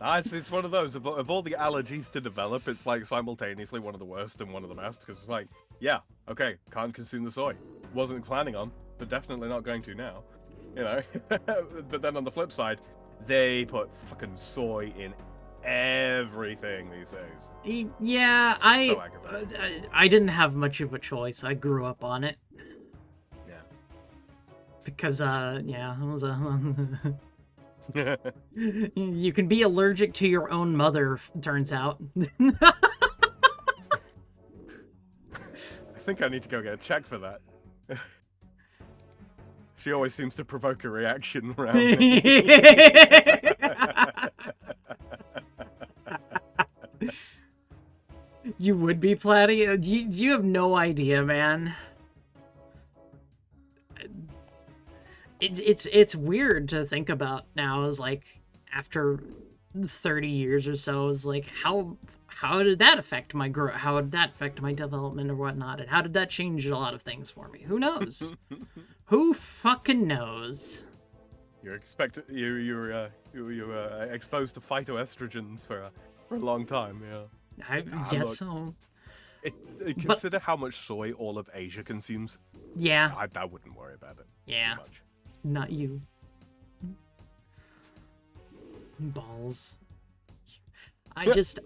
It's one of those, of all the allergies to develop, it's like simultaneously one of the worst and one of the best, because it's like, yeah, okay, can't consume the soy. Wasn't planning on, but definitely not going to now, you know? But then on the flip side, they put fucking soy in everything these days.
Yeah, I didn't have much of a choice. I grew up on it.
Yeah.
Because, yeah, it was a... You can be allergic to your own mother, turns out.
I think I need to go get a check for that. She always seems to provoke a reaction around me.
You would be, Platty? You have no idea, man. It's weird to think about now, is like after 30 years or so, is like how did that affect my growth? How did that affect my development or whatnot? And how did that change a lot of things for me? Who knows? Who fucking knows?
You're exposed to phytoestrogens for a long time, yeah.
I guess so.
Consider how much soy all of Asia consumes.
Yeah.
I wouldn't worry about it.
Yeah.
Much.
Not you. Balls. It's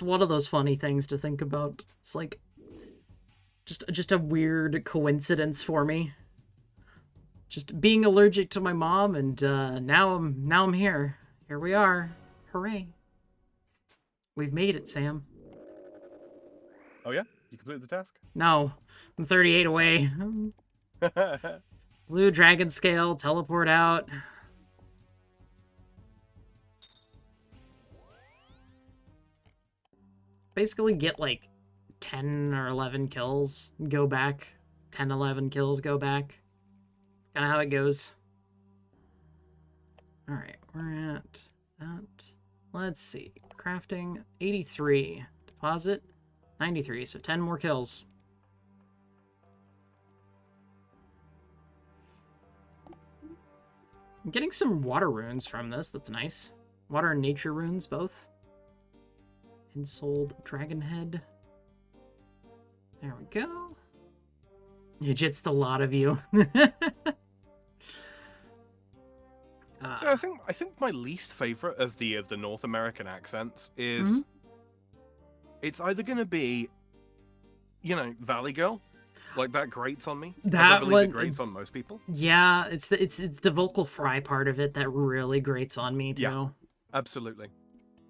one of those funny things to think about. It's like just a weird coincidence for me. Just being allergic to my mom, and now I'm here. Here we are. Hooray. We've made it, Sam.
Oh yeah? You completed the task?
No. I'm 38 away. Blue dragon scale, teleport out. Basically get like 10 or 11 kills, go back. 10, 11 kills, go back. Kind of how it goes. Alright, we're at that. Let's see. Crafting, 83. Deposit, 93. So 10 more kills. I'm getting some water runes from this. That's nice. Water and nature runes, both. Ensouled Dragon Head. There we go. It's the lot of you.
So I think my least favorite of the North American accents is it's either going to be, you know, Valley Girl, like that grates on me.
That
I believe
one
it grates on most people.
Yeah, it's the vocal fry part of it that really grates on me too.
Yeah, absolutely.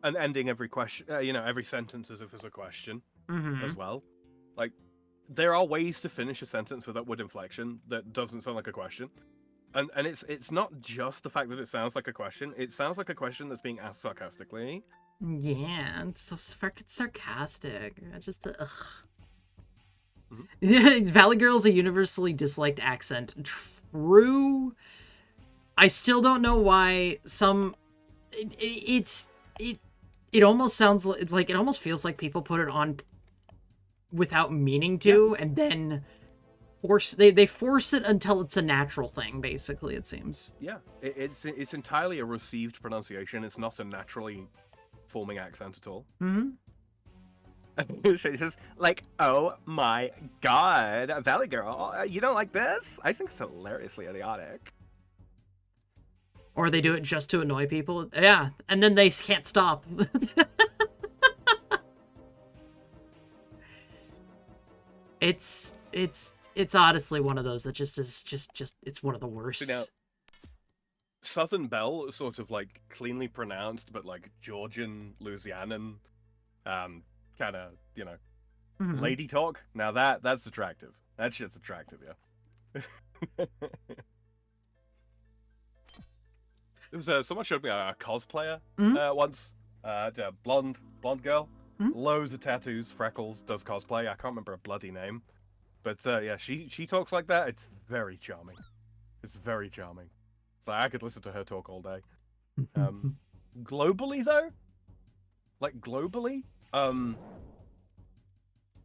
And ending every question, you know, every sentence as if it's a question as well. Like, there are ways to finish a sentence with upward inflection that doesn't sound like a question. And it's not just the fact that it sounds like a question. It sounds like a question that's being asked sarcastically.
Yeah, it's so freaking sarcastic. I just, ugh. Valley Girl's a universally disliked accent. True. I still don't know why some... It almost sounds like... It almost feels like people put it on without meaning to, and then... They force it until it's a natural thing, basically, it seems.
Yeah, it's entirely a received pronunciation. It's not a naturally forming accent at all. She says, like, oh my god, Valley Girl, you don't like this? I think it's hilariously idiotic.
Or they do it just to annoy people. Yeah, and then they can't stop. It's honestly one of those that just is it's one of the worst.
So now, Southern Belle is sort of like cleanly pronounced, but like Georgian, Louisianan, kind of, you know, lady talk. Now that's attractive. That shit's attractive, yeah. There was someone showed me a cosplayer once. A blonde girl, loads of tattoos, freckles, does cosplay. I can't remember her bloody name. But yeah, she talks like that. It's very charming. It's very charming. So I could listen to her talk all day. Globally, though,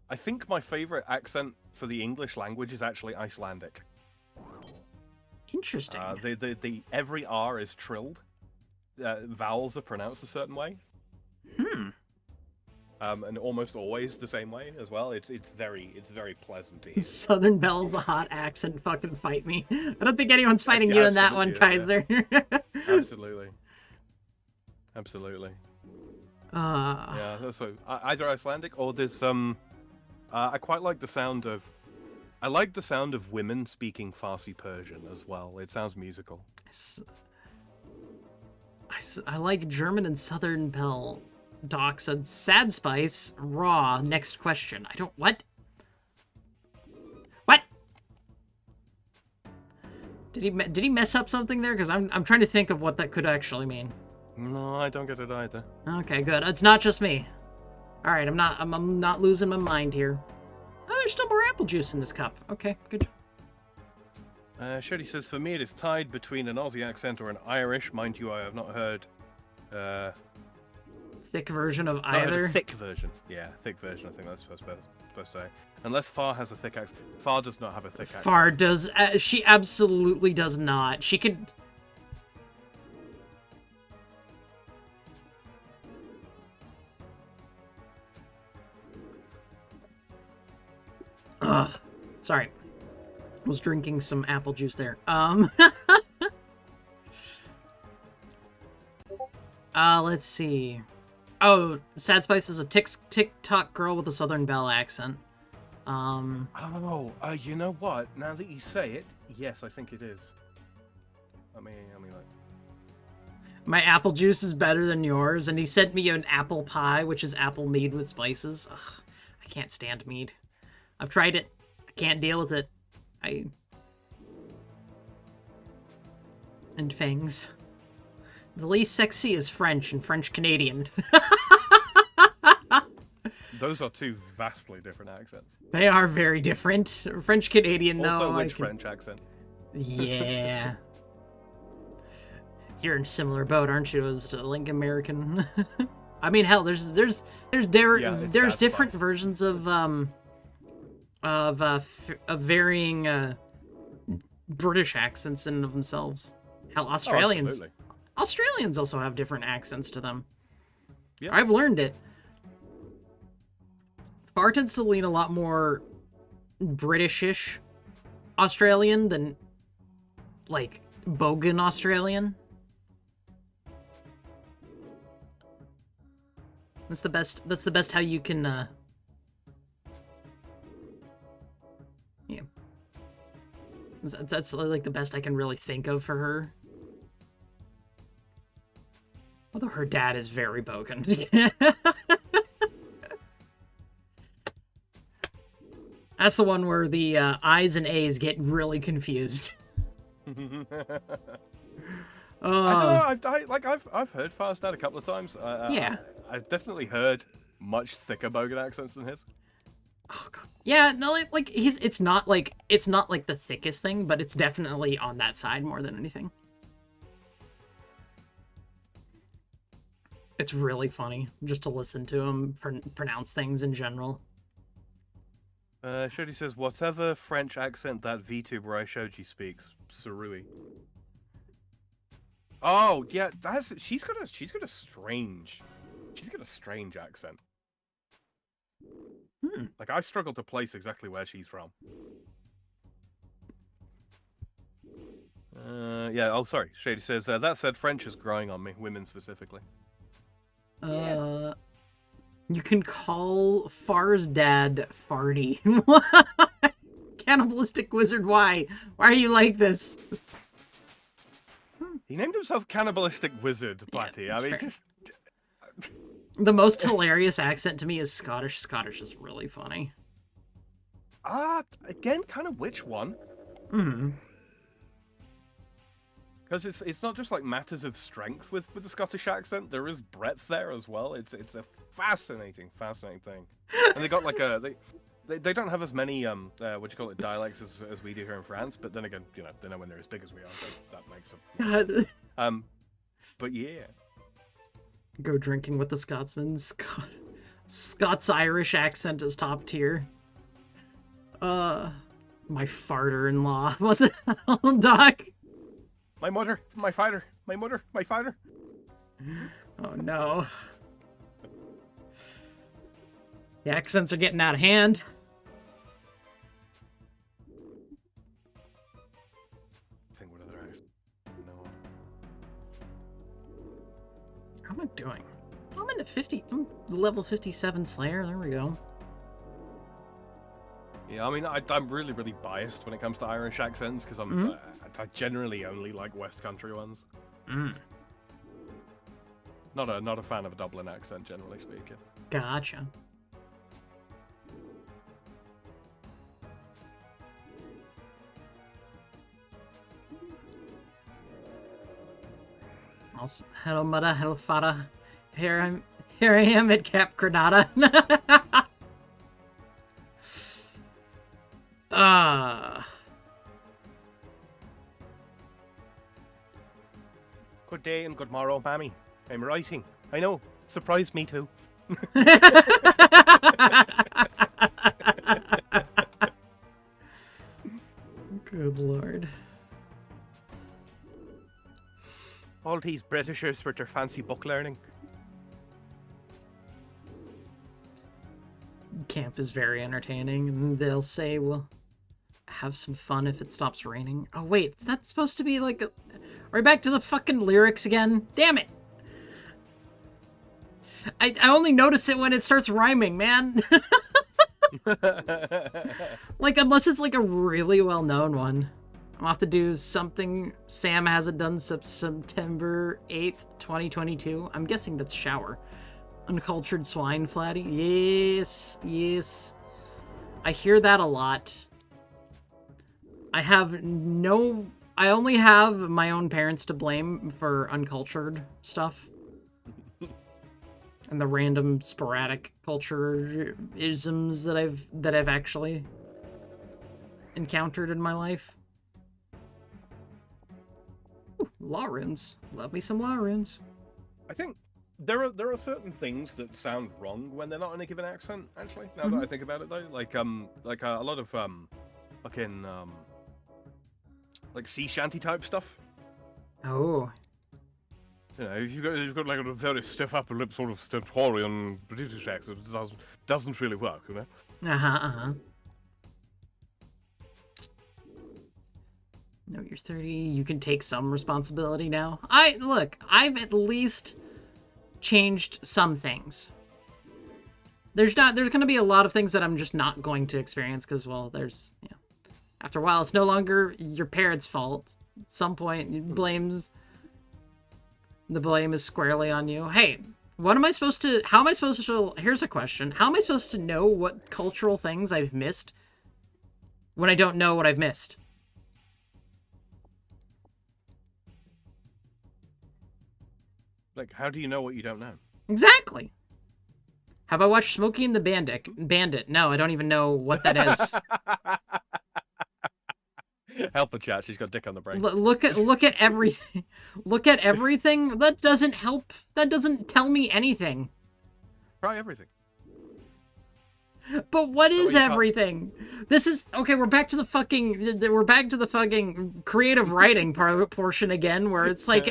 I think my favorite accent for the English language is actually Icelandic.
Interesting.
The every R is trilled. Vowels are pronounced a certain way. And almost always the same way as well. It's very pleasant to hear.
Southern Belle's a hot accent. Fucking fight me. I don't think anyone's fighting you in that one, is, Kaiser. Yeah.
Absolutely. Yeah. So either Icelandic or there's some. I quite like the sound of. I like the sound of women speaking Farsi Persian as well. It sounds musical.
I like German and Southern Belle. Doc said, Sad Spice, raw, next question. I don't, what? What? Did he mess up something there? Because I'm trying to think of what that could actually mean.
No, I don't get it either.
Okay, good. It's not just me. Alright, I'm not losing my mind here. Oh, there's still more apple juice in this cup. Okay, good.
Shirley says, for me it is tied between an Aussie accent or an Irish. Mind you, I have not heard...
thick version of either.
A thick version. Yeah, thick version. I think that's supposed to say. Unless Far has a thick accent. Far does not have a thick accent.
Far does. She absolutely does not. She could. Ugh. Sorry. I was drinking some apple juice there. Let's see. Oh, Sad Spice is a TikTok girl with a Southern Belle accent.
You know what? Now that you say it, yes, I think it is. Let me like...
My apple juice is better than yours, and he sent me an apple pie, which is apple mead with spices. Ugh, I can't stand mead. I've tried it. I can't deal with it. And fangs. The least sexy is French and French Canadian.
those are two vastly different accents.
They are very different. French Canadian, though.
Also, which French accent?
Yeah. You're in a similar boat, aren't you, as to like American? I mean, hell, there's different versions of varying British accents in of themselves. Hell, Australians.
Oh,
Australians also have different accents to them.
Yeah.
I've learned it. Far tends to lean a lot more British-ish Australian than like Bogan Australian. That's the best how you can yeah. That's like the best I can really think of for her. Although her dad is very Bogan. That's the one where the I's and A's get really confused.
I don't know. I've heard Far's dad a couple of times.
Yeah.
I've definitely heard much thicker Bogan accents than his.
Oh god. Yeah, no, like it's not like the thickest thing, but it's definitely on that side more than anything. It's really funny just to listen to him pronounce things in general.
Shody says, whatever French accent that VTuber I showed you speaks, Surui. Oh yeah, she's got a strange accent. Like I struggle to place exactly where she's from. Yeah. Oh, sorry. Shady says that said, French is growing on me, women specifically.
You can call Far's dad Farty. Cannibalistic wizard, why? Why are you like this?
He named himself Cannibalistic Wizard, Platty.
Yeah,
I mean,
fair.
just...
The most hilarious accent to me is Scottish. Scottish is really funny.
Again, kind of which one? Because it's not just like matters of strength with the Scottish accent. There is breadth there as well. It's a fascinating thing. And they got like they don't have as many dialects as we do here in France. But then again, they're nowhere near as big as we are. So that makes
God.
But yeah.
Go drinking with the Scotsman. Scots Irish accent is top tier. My farter-in-law. What the hell, Doc?
My mother, my fighter. My mother, my fighter.
Oh no. The accents are getting out of hand.
I think what other accents? No.
How am I doing? I'm I'm level 57 Slayer. There we go.
Yeah, I mean, I'm really biased when it comes to Irish accents because I generally only like West Country ones. Not a fan of a Dublin accent, generally speaking.
Gotcha. Hello, mother. Hello, father. Here I am at Cap Granada.
Good day and good morrow, Mammy. I'm writing. I know. Surprised me too.
Good lord.
All these Britishers with their fancy book learning.
Camp is very entertaining, and they'll say, well, have some fun if it stops raining. Oh wait, is that supposed to be like a... Are we back to the fucking lyrics again? Damn it! I only notice it when it starts rhyming, man. Like, unless it's like a really well-known one. I'll have to do something Sam hasn't done since September 8th, 2022. I'm guessing that's shower. Uncultured swine, Flatty. Yes, yes. I hear that a lot. I only have my own parents to blame for uncultured stuff. and the random sporadic culture isms that I've actually encountered in my life. Ooh, law runes. Love me some law runes.
I think there are certain things that sound wrong when they're not in a given accent. Actually, now that I think about it, though, like a lot of fucking like sea shanty type stuff.
Oh.
You know, if you've got like a very stiff upper lip, sort of stentorian British accent, it doesn't really work, you know.
No, you're 30. You can take some responsibility now. Look, I've at least changed some things. There's going to be a lot of things that I'm just not going to experience because, well, there's, you know, after a while, it's no longer your parents' fault. At some point, the blame is squarely on you. Hey, how am I supposed to, here's a question. How am I supposed to know what cultural things I've missed when I don't know what I've missed?
Like, how do you know what you don't know?
Exactly. Have I watched Smokey and the Bandit? No, I don't even know what that is.
Help the chat. She's got dick on the brain.
Look at everything. Look at everything. That doesn't help. That doesn't tell me anything.
Try everything.
But what is everything? This is okay. We're back to the fucking creative writing portion again, where it's like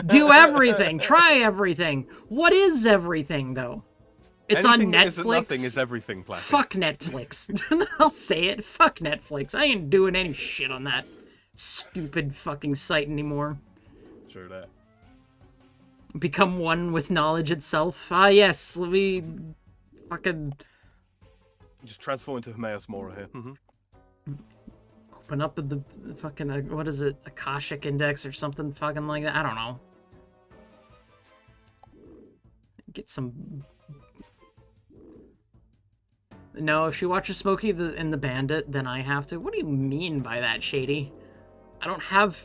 do everything, try everything. What is everything though? It's
Anything
on
Is
Netflix.
nothing is everything. Plastic.
Fuck Netflix. I'll say it. Fuck Netflix. I ain't doing any shit on that stupid fucking site anymore.
Sure that.
Become one with knowledge itself. Ah, yes. We fucking
just transform into Hermaeus Mora here.
Open up the fucking what is it? Akashic Index or something fucking like that. I don't know. Get some. No, if she watches Smokey and the Bandit, then I have to. What do you mean by that, Shady? I don't have.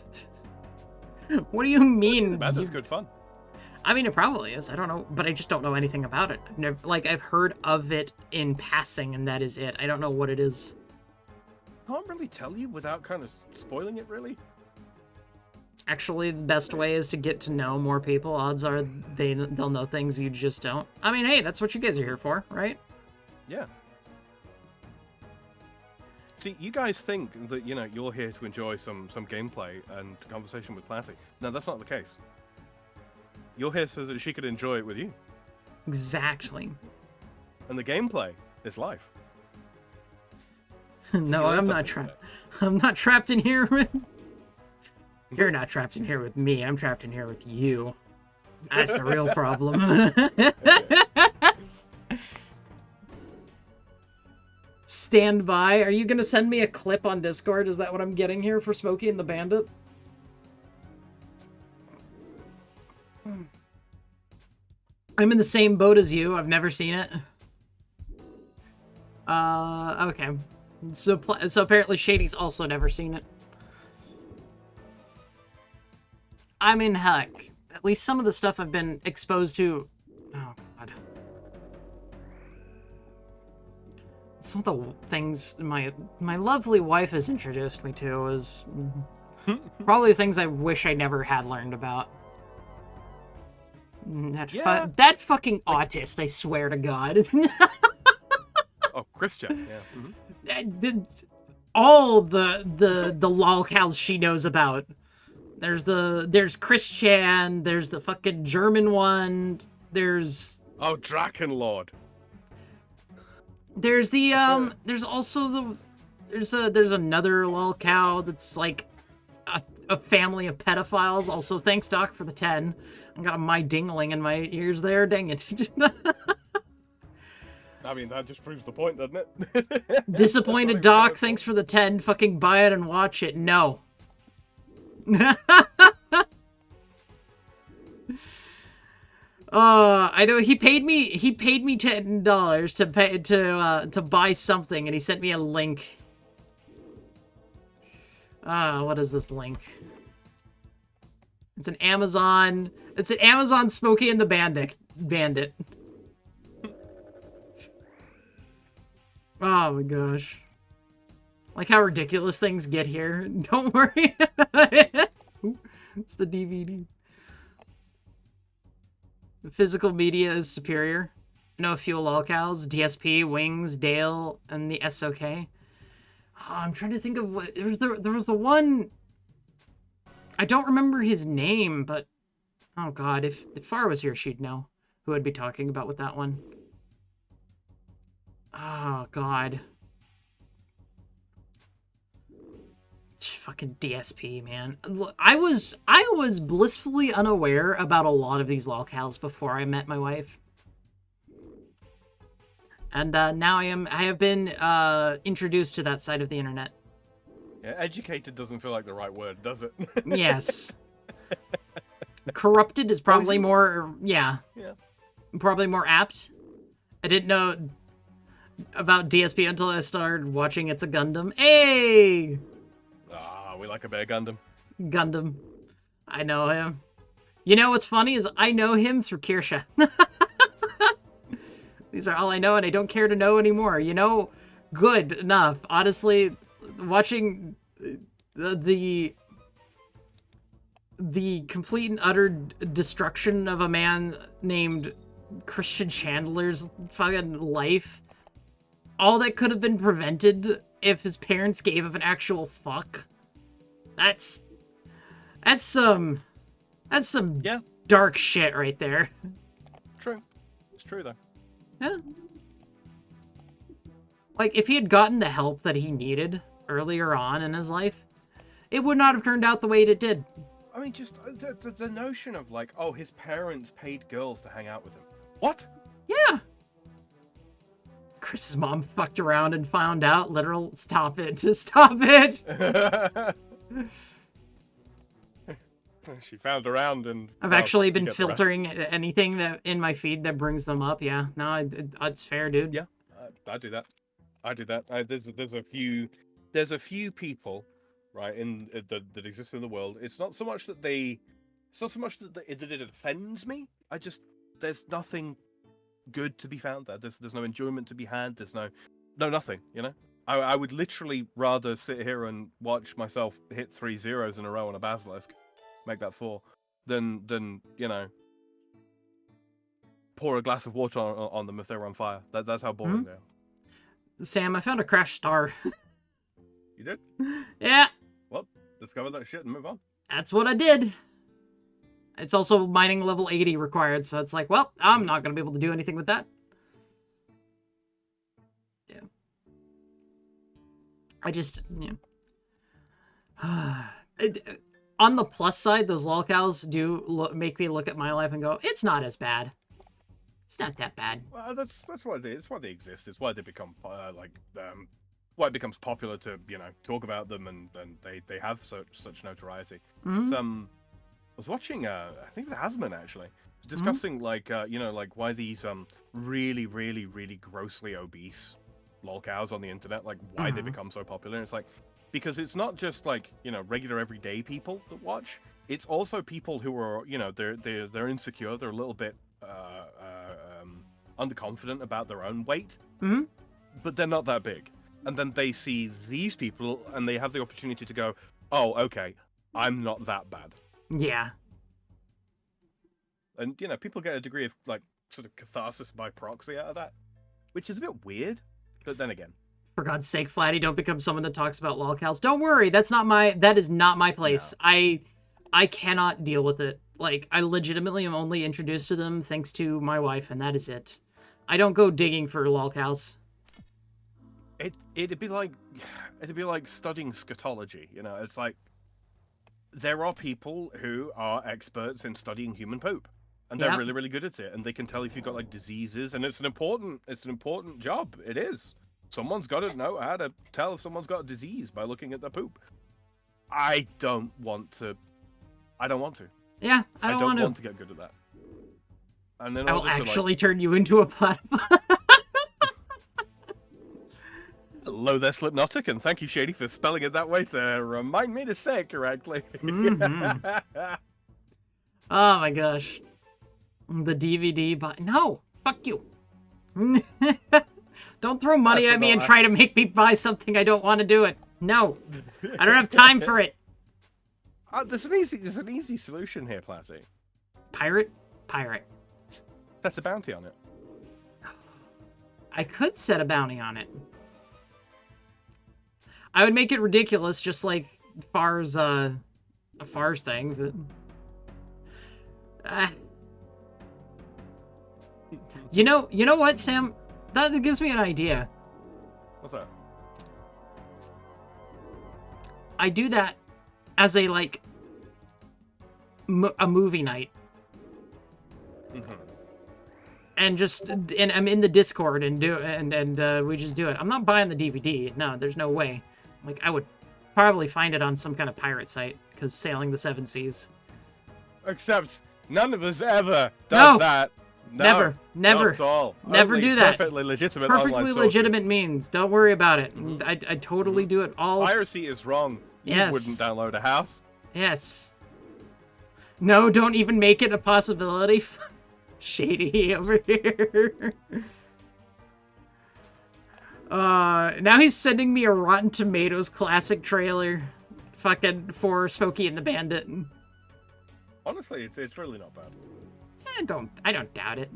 What do you mean?
Bandit's good fun.
I mean, it probably is. I don't know, but I just don't know anything about it. I've heard of it in passing, and that is it. I don't know what it is.
Can't really tell you without kind of spoiling it, really.
Actually, the best way is to get to know more people. Odds are they'll know things you just don't. I mean, hey, that's what you guys are here for, right?
Yeah. See, you guys think that, you know, you're here to enjoy some gameplay and conversation with Platty. No, that's not the case. You're here so that she could enjoy it with you.
Exactly.
And the gameplay is life.
No, I'm not trapped. I'm not trapped in here with... You're not trapped in here with me. I'm trapped in here with you. That's the real problem. Stand by. Are you going to send me a clip on Discord? Is that what I'm getting here for Smokey and the Bandit? I'm in the same boat as you. I've never seen it. Okay. So apparently Shady's also never seen it. I mean, heck. At least some of the stuff I've been exposed to... Oh, God. Some of the things my lovely wife has introduced me to is... probably things I wish I never had learned about. That fucking autist, I swear to God.
Oh, Christian, yeah.
All the lolcows she knows about. There's Christian, there's the fucking German one, there's...
Oh, Drakenlord.
There's the, there's also the... There's another lolcow that's like a family of pedophiles. Also, thanks, Doc, for the 10. I got my dingling in my ears there, dang it.
I mean, that just proves the point, doesn't it?
Disappointed, Doc, thanks for the 10. Fucking buy it and watch it. No. I know he paid me $10 to buy something, and he sent me a link. What is this link? It's an Amazon Smokey and the Bandit. Oh my gosh. Like how ridiculous things get here. Don't worry. It's the DVD. The physical media is superior. No fuel lolcows, DSP, Wings, Dale, and the SOK. Oh, I'm trying to think of what... There was the one... I don't remember his name, but... Oh god, if Far was here, she'd know who I'd be talking about with that one. Oh god. Fucking DSP, man. I was blissfully unaware about a lot of these lolcows before I met my wife. And now I have been introduced to that side of the internet.
Yeah, educated doesn't feel like the right word, does it?
Yes. Corrupted is probably more, yeah. Probably more apt. I didn't know about DSP until I started watching It's a Gundam. Hey!
Ah, we like a bear Gundam.
Gundam. I know him. You know what's funny is I know him through Kirsha. These are all I know, and I don't care to know anymore. You know, good enough. Honestly, watching the complete and utter destruction of a man named Christian Chandler's fucking life, all that could have been prevented if his parents gave up an actual fuck. That's some dark shit right there.
True. It's true though.
Yeah. Like, if he had gotten the help that he needed earlier on in his life, it would not have turned out the way it did.
I mean, just the notion of, like, oh, his parents paid girls to hang out with him. What?
Yeah. Chris's mom fucked around and found out. Literal, stop it. Just stop it.
She found around and...
I've actually been filtering anything that in my feed that brings them up. Yeah, no, it's fair, dude.
Yeah, I do that. There's a few people, right, that exist in the world. It's not so much that it offends me. There's nothing good to be found there. There's no enjoyment to be had. There's no nothing. You know, I would literally rather sit here and watch myself hit 3 zeros in a row on a basilisk. Make that 4, than you know, pour a glass of water on them if they're on fire. That's how boring they are.
Sam, I found a crash star.
You did?
Yeah.
Well, discover that shit and move on.
That's what I did. It's also mining level 80 required, so it's like, well, I'm not gonna be able to do anything with that. Yeah. I just, on the plus side, those lolcows do make me look at my life and go, it's not as bad. It's not that bad.
Well, that's why they exist. It's why they become why it becomes popular to talk about them, and they have such notoriety.
Mm-hmm.
I was watching I think the Hasman actually discussing like why these really grossly obese lolcows on the internet, like why they become so popular. And it's like, because it's not just like, regular everyday people that watch. It's also people who are, they're insecure. They're a little bit underconfident about their own weight, but they're not that big. And then they see these people and they have the opportunity to go, oh, okay, I'm not that bad.
Yeah.
And, people get a degree of, like, sort of catharsis by proxy out of that, which is a bit weird. But then again,
for God's sake, Flatty, don't become someone that talks about lolcows. Don't worry, that is not my place. No. I cannot deal with it. Like, I legitimately am only introduced to them thanks to my wife, and that is it. I don't go digging for lolcows.
It'd be like studying scatology. It's like there are people who are experts in studying human poop, and they're really, really good at it, and they can tell if you've got like diseases, and it's an important job. It is. Someone's got to know how to tell if someone's got a disease by looking at their poop. I don't want to.
Yeah, I don't want
to get good at that. And then
I will actually turn you into a platypus.
Hello there, Slipnotic, and thank you, Shady, for spelling it that way to remind me to say it correctly.
Oh my gosh. The DVD, but no, fuck you. Don't throw money
That's
at me
what
and
they'll
try to
ask.
make me buy something I don't want to do it. No. I don't have time for it.
There's an easy solution here, Platty.
Pirate? Pirate.
Set a bounty on it.
I could set a bounty on it. I would make it ridiculous, just like Far's, a Far's thing, but... You know what, Sam? That gives me an idea.
What's that?
I do that as a, like, a movie night.
Mm-hmm.
And I'm in the Discord and we just do it. I'm not buying the DVD. No, there's no way. Like, I would probably find it on some kind of pirate site, because sailing the seven seas.
Except none of us ever does that. No,
Never.
Not at all.
Never
Only
do that.
Perfectly legitimate online
Perfectly
sources.
legitimate means. Don't worry about it. I totally do it all.
Piracy is wrong.
Yes.
You wouldn't download a house.
Yes. No, don't even make it a possibility. Shady over here. Now he's sending me a Rotten Tomatoes classic trailer. Fucking for Smokey and the Bandit.
Honestly, it's really not bad.
I don't doubt it.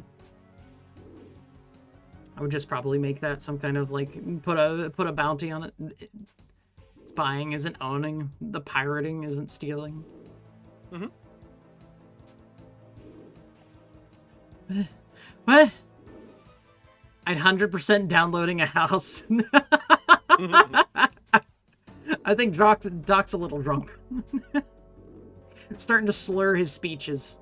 I would just probably make that some kind of, like, put a bounty on it. It's buying isn't owning. The pirating isn't stealing.
Mm-hmm.
What? I'd 100% downloading a house. I think Doc's a little drunk. Starting to slur his speeches.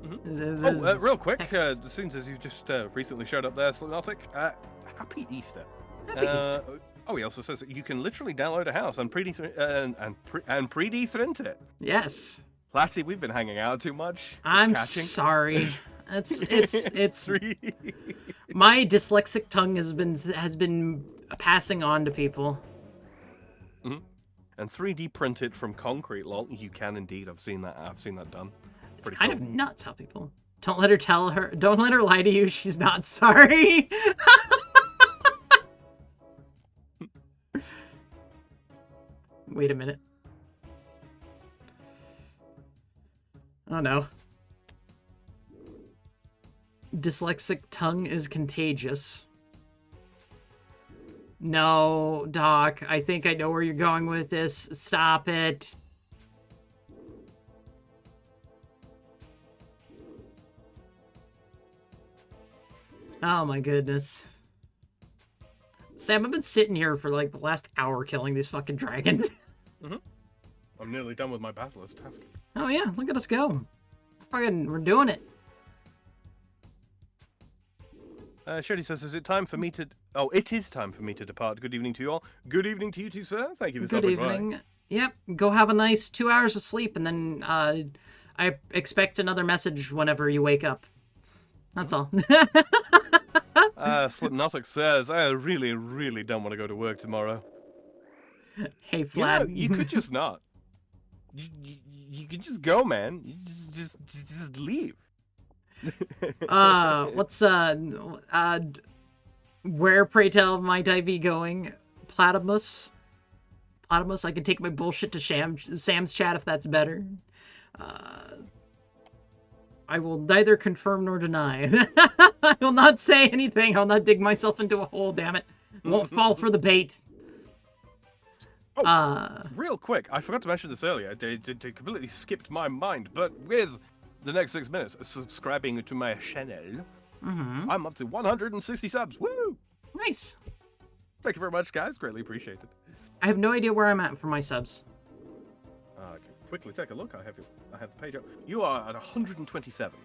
Mm-hmm. Real quick,
texts.
as soon as you just recently showed up there, Slipnotic, happy Easter.
Happy Easter.
Oh, he also says that you can literally download a house and pre-dethrint it.
Yes.
Latty, we've been hanging out too much.
I'm
catching.
sorry. It's
Three.
My dyslexic tongue has been passing on to people.
Mm-hmm. And 3D print it from concrete, lol. You can indeed. I've seen that done.
It's
Pretty
kind
cool.
of nuts how people don't let her lie to you. She's not sorry. Wait a minute. Oh no. Dyslexic tongue is contagious. No, Doc, I think I know where you're going with this. Stop it. Oh my goodness. Sam, I've been sitting here for like the last hour killing these fucking dragons.
Mm-hmm. I'm nearly done with my basilisk task.
Oh yeah, look at us go. We're doing it.
Shirley says, "Is it time for me to?" Oh, it is time for me to depart. Good evening to you all. Good evening to you too, sir. Thank you for
Good
stopping by.
evening. Yep, go have a nice 2 hours of sleep, and then I expect another message whenever you wake up. That's all.
Slipnotic says, "I really, really don't want to go to work tomorrow."
Hey, Vlad.
You could just not. You could just go, man. You just leave.
Where, pray tell, might I be going? Platymus? Platymus, I can take my bullshit to Sam's chat if that's better. I will neither confirm nor deny. I will not say anything. I'll not dig myself into a hole, damn it. Won't fall for the bait.
Real quick, I forgot to mention this earlier. It completely skipped my mind, but with the next 6 minutes subscribing to my channel, I'm up to 160 subs. Woo!
Nice.
Thank you very much, guys. Greatly appreciated.
I have no idea where I'm at for my subs.
I can quickly take a look. I have the page up. You are at 127.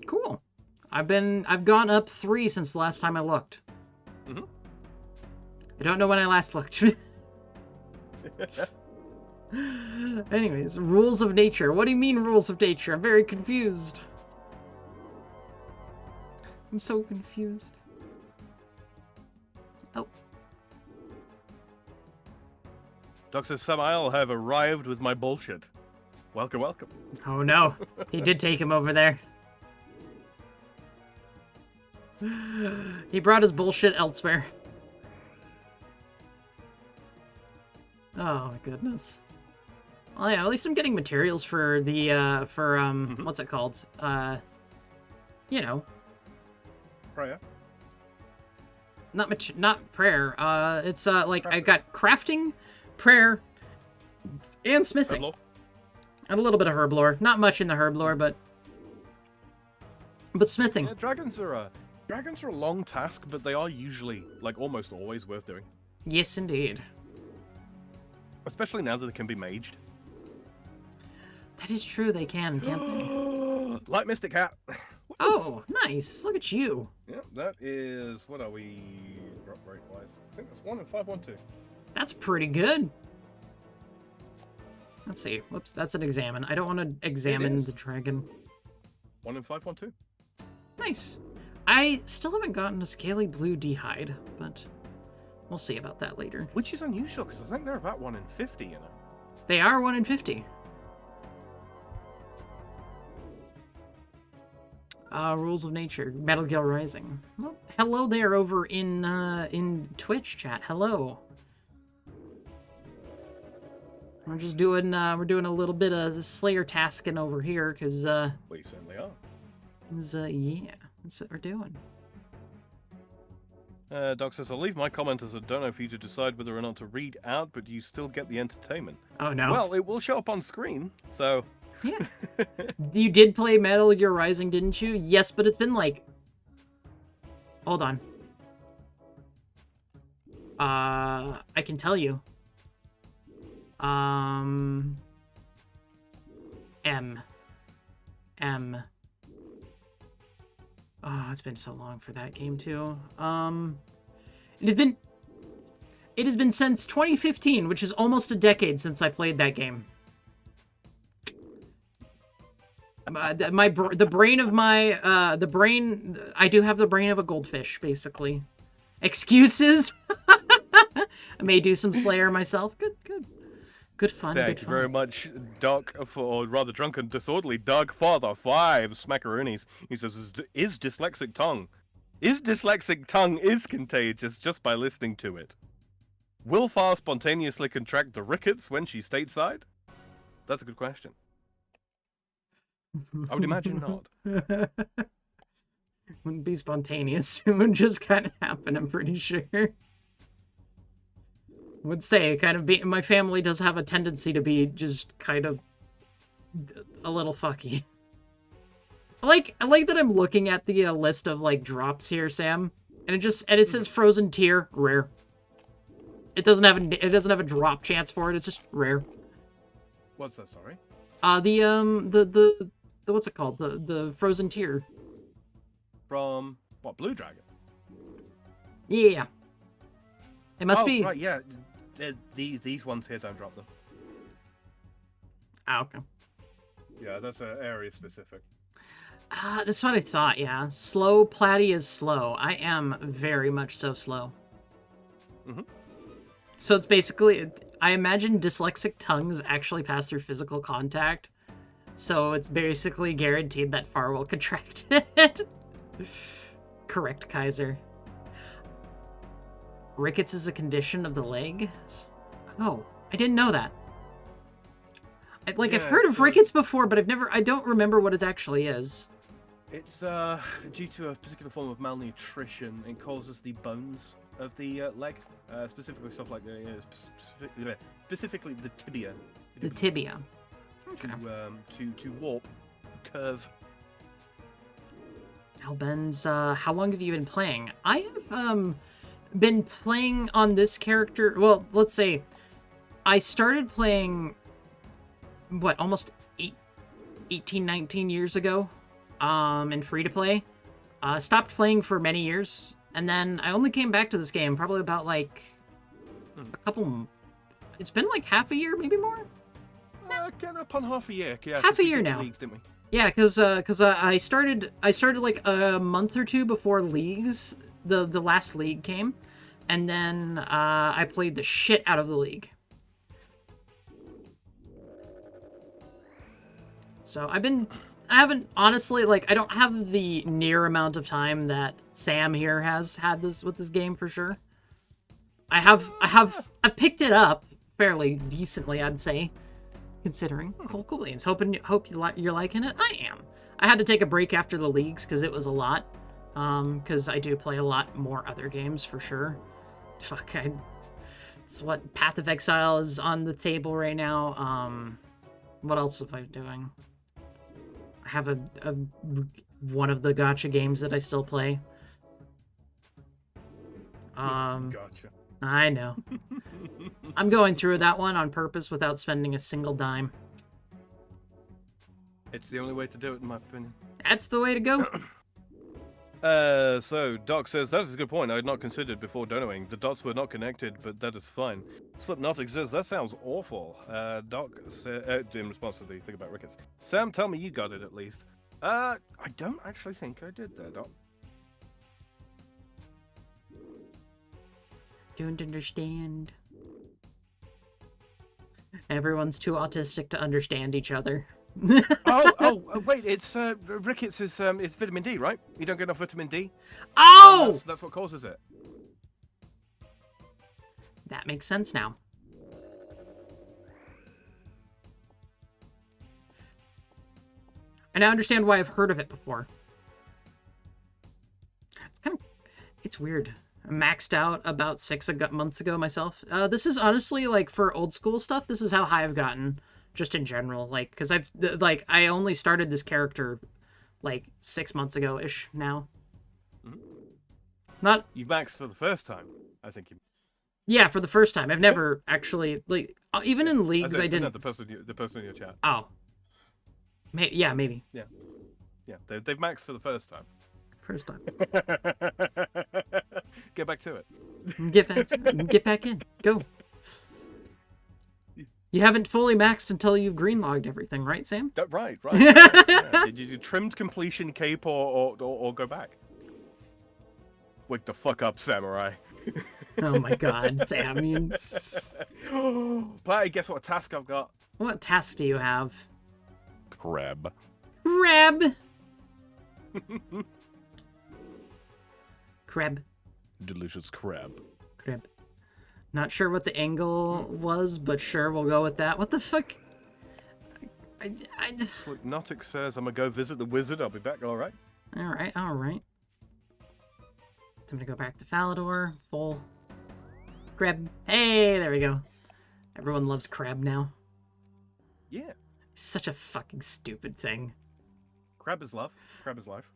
Cool. I've gone up 3 since the last time I looked.
Mm-hmm.
I don't know when I last looked. Anyways, rules of nature. What do you mean rules of nature? I'm very confused. I'm so confused. Oh.
Dr. Samael have arrived with my bullshit. Welcome, welcome.
Oh no. He did take him over there. He brought his bullshit elsewhere. Oh my goodness. Well, yeah, at least I'm getting materials for the, what's it called? You know.
Prayer.
Not prayer. It's, like, I got crafting, prayer, and smithing.
Herblore.
And a little bit of herb lore. Not much in the herb lore, but smithing.
Yeah, dragons are a long task, but they are usually, like, almost always worth doing.
Yes, indeed.
Especially now that they can be maged.
That is true, they can, can't they?
Light Mystic Hat.
Oh, nice. Look at you.
Yeah, that is, what are we drop rate wise? I think that's 1 in 512.
That's pretty good. Let's see. Whoops, that's an examine. I don't want to examine the dragon.
1 in 512.
Nice. I still haven't gotten a scaly blue d'hide, but we'll see about that later.
Which is unusual, because I think they're about 1 in 50, you know.
They are 1 in 50. Rules of Nature, Metal Gear Rising. Well, hello there over in Twitch chat. Hello. We're just doing we're doing a little bit of Slayer tasking over here, cause
We certainly are.
Yeah, that's what we're doing.
Doc says, I'll leave my comment as a donor for you to decide whether or not to read out, but you still get the entertainment.
Oh no.
Well, it will show up on screen, so...
Yeah. You did play Metal Gear Rising, didn't you? Yes, but it's been like... Hold on. I can tell you. M. Oh, it's been so long for that game too. It has been since 2015, which is almost a decade since I played that game. I do have the brain of a goldfish, basically. Excuses? I may do some Slayer myself. Good fun.
Thank you very much, Doc, or rather Drunken Disorderly Doug Father 5 Smackaroonies. He says, is dyslexic tongue is contagious just by listening to it? Will Far spontaneously contract the rickets when she's stateside? That's a good question. I would imagine not.
Wouldn't be spontaneous. It would just kind of happen, I'm pretty sure. Would say my family does have a tendency to be just kind of a little fucky. I like that I'm looking at the list of like drops here, Sam, and it says frozen tear rare. It doesn't have a drop chance for it. It's just rare.
What's that? Sorry.
The what's it called? The frozen tear.
From what? Blue Dragon.
Yeah. It must be.
Right, yeah. These ones here don't drop them.
Ah, okay.
Yeah, that's area specific.
That's what I thought, yeah. Slow Platy is slow. I am very much so slow.
Mm-hmm.
So it's basically, I imagine dyslexic tongues actually pass through physical contact. So it's basically guaranteed that Far will contract it. Correct, Kaiser. Rickets is a condition of the leg? Oh, I didn't know that. I've heard of rickets before, but I don't remember what it actually is.
It's due to a particular form of malnutrition. It causes the bones of the leg, specifically stuff like specifically the tibia.
The tibia. Okay.
To warp, curve.
Ben's, how long have you been playing? I have been playing on this character. Well, let's say I started playing almost 18, 19 years ago. In free to play. Stopped playing for many years, and then I only came back to this game probably about a couple. It's been like half a year, maybe more.
Getting up on half a year. Yeah,
half a year now.
Leagues, didn't we?
Yeah, because I started like a month or two before leagues. The last league came, and then I played the shit out of the league. So I've been haven't honestly, like, I don't have the near amount of time that Sam here has had this with this game for sure. I've picked it up fairly decently, I'd say, considering. Cool beans. Hope you're liking it. I am. I had to take a break after the leagues because it was a lot. Because I do play a lot more other games for sure. Fuck, it's what Path of Exile is on the table right now. What else am I doing? I have one of the gacha games that I still play.
Gotcha.
I know. I'm going through that one on purpose without spending a single dime.
It's the only way to do it, in my opinion.
That's the way to go.
So Doc says that is a good point. I had not considered before donoing. The dots were not connected, but that is fine. Slipknot exists. That sounds awful. Doc said in response to the thing about Ricketts. Sam, tell me you got it at least. I don't actually think I did there, Doc.
Don't understand. Everyone's too autistic to understand each other.
Wait, it's Ricketts is it's vitamin D, right? You don't get enough vitamin D.
Oh!
That's what causes it.
That makes sense now. And I understand why I've heard of it before. It's weird. I maxed out about 6 months ago myself. This is honestly, like, for old school stuff, this is how high I've gotten. Just in general, like, because I only started this character, like, 6 months ago-ish now.
Mm-hmm.
Not...
You maxed for the first time, I think you...
Yeah, for the first time. I've never actually, like, even in leagues, I didn't...
No, the person in your chat.
Oh. Yeah, maybe.
Yeah. Yeah, they've maxed for the first time.
First time.
Get back to it.
Get back in. Go. You haven't fully maxed until you've green-logged everything, right, Sam?
Right. Yeah. Did you trimmed completion cape or go back? Wake the fuck up, samurai.
Oh my god, Sam.
But guess what task I've got?
What task do you have?
Crab.
Crab.
Delicious crab.
Not sure what the angle was, but sure, we'll go with that. What the fuck?
Slipnotic says, I'm gonna go visit the wizard. I'll be back, alright?
Alright. So I'm gonna go back to Falador. Full. Crab. Hey, there we go. Everyone loves crab now.
Yeah.
Such a fucking stupid thing.
Crab is love. Crab is life.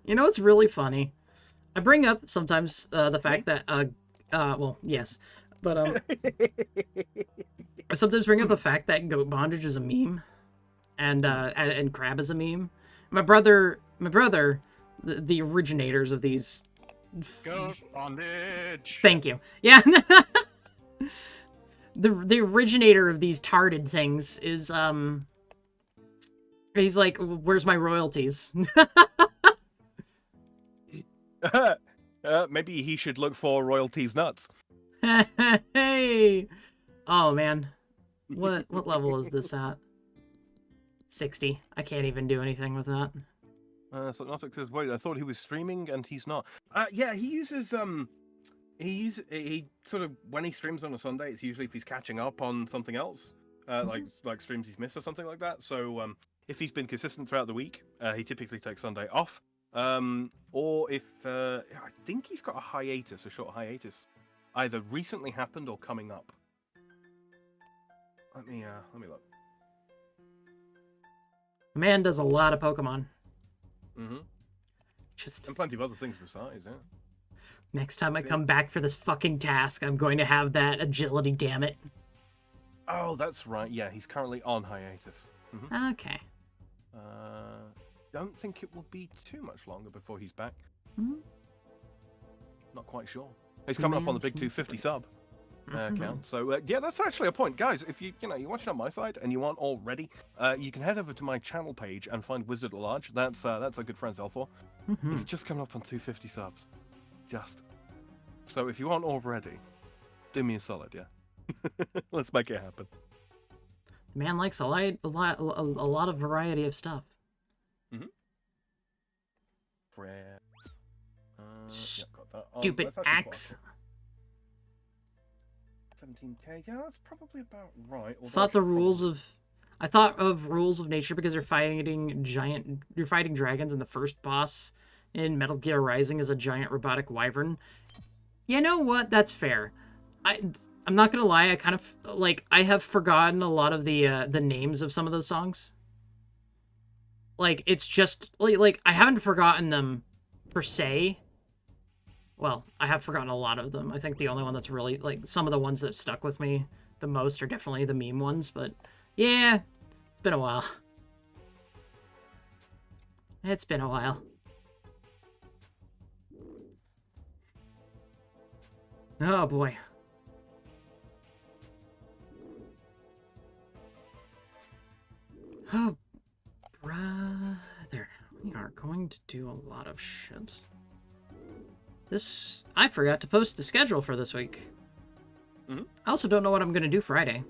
You know what's really funny? I bring up sometimes the fact that well, yes, but I sometimes bring up the fact that goat bondage is a meme, and crab is a meme. My brother, the originators of these.
Goat bondage.
Thank you. Yeah. the originator of these tarded things is he's like, where's my royalties?
Maybe he should look for royalties nuts.
Hey! Oh, man. What level is this at? 60. I can't even do anything with that.
Slipnotic says, wait, I thought he was streaming and he's not. Yeah, he uses, he sort of, when he streams on a Sunday, it's usually if he's catching up on something else, like streams he's missed or something like that. So, if he's been consistent throughout the week, he typically takes Sunday off. Or if I think he's got a short hiatus, either recently happened or coming up. Let me look.
The man does a lot of Pokemon.
Mm-hmm.
Just
and plenty of other things besides, yeah.
Next time I come back for this fucking task, I'm going to have that agility, damn it.
Oh, that's right. Yeah, he's currently on hiatus. Mm-hmm.
Okay.
Don't think it will be too much longer before he's back.
Mm-hmm.
Not quite sure. He's coming up on the big 250 sub count. So yeah, that's actually a point, guys. If you're watching on my side and you aren't already, you can head over to my channel page and find Wizard at Large. That's a good friend Zelfor. He's just coming up on 250 subs. Just. So if you aren't already, do me a solid, yeah. Let's make it happen.
The man likes a lot of variety of stuff.
Mm-hmm. Rare. Yeah, got that.
Stupid
that's actually
axe.
17k. Yeah, that's probably about right.
I thought of rules of nature because you're fighting dragons, and the first boss in Metal Gear Rising is a giant robotic wyvern. You know what? That's fair. I'm not gonna lie. I kind of I have forgotten a lot of the names of some of those songs. Like it's just like I haven't forgotten them per se. Well, I have forgotten a lot of them. I think the only one that's really like some of the ones that stuck with me the most are definitely the meme ones. But yeah, it's been a while. It's been a while. Oh boy. Oh, brother. We are going to do a lot of shit. I forgot to post the schedule for this week.
Mm-hmm.
I also don't know what I'm going to do Friday.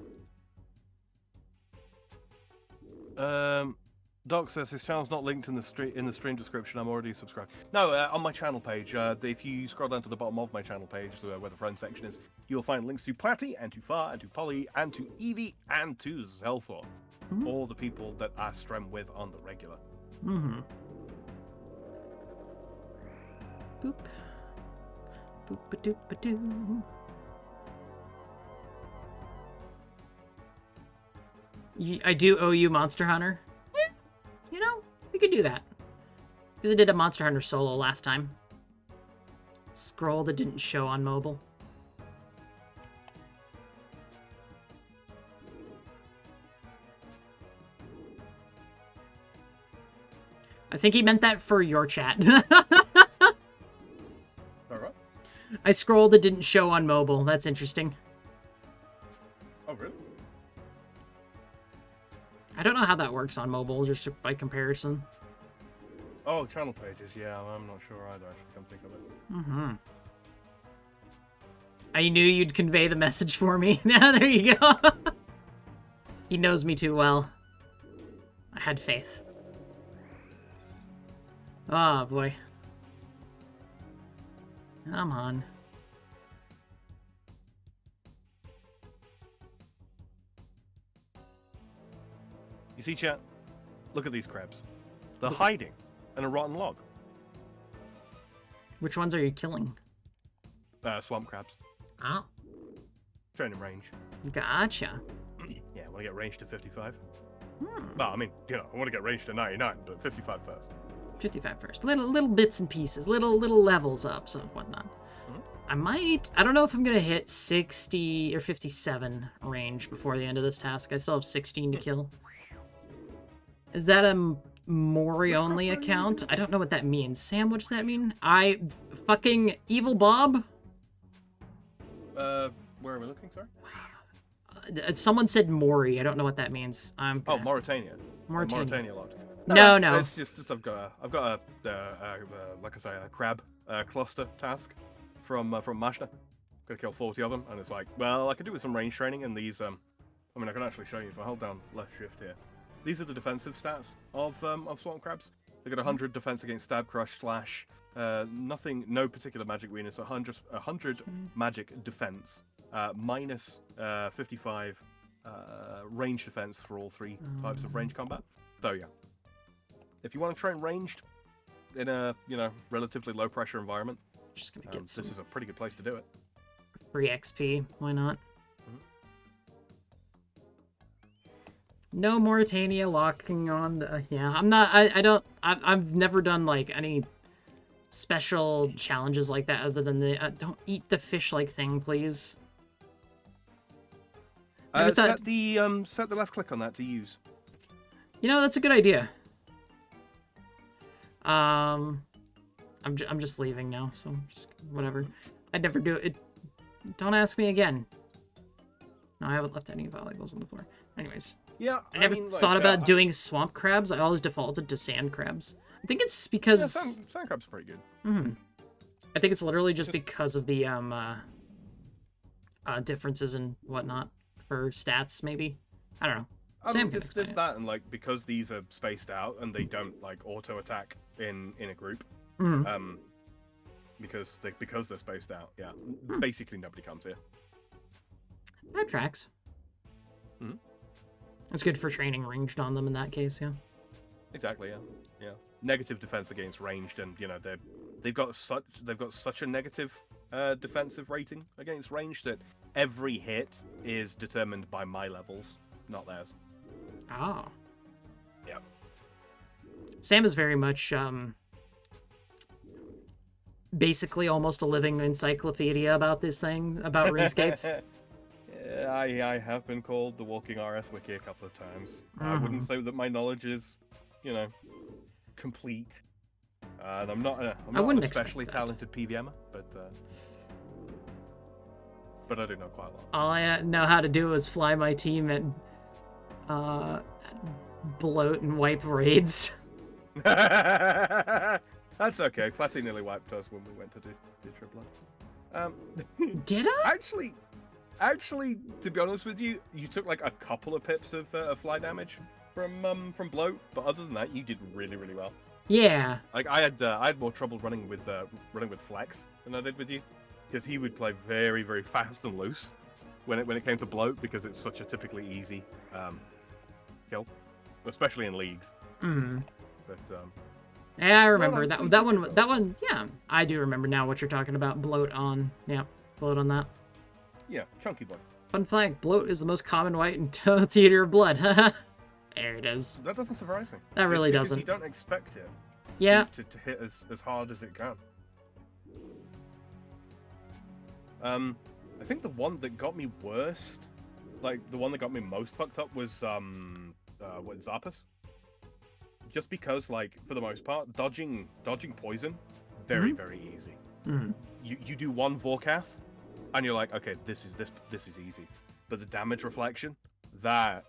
Doc says his channel's not linked in the stream description. I'm already subscribed. No, on my channel page. If you scroll down to the bottom of my channel page, where the friend section is, you'll find links to Platty and to Far and to Polly and to Evie and to Zelfor.
Mm-hmm.
All the people that I stream with on the regular.
Mm-hmm. Boop. Boop-a-doop-a-doo. I do owe you Monster Hunter. Yeah, you know, we could do that. Because I did a Monster Hunter solo last time. Scroll that didn't show on mobile. I think he meant that for your chat.
Alright.
I scrolled it didn't show on mobile. That's interesting.
Oh, really?
I don't know how that works on mobile, just by comparison.
Oh, channel pages. Yeah, I'm not sure either. I should come think of it.
Mm-hmm. I knew you'd convey the message for me. Now there you go. He knows me too well. I had faith. Oh, boy. Come on.
You see, chat? Look at these crabs. They're hiding in a rotten log.
Which ones are you killing?
Swamp crabs.
Oh.
Training range.
Gotcha.
Yeah, I want to get range to 55.
Hmm.
No, I mean, you know, I want to get range to 99, but 55 first.
55 first. Little bits and pieces. Little levels up, so whatnot. I don't know if I'm going to hit 60 or 57 range before the end of this task. I still have 16 to kill. Is that a Mori-only account? I don't know what that means. Sam, what does that mean? Fucking Evil Bob?
Where are we looking, sorry?
Someone said Mori. I don't know what that means.
Oh, Mauritania. Mauritania logged.
No.
It's just I've got a like I say, a crab cluster task from Mashna. Gotta kill 40 of them, and it's like, well, I could do with some range training, and these I mean, I can actually show you if I hold down left shift here. These are the defensive stats of swamp crabs. They got 100 defense against stab, crush, slash. No particular magic weakness. 100 magic defense. Minus 55 range defense for all three types of range combat. So yeah, if you want to train ranged in a relatively low pressure environment,
just gonna get
this is a pretty good place to do it.
Free XP. Why not? No Mauritania locking on the... Yeah, I'm not... I've never done, like, any special challenges like that other than the... don't eat the fish-like thing, please.
Set the left click on that to use.
You know, that's a good idea. I'm just leaving now, so just whatever. I'd never do it. Don't ask me again. No, I haven't left any valuables on the floor. Anyways.
Yeah,
I never thought about doing swamp crabs. I always defaulted to sand crabs. I think it's because...
Yeah, sand crabs are pretty good.
I think it's literally just because of the differences and whatnot for stats, maybe. I don't know.
I
Sam
mean,
can
there's
explain it.
that, and like because these are spaced out and they don't like auto attack in a group,
Mhm.
because they're spaced out. Yeah, basically nobody comes here.
That tracks.
Mhm.
It's good for training ranged on them in that case, yeah.
Exactly. Yeah. Negative defense against ranged, and you know they've got such a negative defensive rating against ranged that every hit is determined by my levels, not theirs.
Oh.
Yeah.
Sam is very much basically almost a living encyclopedia about this thing, about RuneScape.
I have been called the walking RS wiki a couple of times. I wouldn't say that my knowledge is, complete. And I'm not an especially talented PVMer, but I do know quite a lot.
All I know how to do is fly my team and bloat and wipe raids.
That's okay. Platty nearly wiped us when we went to do triplet.
Did I?
Actually, to be honest with you, you took like a couple of pips of fly damage from bloat, but other than that, you did really, really well.
Yeah.
Like I had more trouble running with Flex than I did with you, because he would play very, very fast and loose when it came to bloat, because it's such a typically easy kill, especially in leagues.
Mm.
But
yeah, I remember that one. Yeah, I do remember now what you're talking about. Bloat on, yeah, bloat on that.
Yeah, chunky boy.
Fun fact: bloat is the most common white in Theater of Blood. There it is.
That doesn't surprise me.
That really doesn't.
You don't expect it.
Yeah.
To hit as hard as it can. I think the one that got me worst, like the one that got me most fucked up, was Zarpus. Just because, like, for the most part, dodging poison, very easy.
Mm.
You do one Vorkath, and you're like, okay, this is easy. But the damage reflection, that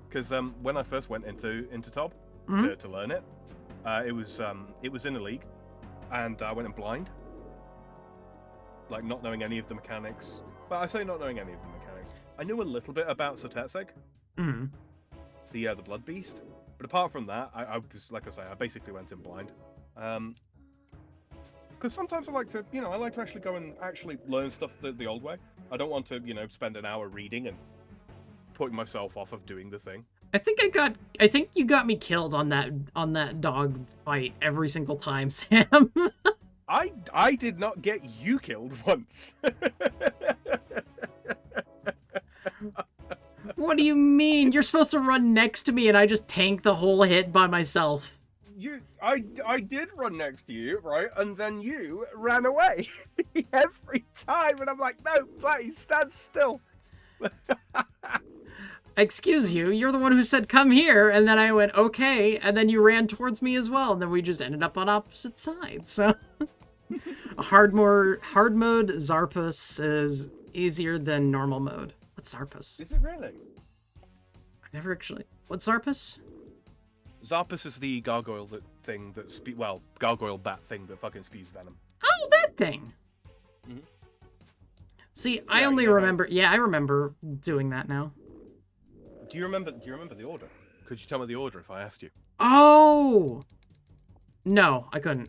because when I first went into Tob to learn it, it was in a league, and I went in blind, like not knowing any of the mechanics. But I say not knowing any of the mechanics. I knew a little bit about Sotetseg, the Blood Beast, but apart from that, I was, like I say, I basically went in blind. Because sometimes I like to actually go and actually learn stuff the old way. I don't want to, spend an hour reading and putting myself off of doing the thing.
I think you got me killed on that dog fight every single time, Sam.
I did not get you killed once.
What do you mean? You're supposed to run next to me and I just tank the whole hit by myself.
I did run next to you, right? And then you ran away every time, and I'm like, no, please stand still.
Excuse you, you're the one who said come here, and then I went okay, and then you ran towards me as well, and then we just ended up on opposite sides. So hard mode Zarpus is easier than normal mode. What's Zarpus?
Is it really?
I've never actually. What's Zarpus?
Zarpus is the gargoyle gargoyle bat thing that fucking spews venom.
Oh, that thing.
Mm-hmm.
See, I only remember. Yeah, I remember doing that now.
Do you remember the order? Could you tell me the order if I asked you?
Oh. No, I couldn't.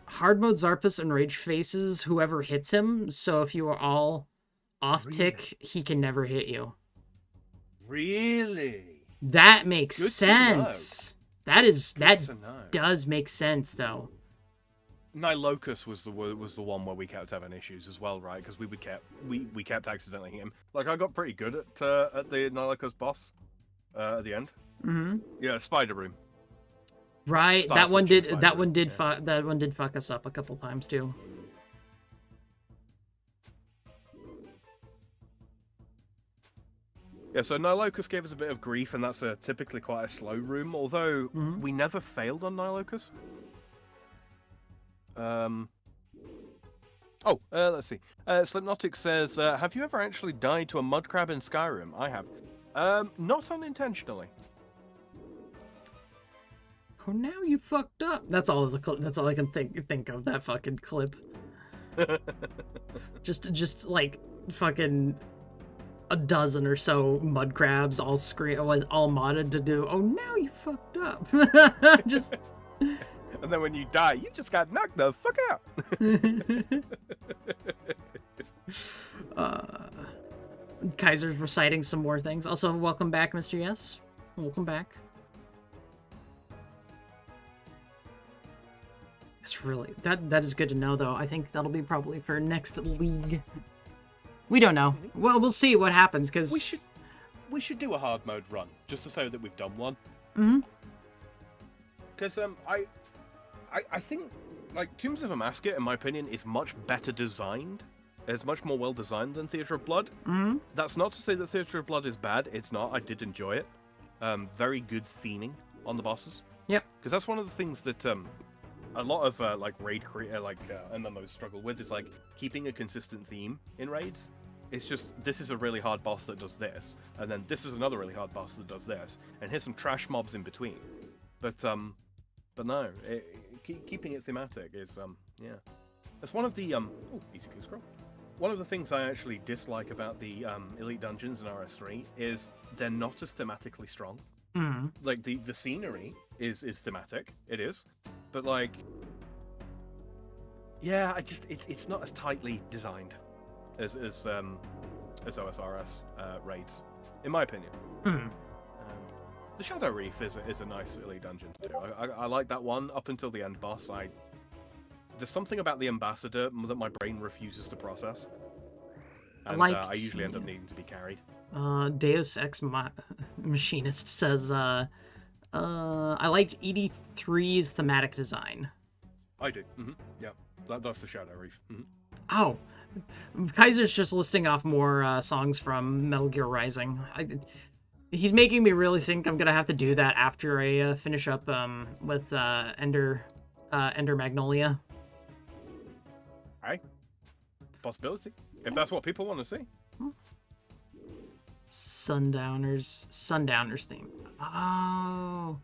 Hard mode Zarpus and Rage faces whoever hits him. So if you are all off tick, he can never hit you.
Really?
That makes sense. That does make sense though.
Nilocus was the one where we kept having issues as well, right? Because we kept accidentally hitting him. Like I got pretty good at the Nilocus boss at the end. Mm-hmm. Yeah, Spider Room.
Right, that one did fuck us up a couple times too.
Yeah, so Nilocus gave us a bit of grief, and that's typically quite a slow room, although we never failed on Nilocus. Let's see. Slipnotic says, have you ever actually died to a mud crab in Skyrim? I have. Not unintentionally.
Oh, now you fucked up. That's all I can think of that fucking clip. just like fucking a dozen or so mud crabs all modded to do. Oh, now you fucked up. Just.
And then when you die, you just got knocked the fuck out.
Kaiser's reciting some more things. Also, welcome back, Mr. Yes. Welcome back. It's really that is good to know, though. I think that'll be probably for next league. We don't know. Well, we'll see what happens, because
we should do a hard mode run just to say that we've done one.
Mm-hmm.
Because I think like Tombs of Amasket, in my opinion, is much better designed. It's much more well designed than Theatre of Blood.
Mm-hmm.
That's not to say that Theatre of Blood is bad. It's not. I did enjoy it. Very good theming on the bosses.
Yep.
Because that's one of the things that a lot of like raid MMOs struggle with, is like keeping a consistent theme in raids. It's just, this is a really hard boss that does this, and then this is another really hard boss that does this, and here's some trash mobs in between. But no, keeping it thematic is yeah. That's one of the easy click scroll. One of the things I actually dislike about the Elite Dungeons in RS3 is they're not as thematically strong.
Mm-hmm.
Like the scenery is thematic, it is, but like, yeah, it's not as tightly designed as OSRS raids, in my opinion.
Mm-hmm.
The Shadow Reef is a nice Elite Dungeon to do. I like that one up until the end boss. There's something about the Ambassador that my brain refuses to process. And I usually end up needing to be carried.
Deus Ex Machinist says, I liked ED3's thematic design.
I do. Mm-hmm. Yeah, that's the Shadow Reef. Mm-hmm.
Oh, Kaiser's just listing off more songs from Metal Gear Rising. He's making me really think I'm gonna have to do that after I finish up with Ender Magnolia.
Aye, possibility. If that's what people want to see.
Sundowners theme. Oh,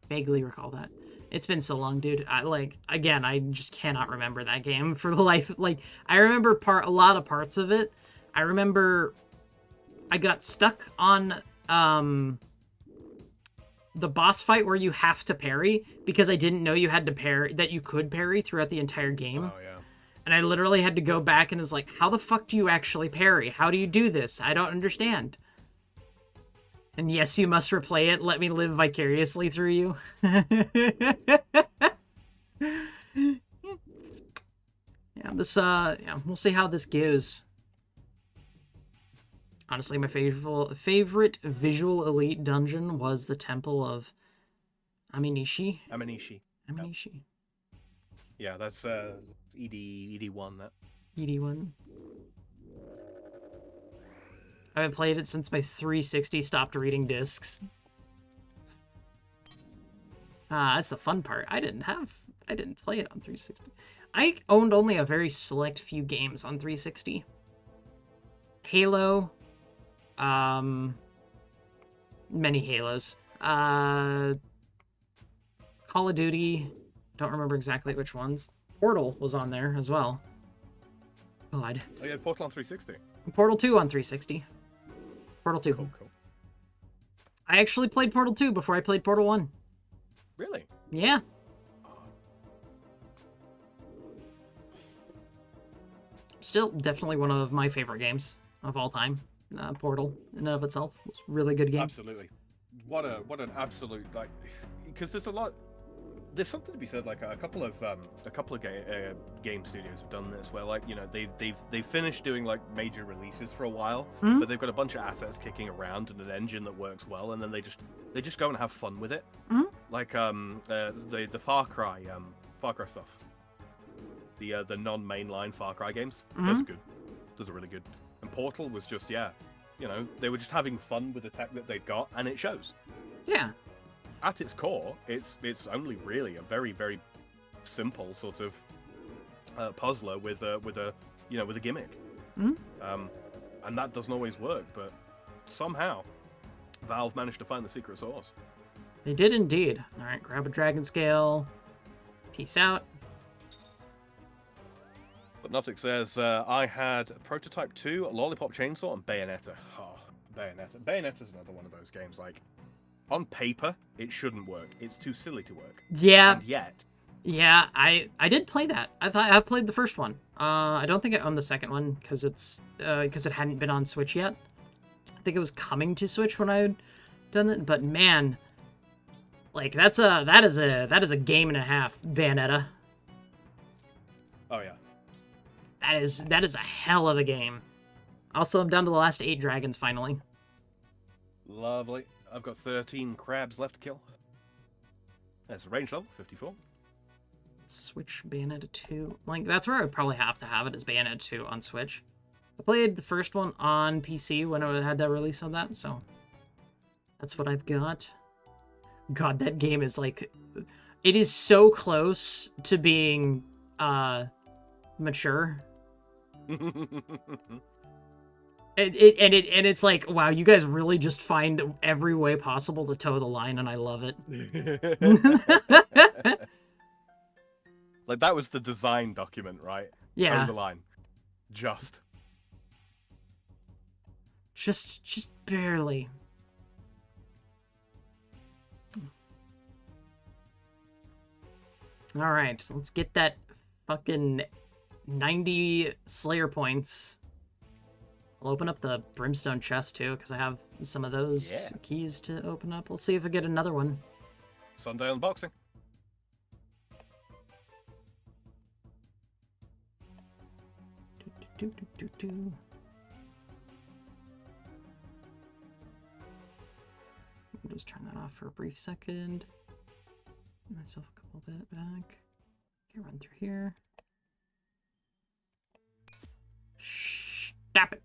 vaguely recall that. It's been so long, dude. I just cannot remember that game for the life. Like, I remember a lot of parts of it. I remember I got stuck on the boss fight where you have to parry, because I didn't know you had to parry, that you could parry throughout the entire game.
Oh, yeah.
And I literally had to go back and is like, how the fuck do you actually parry? How do you do this? I don't understand. And yes, you must replay it. Let me live vicariously through you. Yeah, we'll see how this goes. Honestly, my favorite visual Elite dungeon was the Temple of Aminishi.
Yep. Yeah, that's ED1, that.
ED1. I haven't played it since my 360 stopped reading discs. That's the fun part. I didn't play it on 360. I owned only a very select few games on 360. Halo, many Halos. Call of Duty, don't remember exactly which ones. Portal was on there as well. God.
Oh yeah, Portal on 360.
Portal 2 on 360. Portal 2.
Cool.
I actually played Portal 2 before I played Portal 1.
Really?
Yeah. Still definitely one of my favorite games of all time. Portal in and of itself was a really good game.
Absolutely. What an absolute, like, because there's something to be said, like a couple of game studios have done this, where, like, you know, they've finished doing like major releases for a while,
Mm-hmm.
but they've got a bunch of assets kicking around and an engine that works well, and then they just go and have fun with it.
Mm-hmm.
Like the Far Cry stuff, the non-mainline Far Cry games.
Mm-hmm.
Those are good. Those are really good. And Portal was just, yeah, you know, they were just having fun with the tech that they'd got, and it shows.
Yeah.
At its core, it's only really a very, very simple sort of puzzler with a gimmick.
Mm-hmm.
And that doesn't always work, but somehow Valve managed to find the secret sauce.
They did indeed. All right, grab a dragon scale. Peace out.
But Notic says, I had Prototype 2, Lollipop Chainsaw, and Bayonetta. Oh, Bayonetta. Bayonetta's another one of those games, like, on paper, it shouldn't work. It's too silly to work.
Yeah.
And yet...
Yeah, I did play that. I played the first one. I don't think I owned the second one, because it hadn't been on Switch yet. I think it was coming to Switch when I had done it, but man... Like, that is a game and a half, Bayonetta.
Oh, yeah.
That is a hell of a game. Also, I'm down to the last 8 dragons, finally.
Lovely. I've got 13 crabs left to kill. That's a range level, 54.
Switch Bayonetta 2. Like, that's where I would probably have to have it, is Bayonetta 2 on Switch. I played the first one on PC when I had that release on that, so... That's what I've got. God, that game is, like... It is so close to being, mature. It's like, wow, you guys really just find every way possible to toe the line, and I love it.
Like, that was the design document, right?
Yeah.
Toe the line. Just
barely. Alright, so let's get that fucking 90 Slayer points. I'll open up the Brimstone chest, too, because I have some of those keys to open up. Let's see if I get another one.
Sunday unboxing.
I'll just turn that off for a brief second. Get myself a couple bit back. Okay, run through here. Stop it!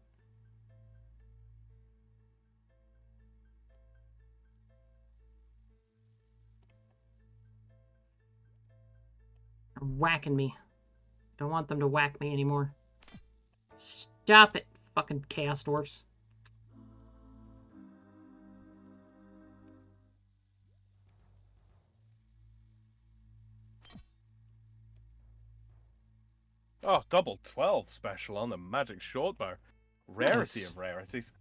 They're whacking me. Don't want them to whack me anymore. Stop it, fucking Chaos Dwarfs.
Oh, double 12 special on the magic shortbow. Rarity
Nice.
of rarities.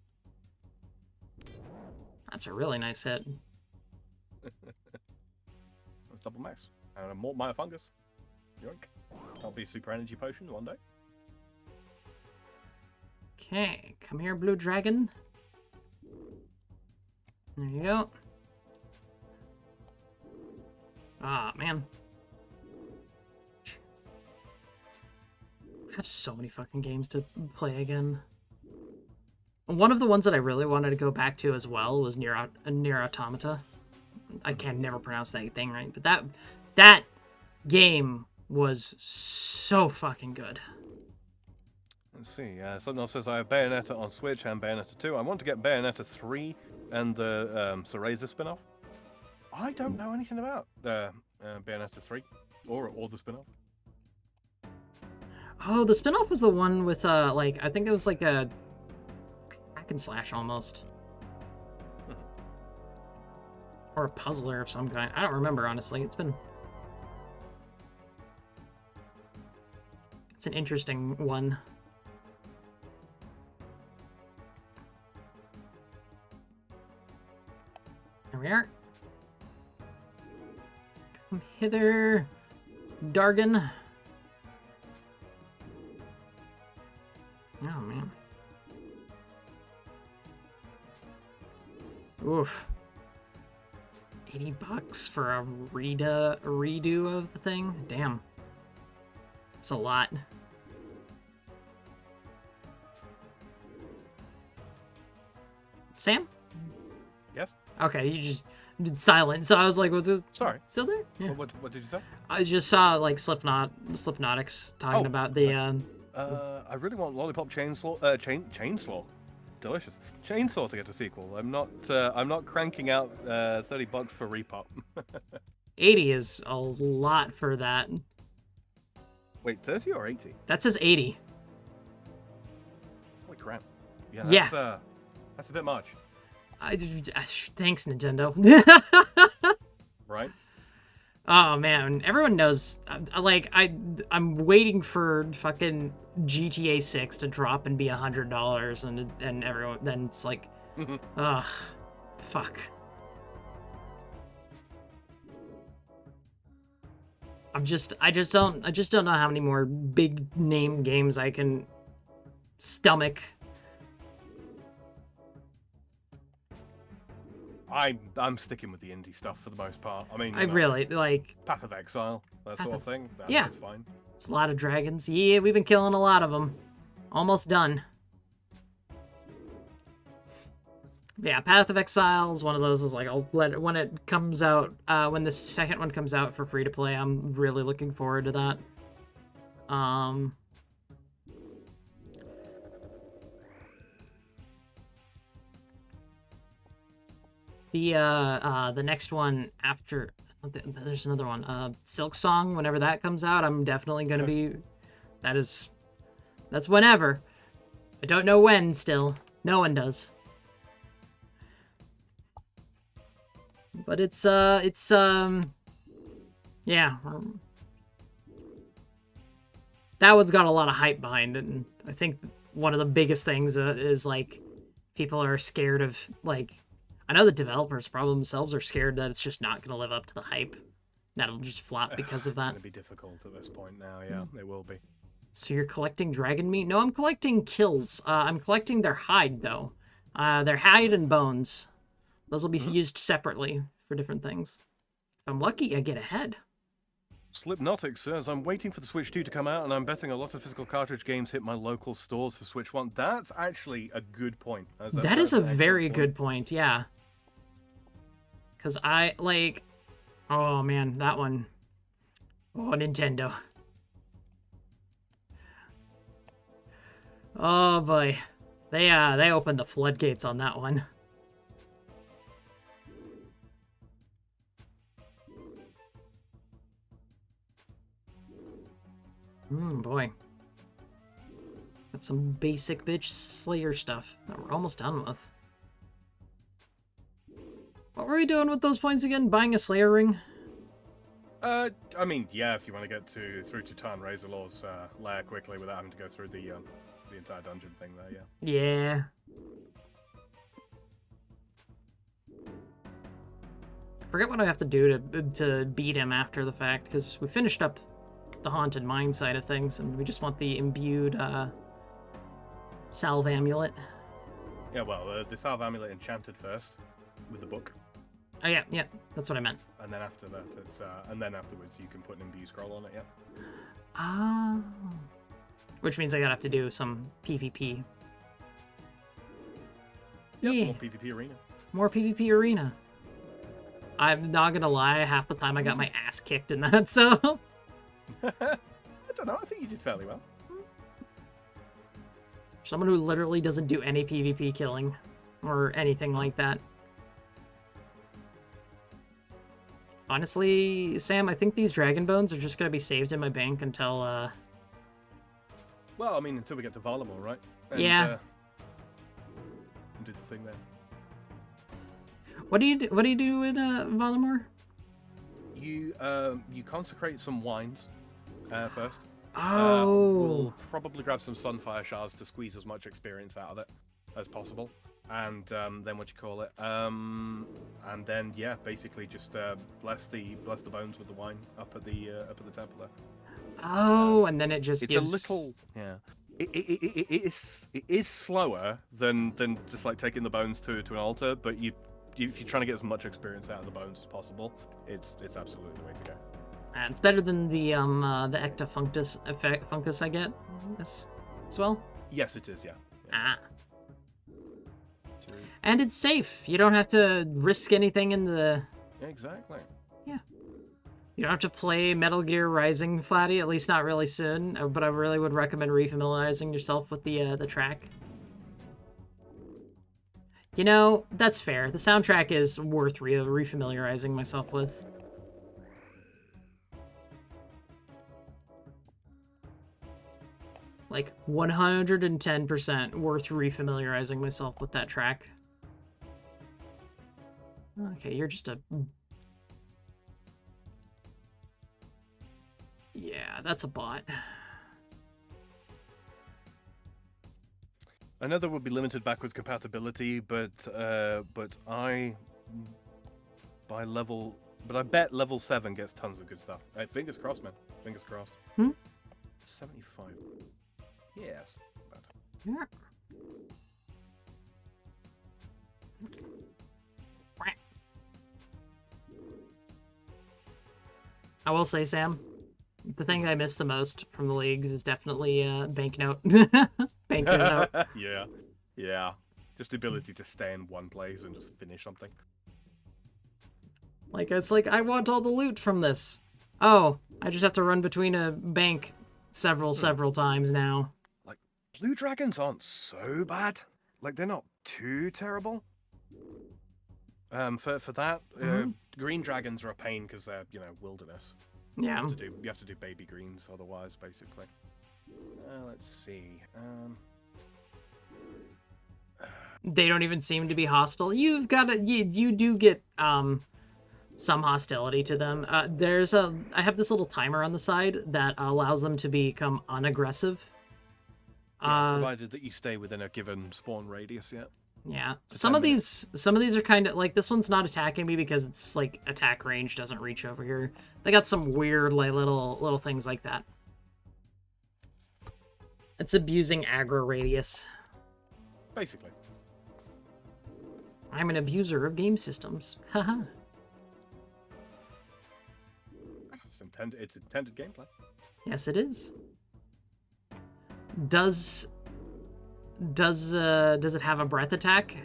That's a really nice hit.
That's double max. And a more Maya Fungus. Yoink. That'll be a super energy potion one day.
Okay, come here, blue dragon. There you go. Ah, man. I have so many fucking games to play again. One of the ones that I really wanted to go back to as well was Nier Automata. I can never pronounce that thing right, but that game was so fucking good.
Let's see. Something else says I have Bayonetta on Switch and Bayonetta 2. I want to get Bayonetta 3 and the Cereza spin-off. I don't know anything about Bayonetta 3 or the spin-off.
Oh, the spin-off was the one with, like, I think it was like a hack and slash almost. Or a puzzler of some kind. I don't remember, honestly. It's an interesting one. There we are. Come hither, Dargan. Oh, man. Oof. $80 for a redo of the thing? Damn. It's a lot. Sam?
Yes?
Okay, you just did silent, so I was like, was it
Sorry.
still there? Yeah.
What did you say?
I just saw, like, Slipnotics talking about the,
I really want Lollipop Chainsaw. Chainsaw. Delicious. Chainsaw to get a sequel. I'm not cranking out $30 for Repop.
80 is a lot for that.
Wait, 30 or 80?
That says 80.
Holy crap.
Yeah.
That's a bit much.
Thanks, Nintendo.
Right?
Oh man, everyone knows. Like I'm waiting for fucking GTA 6 to drop and be $100, and everyone then it's like, ugh, fuck. I just don't know how many more big name games I can stomach.
I'm sticking with the indie stuff for the most part. I mean,
I really like
Path of Exile, that sort of thing.
Yeah.
That's fine.
It's a lot of dragons. Yeah, we've been killing a lot of them. Almost done. Yeah, Path of Exile is one of those. Is like I'll let it when it comes out. When the second one comes out for free to play, I'm really looking forward to that. The next one after there's another one. Silk Song. Whenever that comes out, I'm definitely gonna be. That's whenever. I don't know when. Still, no one does. But yeah. That one's got a lot of hype behind it, and I think one of the biggest things is, like, people are scared of, like, I know the developers probably themselves are scared that it's just not going to live up to the hype. That'll just flop because of that.
It's going to be difficult at this point now, yeah, it will be.
So you're collecting dragon meat? No, I'm collecting kills. I'm collecting their hide, though. Their hide and bones. Those will be used separately for different things. If I'm lucky, I get ahead.
Slipnotic says, I'm waiting for the Switch 2 to come out, and I'm betting a lot of physical cartridge games hit my local stores for Switch 1. That's actually a good point.
That is a very good point, yeah. Because I, like... Oh, man, that one. Oh, Nintendo. Oh, boy. They opened the floodgates on that one. Boy. Got some basic bitch Slayer stuff that we're almost done with. What were we doing with those points again? Buying a Slayer ring?
I mean, yeah, if you want to get through to Tarn Razorlaw's lair quickly without having to go through the entire dungeon thing there, yeah.
Yeah. I forget what I have to do to beat him after the fact, because we finished up the Haunted Mine side of things, and we just want the imbued Salve Amulet.
Yeah, well, the Salve Amulet enchanted first with the book.
Oh yeah, that's what I meant.
And then after that, and then afterwards you can put an imbue scroll on it, yeah.
Ah. Which means I gotta have to do some PvP.
Yep,
yeah.
More PvP arena.
More PvP arena. I'm not gonna lie, half the time I got my ass kicked in that, so...
I don't know, I think you did fairly well.
Someone who literally doesn't do any PvP killing or anything like that. Honestly, Sam, I think these dragon bones are just gonna be saved in my bank until
Well, I mean, until we get to Varlamore, right? And,
yeah.
And do the thing there.
What do you do in Varlamore?
You consecrate some wines first.
Oh.
We'll probably grab some Sunfire shards to squeeze as much experience out of it as possible. And then what you call it? And then yeah, basically just bless the bones with the wine up at the temple there.
Oh, and then it just
it's
gives...
a little It is slower than just like taking the bones to an altar, but if you're trying to get as much experience out of the bones as possible, it's absolutely the way to go.
It's better than the Ecta Fungus I get as well.
Yes, it is. Yeah.
Ah. And it's safe. You don't have to risk anything in the...
Yeah, exactly.
Yeah. You don't have to play Metal Gear Rising Flatty, at least not really soon, but I really would recommend refamiliarizing yourself with the track. You know, that's fair. The soundtrack is worth refamiliarizing myself with. Like, 110% worth refamiliarizing myself with that track. Okay, you're just a... that's a bot.
I know there would be limited backwards compatibility, but I bet level 7 gets tons of good stuff. Fingers crossed, man. Fingers crossed. 75. Yes.
Yeah. I will say, Sam, the thing I miss the most from the leagues is definitely banknote. Banknote.
Yeah. Just the ability to stay in one place and just finish something.
Like, it's like, I want all the loot from this. Oh, I just have to run between a bank several times now.
Like, blue dragons aren't so bad. Like, they're not too terrible. For that, green dragons are a pain because they're, wilderness.
Yeah.
You have to do baby greens otherwise, basically. Let's see.
They don't even seem to be hostile. You've got to, you do get some hostility to them. I have this little timer on the side that allows them to become unaggressive.
Provided that you stay within a given spawn radius, yeah.
Yeah. Some of these are kind of like, this one's not attacking me because it's like attack range doesn't reach over here. They got some weird like little things like that. It's abusing aggro radius.
Basically.
I'm an abuser of game systems. Haha.
It's intended gameplay.
Yes, it is. Does it have a breath attack?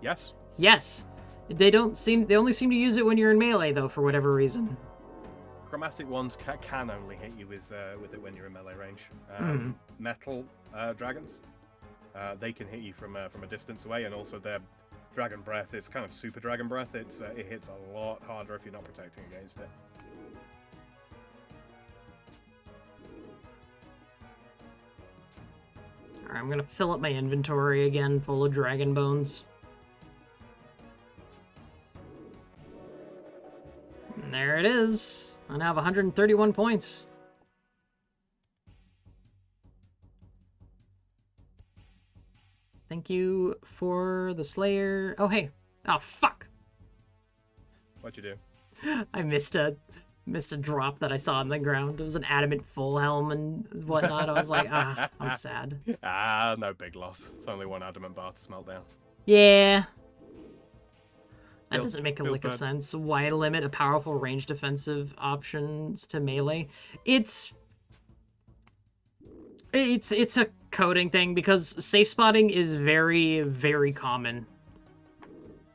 Yes.
Yes. They only seem to use it when you're in melee though, for whatever reason.
Chromatic ones can only hit you with it when you're in melee range. Metal dragons, they can hit you from a distance away, and also their dragon breath is kind of super dragon breath. It hits a lot harder if you're not protecting against it.
Alright, I'm gonna fill up my inventory again, full of dragon bones. And there it is. I now have 131 points. Thank you for the Slayer. Oh, hey. Oh, fuck.
What'd you do?
I missed a drop that I saw on the ground. It was an adamant full helm and whatnot. I was like, I'm sad.
No big loss. It's only one adamant bar to smelt down.
Yeah. That doesn't make a lick of sense. Why limit a powerful range defensive options to melee? It's a coding thing because safe spotting is very, very common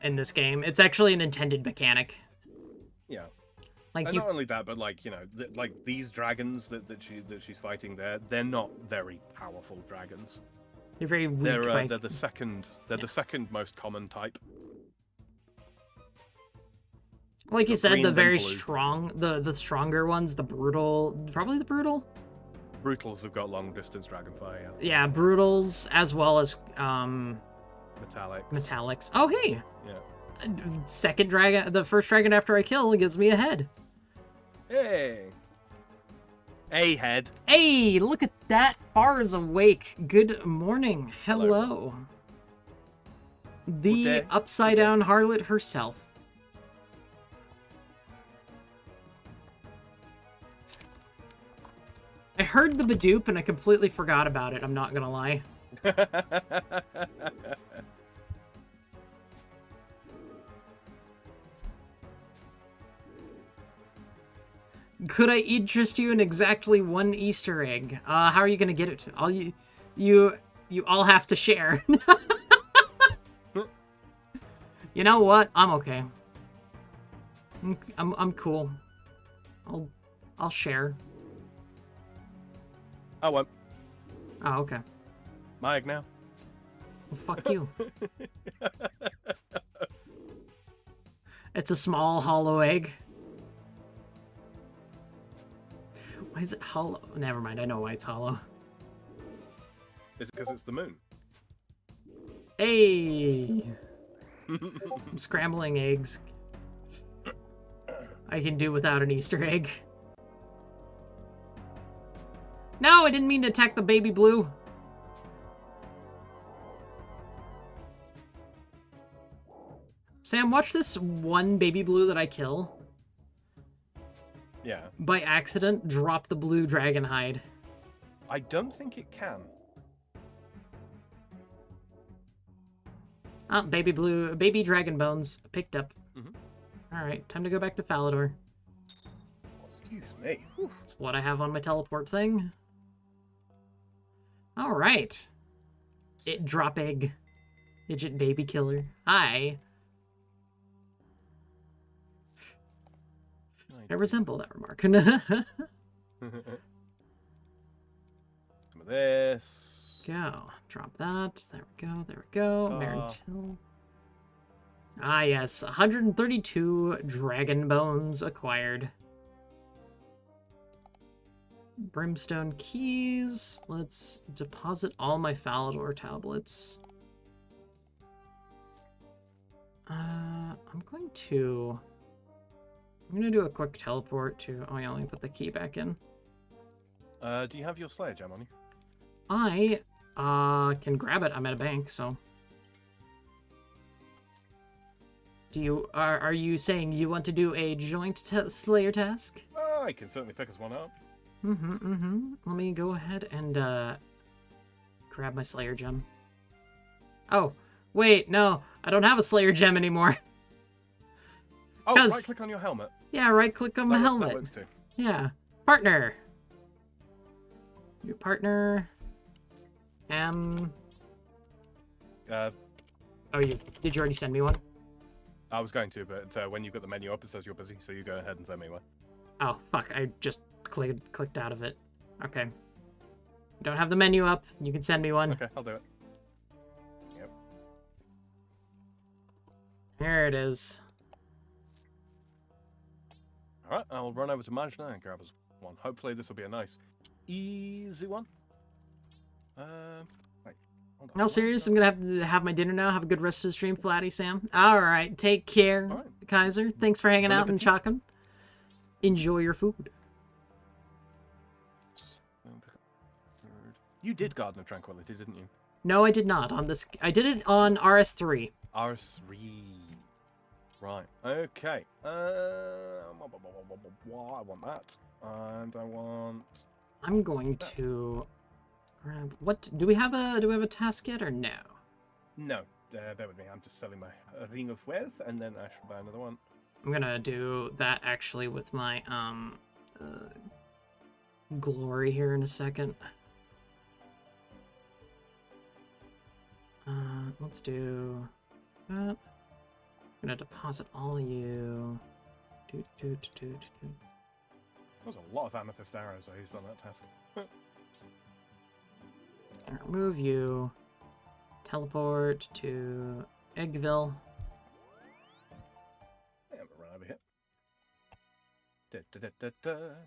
in this game. It's actually an intended mechanic.
Yeah.
Like
and not only that, but like, like these dragons that she's fighting there, they're not very powerful dragons.
They're very weak.
They're the second most common type.
Like you said, the very strong, the stronger ones, probably the brutal.
Brutals have got long distance dragonfire. Yeah.
Yeah, brutals as well as metallics. Oh hey.
Yeah.
Second dragon, the first dragon after I kill gives me a head.
Hey. A head.
Hey, look at that. Far's awake. Good morning. Hello. The upside down harlot herself. I heard the Badoop and I completely forgot about it, I'm not gonna lie. Could I interest you in exactly one Easter egg? How are you gonna get it? You all have to share. You know what? I'm okay. I'm cool. I'll share.
I won't.
Oh, okay.
My egg now.
Well, fuck you. It's a small hollow egg. Why is it hollow? Never mind, I know why it's hollow.
Is it because it's the moon?
Hey! I'm scrambling eggs. I can do without an Easter egg. No, I didn't mean to attack the baby blue. Sam, watch this one baby blue that I kill.
Yeah.
By accident, drop the blue dragon hide.
I don't think it can.
Ah, baby dragon bones picked up.
Mm-hmm.
All right, time to go back to Falador.
Excuse me. Whew.
That's what I have on my teleport thing. All right. It drop egg. Midget baby killer. Hi. I resemble that remark.
Some of this.
Go. Drop that. There we go. There we go. Marintil. Ah, yes. 132 dragon bones acquired. Brimstone keys. Let's deposit all my Falador tablets. I'm going to do a quick teleport to... Oh, yeah, let me put the key back in.
Do you have your Slayer gem on you?
I can grab it. I'm at a bank, so... Are you saying you want to do a joint Slayer task?
I can certainly pick us one up.
Let me go ahead and grab my Slayer gem. Oh, wait, no, I don't have a Slayer gem anymore.
Oh, right-click on your helmet.
Yeah, right-click on my helmet.
That works too.
Yeah, partner. New partner. Oh, did you already send me one?
I was going to, but when you've got the menu up, it says you're busy, so you go ahead and send me one.
Oh, fuck, I just clicked out of it. Okay. Don't have the menu up. You can send me one.
Okay, I'll do it. Yep.
There it is.
Alright, I'll run over to Maj now and grab us one. Hopefully this will be a nice, easy one. Wait. Hold on.
No, serious? I'm gonna have to have my dinner now. Have a good rest of the stream, Flatty Sam. Alright, take care,
All right.
Kaiser. Thanks for hanging
Bon
out and
appetit.
chalking. Enjoy your food.
You did Garden of Tranquility, didn't you?
No, I did not. On this, I did it on RS3.
R3. Right. Okay. I want that, and I want.
I'm going to grab. What do we have a task yet or no?
No. Bear with me. I'm just selling my Ring of Wealth, and then I should buy another one.
I'm gonna do that actually with my glory here in a second. Let's do that. I'm gonna deposit all you.
There's a lot of amethyst arrows I used on that task.
Remove you. Teleport to Eggville.
Yeah, I'm gonna run over here.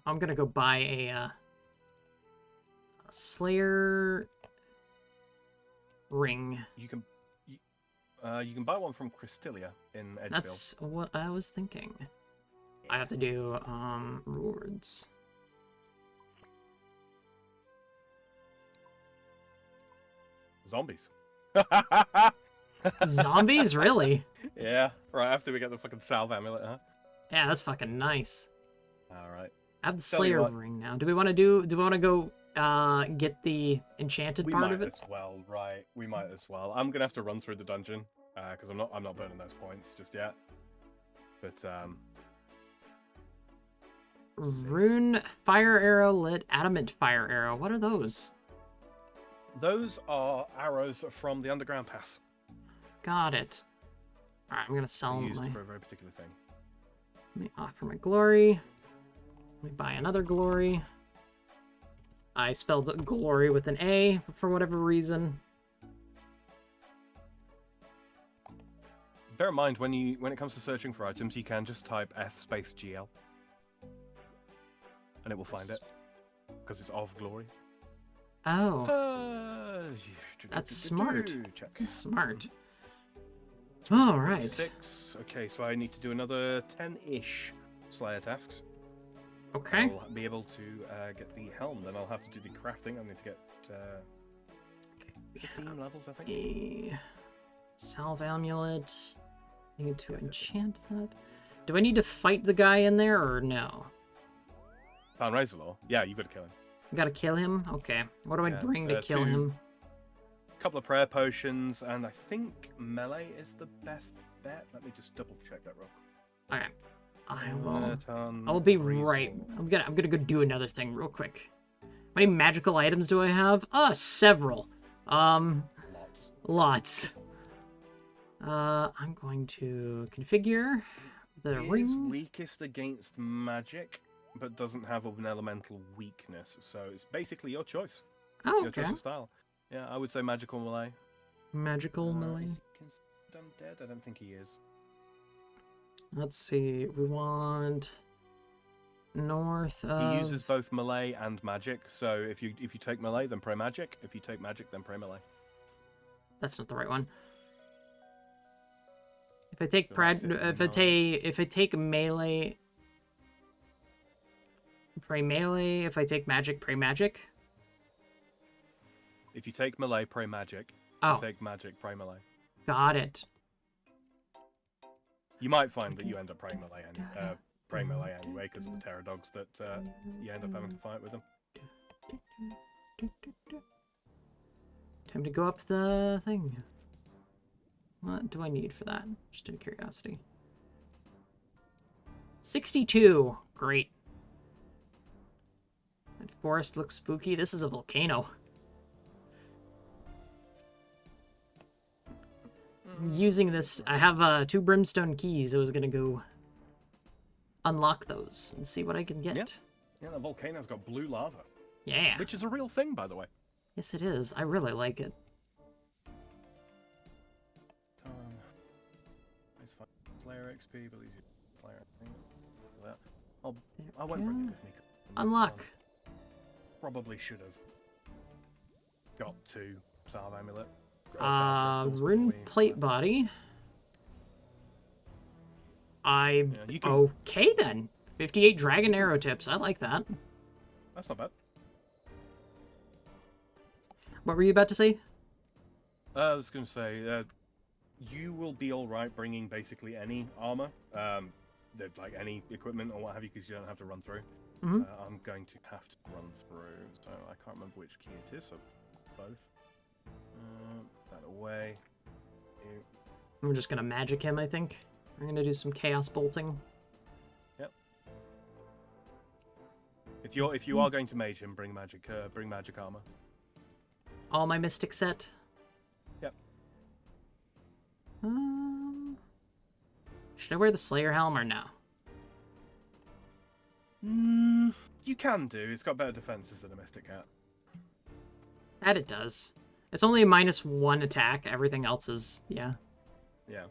I'm gonna go buy a Slayer ring.
You can buy one from Cristilia in Edgeville.
That's what I was thinking. I have to do rewards.
Zombies.
Zombies, really?
Yeah, right after we get the fucking salve amulet, huh?
Yeah, that's fucking nice.
Alright.
I have the
Tell you
Slayer
what.
ring now. Do we want to go get the enchanted
We
part
might
of it?
as well, right? We might as well. I'm gonna have to run through the dungeon because I'm not burning those points just yet. But
Rune fire arrow lit adamant fire arrow. What are those?
those are arrows from the underground pass.
Got it. All right, I'm gonna sell
Used
my.
for a very particular thing.
Let me offer my glory. Let me buy another glory. I spelled glory with an A for whatever reason.
Bear in mind when it comes to searching for items, you can just type F_GL, and it will find it because it's of glory.
Oh, that's smart.
Check.
That's smart. All right.
6. Okay, so I need to do another 10-ish Slayer tasks.
Okay.
I'll be able to get the helm. Then I'll have to do the crafting. I need to get 15 levels, I think.
A salve amulet. I need to enchant that. Do I need to fight the guy in there or no?
Van Razorlaw? Yeah, you've got to kill him.
I gotta kill him? Okay. What do I bring to kill him?
A couple of prayer potions, and I think melee is the best bet. Let me just double check that real quick.
Okay. I'll be right. I'm gonna go do another thing real quick. How many magical items do I have? Several. Lots. I'm going to configure the ring.
Is weakest against magic, but doesn't have an elemental weakness. So it's basically your choice.
Oh,
Your
okay.
choice of style. Yeah, I would say magical melee.
Magical melee.
Is he considered undead? I don't think he is.
Let's see. We want north of...
He uses both melee and magic. So if you take melee, then pray magic. If you take magic, then pray melee.
That's not the right one. If I take if I take melee, pray melee. If I take magic, pray magic.
If you take melee, pray magic.
Oh.
If you take magic, pray melee.
Got it.
You might find that you end up praying melee anyway because of the terror dogs that you end up having to fight with them.
Time to go up the thing. What do I need for that? Just out of curiosity. 62. Great. That forest looks spooky. This is a volcano. Using this, I have 2 brimstone keys. I was gonna go unlock those and see what I can get.
Yeah, the volcano's got blue lava.
Yeah.
Which is a real thing, by the way.
Yes, it is. I really like it.
Slayer XP, but Slayer that. I won't bring it with me.
Unlock.
Probably should have got 2 salve amulet.
Rune plate body. Okay then. 58 dragon arrow tips. I like that.
That's not bad.
What were you about to say?
I was going to say, you will be all right bringing basically any armor, like any equipment or what have you, because you don't have to run through.
Mm-hmm.
I'm going to have to run through, so I can't remember which key it is. So both. That away.
I'm just gonna magic him. I think I'm gonna do some chaos bolting.
Yep. If you are going to mage him, bring magic armor.
All my mystic set.
Yep.
Should I wear the Slayer helm or no?
You can do. It's got better defenses than a Mystic Hat.
That it does. It's only a -1 attack. Everything else is, yeah.
Yeah.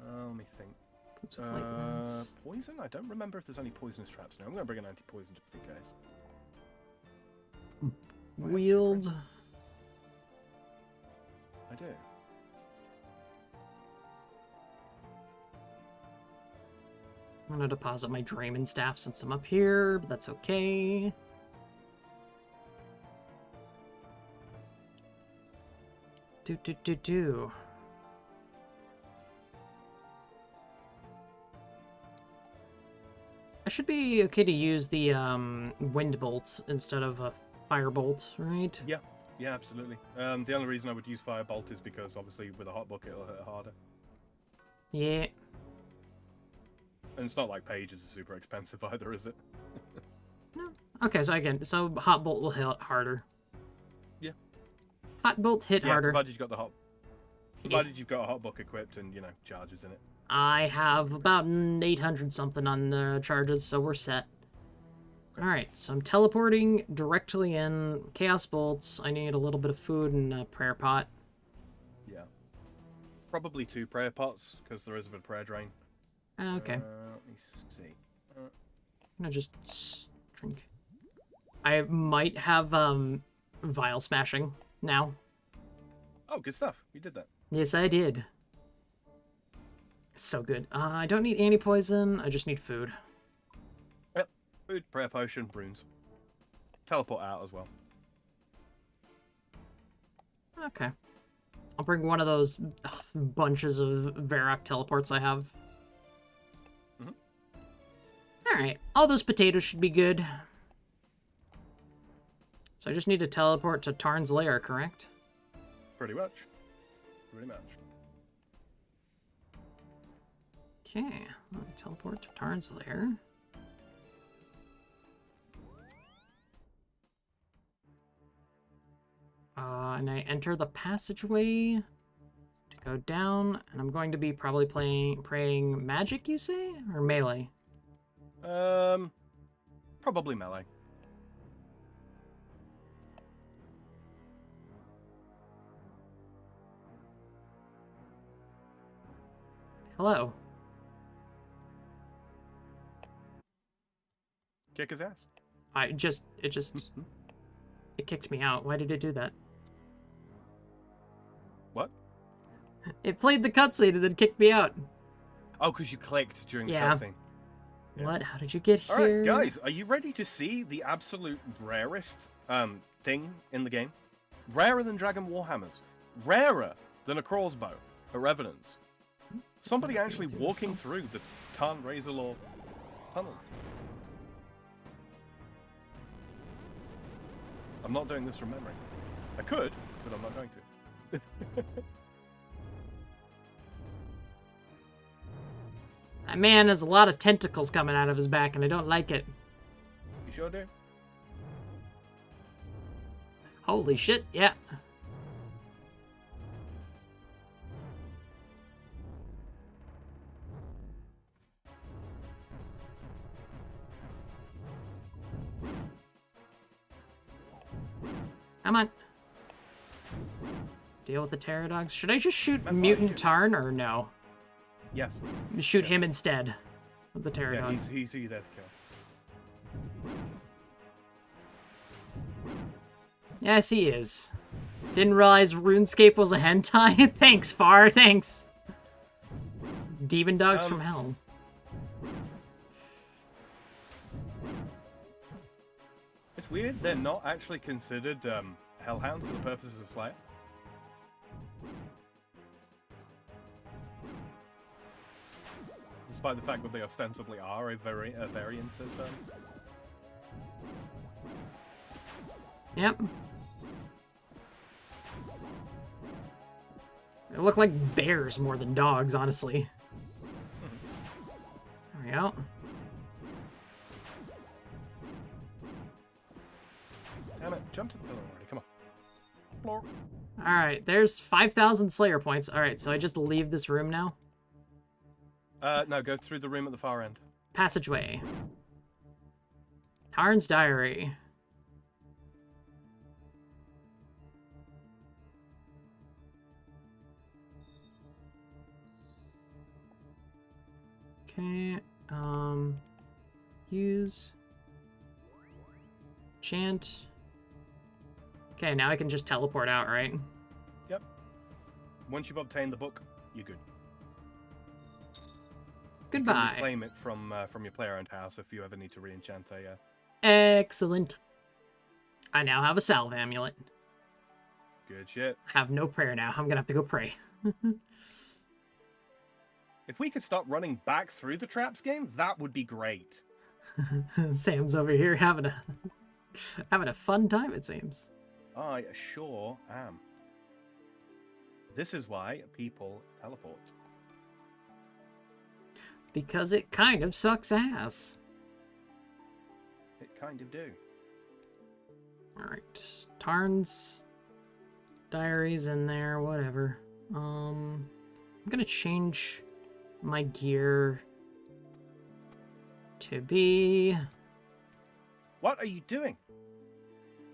Let me think. Poison? I don't remember if there's any poisonous traps now. I'm going to bring an anti-poison just in case.
Wield.
I do.
I'm gonna deposit my Draymond staff since I'm up here, but that's okay. Do. I should be okay to use the wind bolt instead of a fire bolt, right?
Yeah, absolutely. The only reason I would use firebolt is because obviously with a hot bucket it'll hit harder.
Yeah.
And it's not like pages are super expensive either, is it?
No. Okay, so hot bolt will hit harder.
Yeah.
Hot bolt hit harder.
Provided you've got a hot book equipped and charges in it.
I have about 800 something on the charges, so we're set. Okay. All right, so I'm teleporting directly in. Chaos bolts. I need a little bit of food and a prayer pot.
Yeah. Probably 2 prayer pots because there is a bit of prayer drain.
Okay.
Let me see.
I'm gonna just drink. I might have vial smashing now.
Oh, good stuff. You did that.
Yes, I did. It's so good. I don't need anti-poison. I just need food.
Yep. Food, prayer potion, runes. Teleport out as well.
Okay. I'll bring one of those bunches of Varrock teleports I have. Alright, all those potatoes should be good. So I just need to teleport to Tarn's lair, correct?
Pretty much. Pretty much.
Okay, let me teleport to Tarn's lair. And I enter the passageway to go down, and I'm going to be probably praying magic, you say? Or melee?
Probably melee.
Hello.
Kick his ass.
It kicked me out. Why did it do that?
What?
It played the cutscene and then kicked me out.
Oh, because you clicked during the
Yeah.
cutscene. Yeah.
What? How did you get here?
Alright, guys, are you ready to see the absolute rarest thing in the game? Rarer than Dragon Warhammers. Rarer than a crossbow. A Revenants. Somebody actually walking through the Tarn Razorlaw tunnels. I'm not doing this from memory. I could, but I'm not going to.
That man has a lot of tentacles coming out of his back, and I don't like it.
You sure do?
Holy shit, yeah. Come on. Deal with the Pterodogs. Should I just shoot Mutant Tarn, or no?
Yes.
Shoot him instead of the Pterodogs.
Yeah, he's who you're there to kill.
Yes, he is. Didn't realize RuneScape was a hentai. Thanks, Far. Thanks. Demon Dogs from Hell.
It's weird, they're not actually considered hellhounds for the purposes of Slayer. Despite the fact that they ostensibly are a variant of
Yep. They look like bears more than dogs, honestly. There we go.
Damn it, jump to the pillar already, come on. Floor.
Alright, there's 5,000 Slayer points. Alright, so I just leave this room now?
No, go through the room at the far end.
Passageway. Tarn's Diary. Okay, use. Chant. Okay, now I can just teleport out, right?
Yep. Once you've obtained the book, you're good.
Goodbye.
You can reclaim it from your player-owned house if you ever need to re-enchant a...
Excellent. I now have a salve amulet.
Good shit.
Have no prayer now. I'm gonna have to go pray.
If we could stop running back through the traps game, that would be great.
Sam's over here having a fun time, it seems.
I sure am. This is why people teleport.
Because it kind of sucks ass.
It kind of do.
Alright. Tarn's Diary's in there, whatever. I'm gonna change my gear to be...
What are you doing?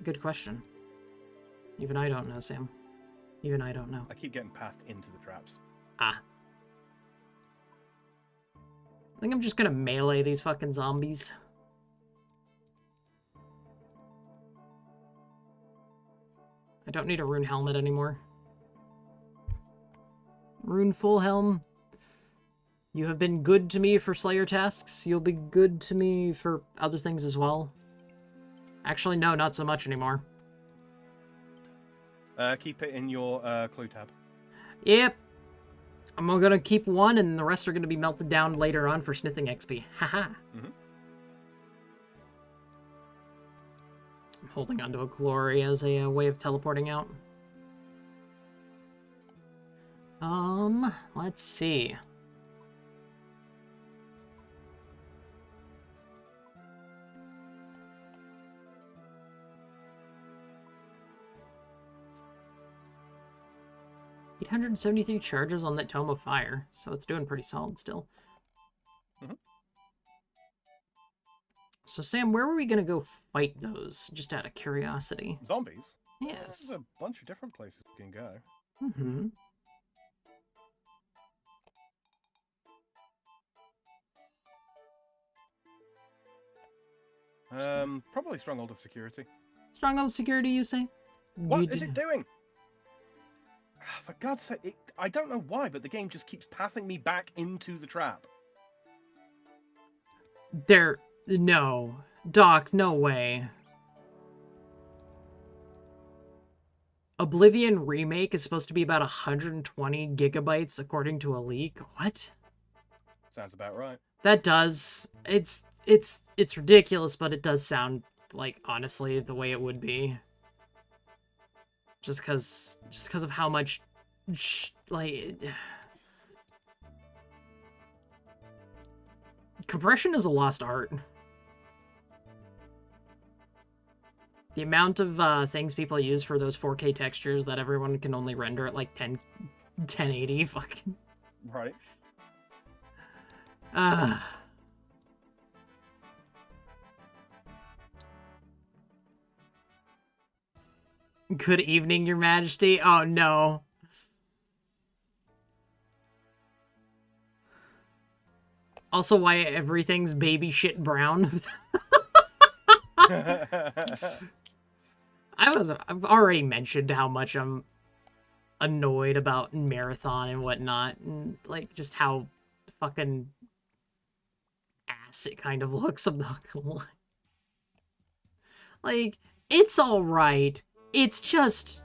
Good question. Even I don't know, Sam. Even I don't know.
I keep getting passed into the traps.
Ah. I think I'm just gonna melee these fucking zombies. I don't need a rune helmet anymore. Rune full helm. You have been good to me for Slayer tasks. You'll be good to me for other things as well. Actually, no, not so much anymore.
Keep it in your clue tab.
Yep. I'm gonna keep one, and the rest are gonna be melted down later on for smithing XP. Haha.
Mm-hmm.
I'm holding onto a glory as a way of teleporting out. Let's see. $873 charges on that Tome of Fire, so it's doing pretty solid still.
Mm-hmm.
So, Sam, where were we going to go fight those, just out of curiosity?
Zombies?
Yes.
There's a bunch of different places you can go.
Mm-hmm.
Probably Stronghold of Security.
Stronghold Security, you say?
What is it doing? For God's sake, I don't know why, but the game just keeps pathing me back into the trap.
No. Doc, no way. Oblivion Remake is supposed to be about 120 gigabytes according to a leak. What?
Sounds about right.
That does. It's ridiculous, but it does sound like, honestly, the way it would be. Just because of how much, like... Compression is a lost art. The amount of things people use for those 4K textures that everyone can only render at like 1080, fucking...
Right.
Good evening, Your Majesty. Oh, no. Also, why everything's baby shit brown. I've already mentioned how much I'm annoyed about Marathon and whatnot, and like just how fucking ass it kind of looks. I'm not gonna lie. Like, it's alright. It's just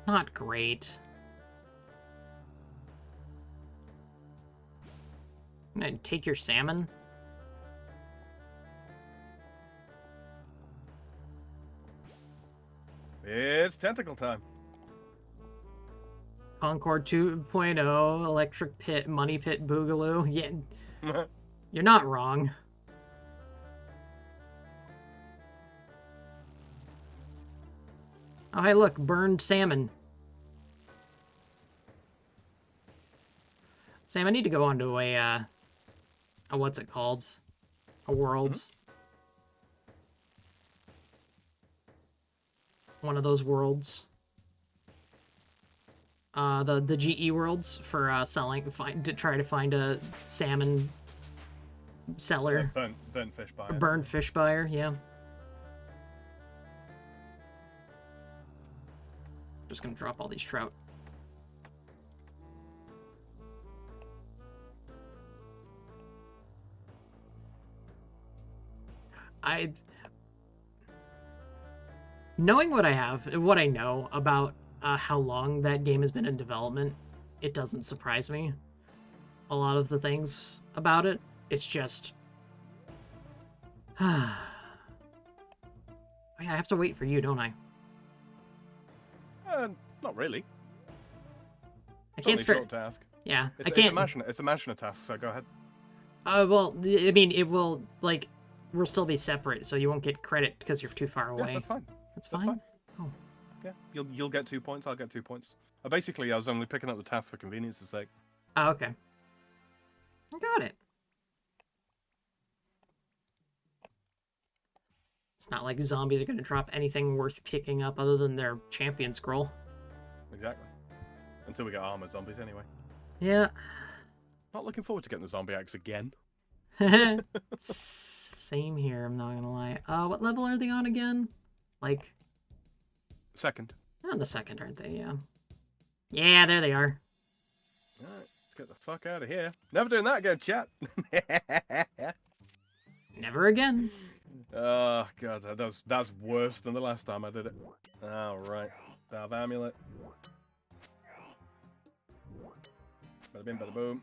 not great. I'm gonna take your salmon.
It's tentacle time.
Concord 2.0, Electric Pit, Money Pit Boogaloo. Yeah, you're not wrong. Oh, hey, look, burned salmon. Sam, I need to go onto a what's it called? A Worlds. One of those worlds. The GE Worlds for selling, to try to find a salmon seller.
Burnt fish buyer.
A burned fish buyer, yeah. Just gonna drop all these trout. Knowing what I know about how long that game has been in development, it doesn't surprise me. A lot of the things about it, it's just... I have to wait for you, don't I?
Not really.
I can't start...
Short task.
Yeah,
I
can't...
It's a Mashina task, so go ahead.
Well, I mean, it will, like, we'll still be separate, so you won't get credit because you're too far away.
Yeah, that's fine.
That's fine? Oh.
Yeah, you'll get 2 points, I'll get 2 points. Basically, I was only picking up the task for convenience's sake.
Oh, okay. I got it. It's not like zombies are going to drop anything worth picking up other than their champion scroll.
Exactly. Until we get armored zombies, anyway.
Yeah.
Not looking forward to getting the zombie axe again.
Same here, I'm not going to lie. What level are they on again? Like...
Second.
They're on the second, aren't they? Yeah. Yeah, there they are.
Alright. Let's get the fuck out of here. Never doing that again, chat.
Never again.
Oh, God, that's worse than the last time I did it. Alright. Salve amulet. Bada bim, bada boom.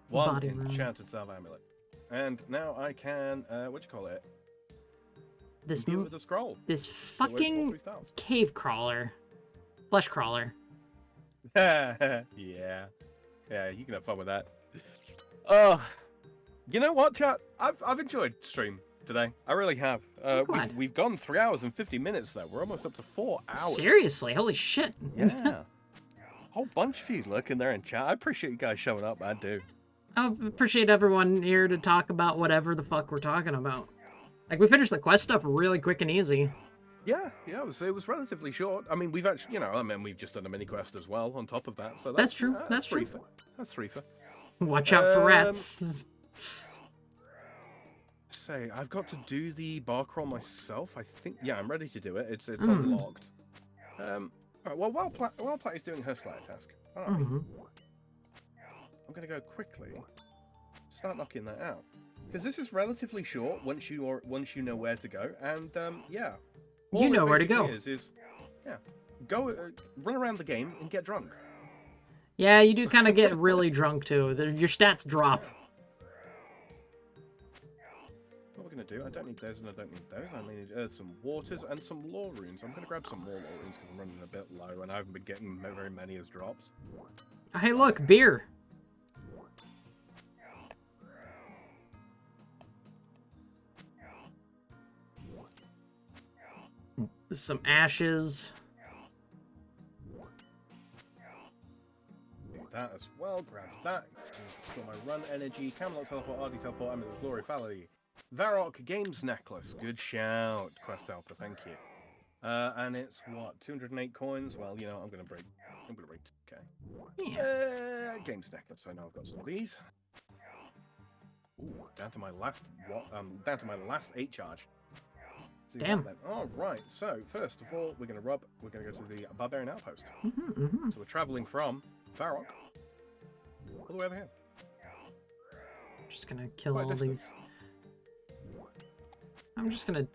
One
Body room.
enchanted salve amulet. And now I can, what do you call it?
This
Deal with the scroll.
This
So where's
fucking
4 stars?
cave crawler. Flesh crawler.
Yeah. Yeah, you can have fun with that. Oh, you know what, chat? I've enjoyed stream today. I really have. We've gone 3 hours and 50 minutes though. We're almost up to 4 hours.
Seriously, holy shit.
Yeah. Whole bunch of you looking there in chat. I appreciate you guys showing up. I do.
I appreciate everyone here to talk about whatever the fuck we're talking about. Like, we finished the quest stuff really quick and easy.
Yeah, it was relatively short. I mean, we've actually, we've just done a mini quest as well on top of that. So that's
true. That's true.
That's reefer.
Watch out for rats.
Say, I've got to do the bar crawl myself. I think, yeah, I'm ready to do it. It's unlocked. All right, well, while Platty's doing her Slayer task, I'm gonna go quickly. Start knocking that out because this is relatively short once you know where to go, and yeah.
You know where to go.
Go run around the game and get drunk.
Yeah, you do kind of get really drunk too. Your stats drop.
What we're gonna do? I don't need those and I don't need those. I need some waters and some lore runes. I'm gonna grab some more lore runes because I'm running a bit low and I haven't been getting very many as drops.
Hey, look, beer. Some ashes.
Do that as well. Grab that. Got my run energy. Camelot teleport. RD teleport. I'm in the glory Valley. Varrock Games necklace. Good shout. Quest helper. Thank you. And it's what 208 coins. Well, I'm gonna break. Okay.
Yeah.
Games necklace. I know I've got some of these. Ooh, down to my last 8 charge.
Damn.
All right. So first of all, we're gonna go to the Barbarian Outpost. So we're traveling from Varrock all the way over here.
Just gonna kill
Quite
all
distant.
these. I'm just gonna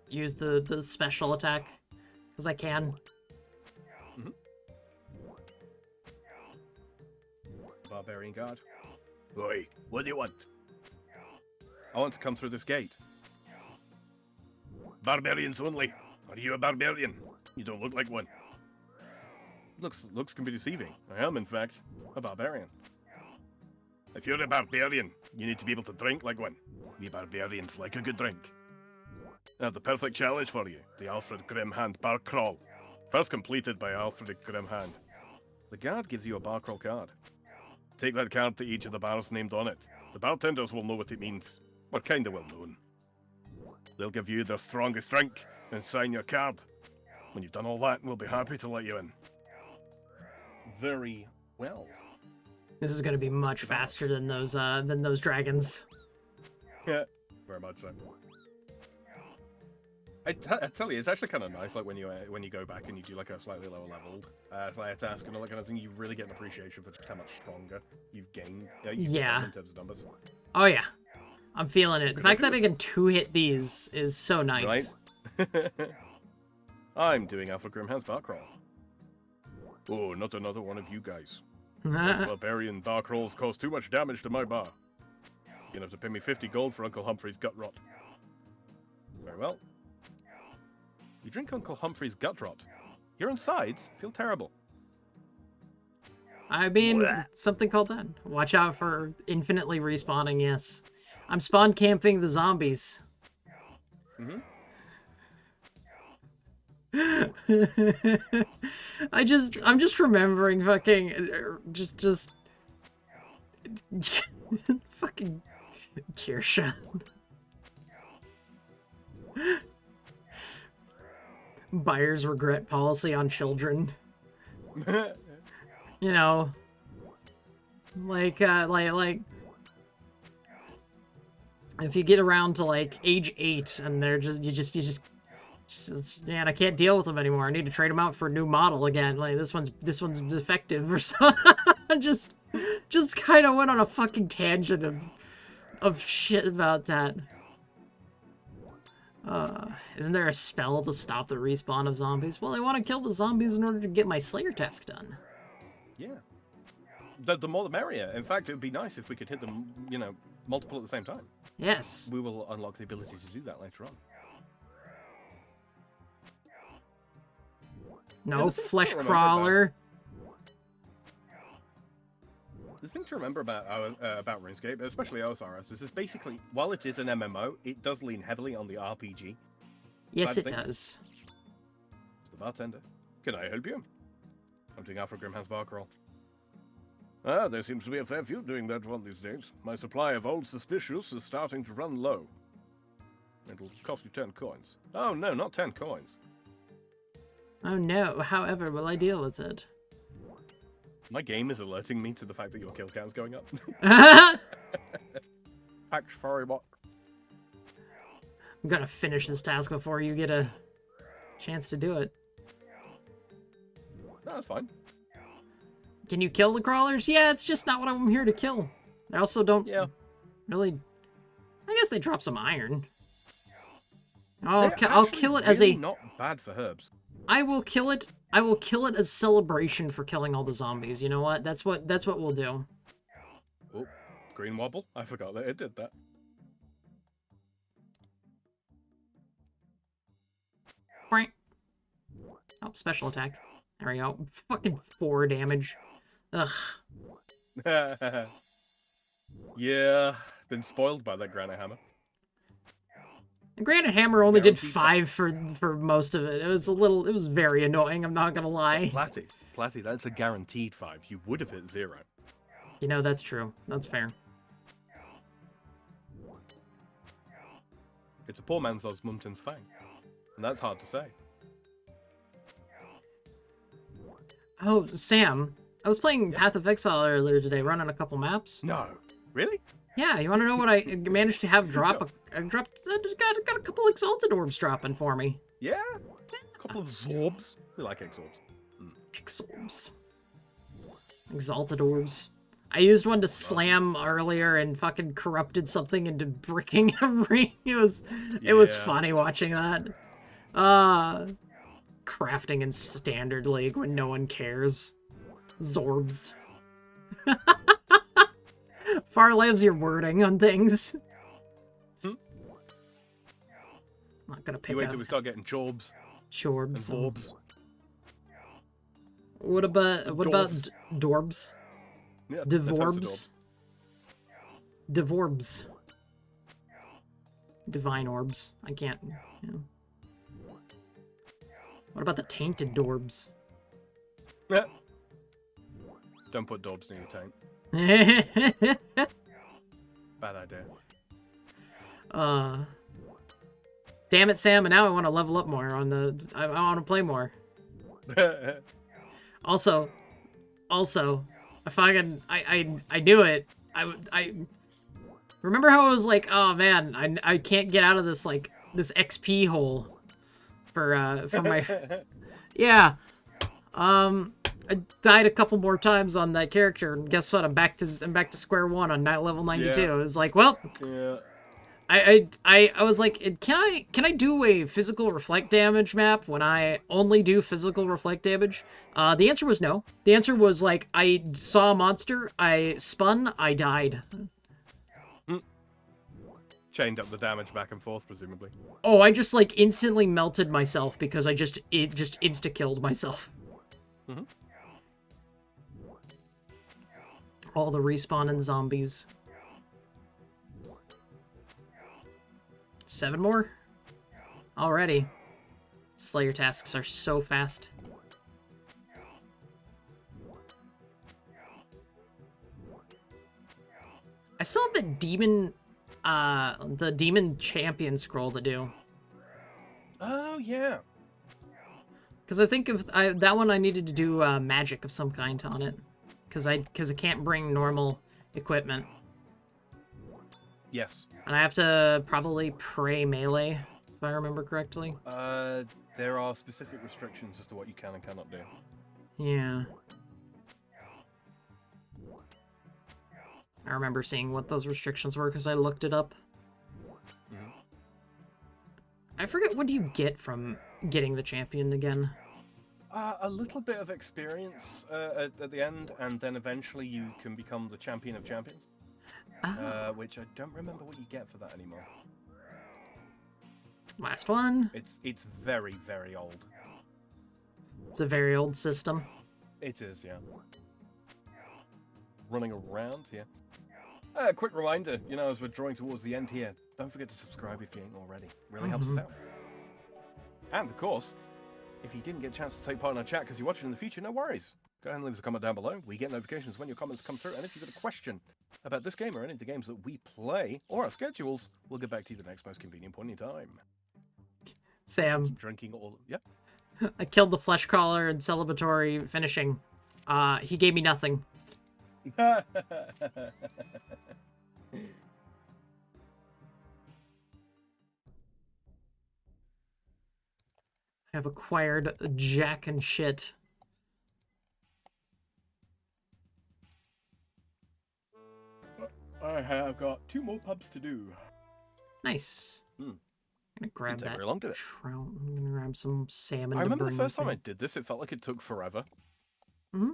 use the special attack because I can.
Barbarian guard. Oi, what do you want? I want to come through this gate. Barbarians only. Are you a barbarian? You don't look like one. Looks can be deceiving. I am, in fact, a barbarian. If you're a barbarian, you need to be able to drink like one. We barbarians like a good drink. I have the perfect challenge for you. The Alfred Grimhand Bar Crawl. First completed by Alfred Grimhand. The guard gives you a bar crawl card. Take that card to each of the bars named on it. The bartenders will know what it means. We're kinda well known. They'll give you their strongest drink and sign your card. When you've done all that, we'll be happy to let you in. Very well.
This is gonna be much faster than those dragons.
Yeah, very much so. I tell you, it's actually kind of nice. Like when you go back and you do like a slightly lower leveled Slayer task and all that kind of thing, you really get an appreciation for just how much stronger you've gained.
Yeah.
In terms of numbers.
Oh yeah, I'm feeling it. The fact that I can 2-hit these is so nice.
Right. I'm doing Alpha Grimhand's bar crawl. Oh, not another one of you guys. Those barbarian bar crawls cause too much damage to my bar. You're gonna have to pay me 50 gold for Uncle Humphrey's gut rot. Very well. You drink Uncle Humphrey's gut rot. Your insides feel terrible.
I mean,
Blech.
something called that. Watch out for infinitely respawning, yes. I'm spawn camping the zombies. I'm just remembering fucking just fucking Kirsha. Buyer's regret policy on children. You know, like if you get around to like age 8 and they're you just Man, I can't deal with them anymore. I need to trade them out for a new model again. Like this one's defective or something. just kind of went on a fucking tangent of shit about that. Isn't there a spell to stop the respawn of zombies? Well, I want to kill the zombies in order to get my Slayer task done.
Yeah. The more the merrier. In fact, it would be nice if we could hit them, you know, multiple at the same time.
Yes.
We will unlock the ability to do that later on.
No, flesh crawler.
The thing to remember about RuneScape, especially OSRS, is it's basically, while it is an MMO, it does lean heavily on the RPG.
Yes, it does.
The bartender. Can I help you? I'm doing Alpha Grimhan's bar crawl. Ah, there seems to be a fair few doing that one these days. My supply of old suspicious is starting to run low. It'll cost you 10 coins. Oh no, not 10 coins.
Oh no, however will I deal with it?
My game is alerting me to the fact that your kill count's going up. Packed furry bot.
I'm gonna finish this task before you get a chance to do it.
No, that's fine.
Can you kill the crawlers? Yeah, it's just not what I'm here to kill. I also don't really... I guess they drop some iron. I'll kill it as
really
a...
not bad for herbs.
I will kill it. I will kill it as celebration for killing all the zombies. You know what? That's what we'll do.
Oh, green wobble. I forgot that it did that.
Oh, special attack. There we go. Fucking 4 damage. Ugh.
Yeah, been spoiled by that granite hammer.
The granite hammer only did 5 for most of it. It was very annoying, I'm not gonna lie.
Platty, that's a guaranteed 5. You would have hit 0.
You know, that's true. That's fair.
It's a poor man's Osmundton's Fang. And that's hard to say.
Oh, Sam, I was playing Path of Exile earlier today, running a couple maps.
No. Really?
Yeah, you want to know what I managed to have drop? I got a couple Exalted Orbs dropping for me.
Yeah? A couple of Zorbs. We like Exorbs.
Exorbs. Exalted Orbs. I used one to slam earlier and fucking corrupted something into bricking a ring. It was funny watching that. Crafting in Standard League when no one cares. Zorbs. Far lives your wording on things. I'm not gonna pick
You wait
up.
till we start getting Jorbs.
Chorbs.
And Vorbs.
What about Dorbs?
Yeah,
Devorbs. Devorbs. Divine Orbs. I can't. You know. What about the Tainted Dorbs?
Yeah. Don't put Dorbs near your taint. Bad idea.
Damn it, Sam! And now I want to level up more on the. I want to play more. Also, if I do it. I remember how I was like, oh man, I can't get out of this this XP hole. For my yeah, I died a couple more times on that character, and guess what? I'm back to square one on level 92.
Yeah.
It was like, well,
Yeah.
I was like, can I do a physical reflect damage map when I only do physical reflect damage? The answer was no. The answer was like, I saw a monster, I spun, I died.
Chained up the damage back and forth, presumably.
Oh, I just like instantly melted myself because it just insta-killed myself.
Mm-hmm.
All the respawning zombies. 7 more? Already. Slayer tasks are so fast. I still have the demon champion scroll to do.
Oh, yeah.
Because I think if that one I needed to do magic of some kind on it. Because I can't bring normal equipment.
Yes.
And I have to probably pray melee if I remember correctly.
There are specific restrictions as to what you can and cannot do.
Yeah. I remember seeing what those restrictions were because I looked it up.
Mm-hmm.
I forget, what do you get from getting the champion again?
A little bit of experience at the end, and then eventually you can become the champion of champions.
Oh.
Which I don't remember what you get for that anymore.
Last one?
It's very, very old.
It's a very old system.
It is, yeah. Running around here. Quick reminder, you know, as we're drawing towards the end here, don't forget to subscribe if you ain't already. Really helps us out. And, of course, if you didn't get a chance to take part in our chat because you're watching in the future, no worries. Go ahead and leave us a comment down below. We get notifications when your comments come through. And if you've got a question about this game or any of the games that we play or our schedules, we'll get back to you the next most convenient point in time.
Sam.
Keep drinking all... Yep.
I killed the flesh crawler in celebratory finishing. He gave me nothing.
I
have acquired jack and shit.
I have got 2 more pubs to do.
Nice. I'm gonna grab
Didn't take
that
very long, did it?
trout. I'm gonna grab some salmon.
I remember
to
the
bring
first time
with
I
me.
did this, it felt like it took forever.
Hmm?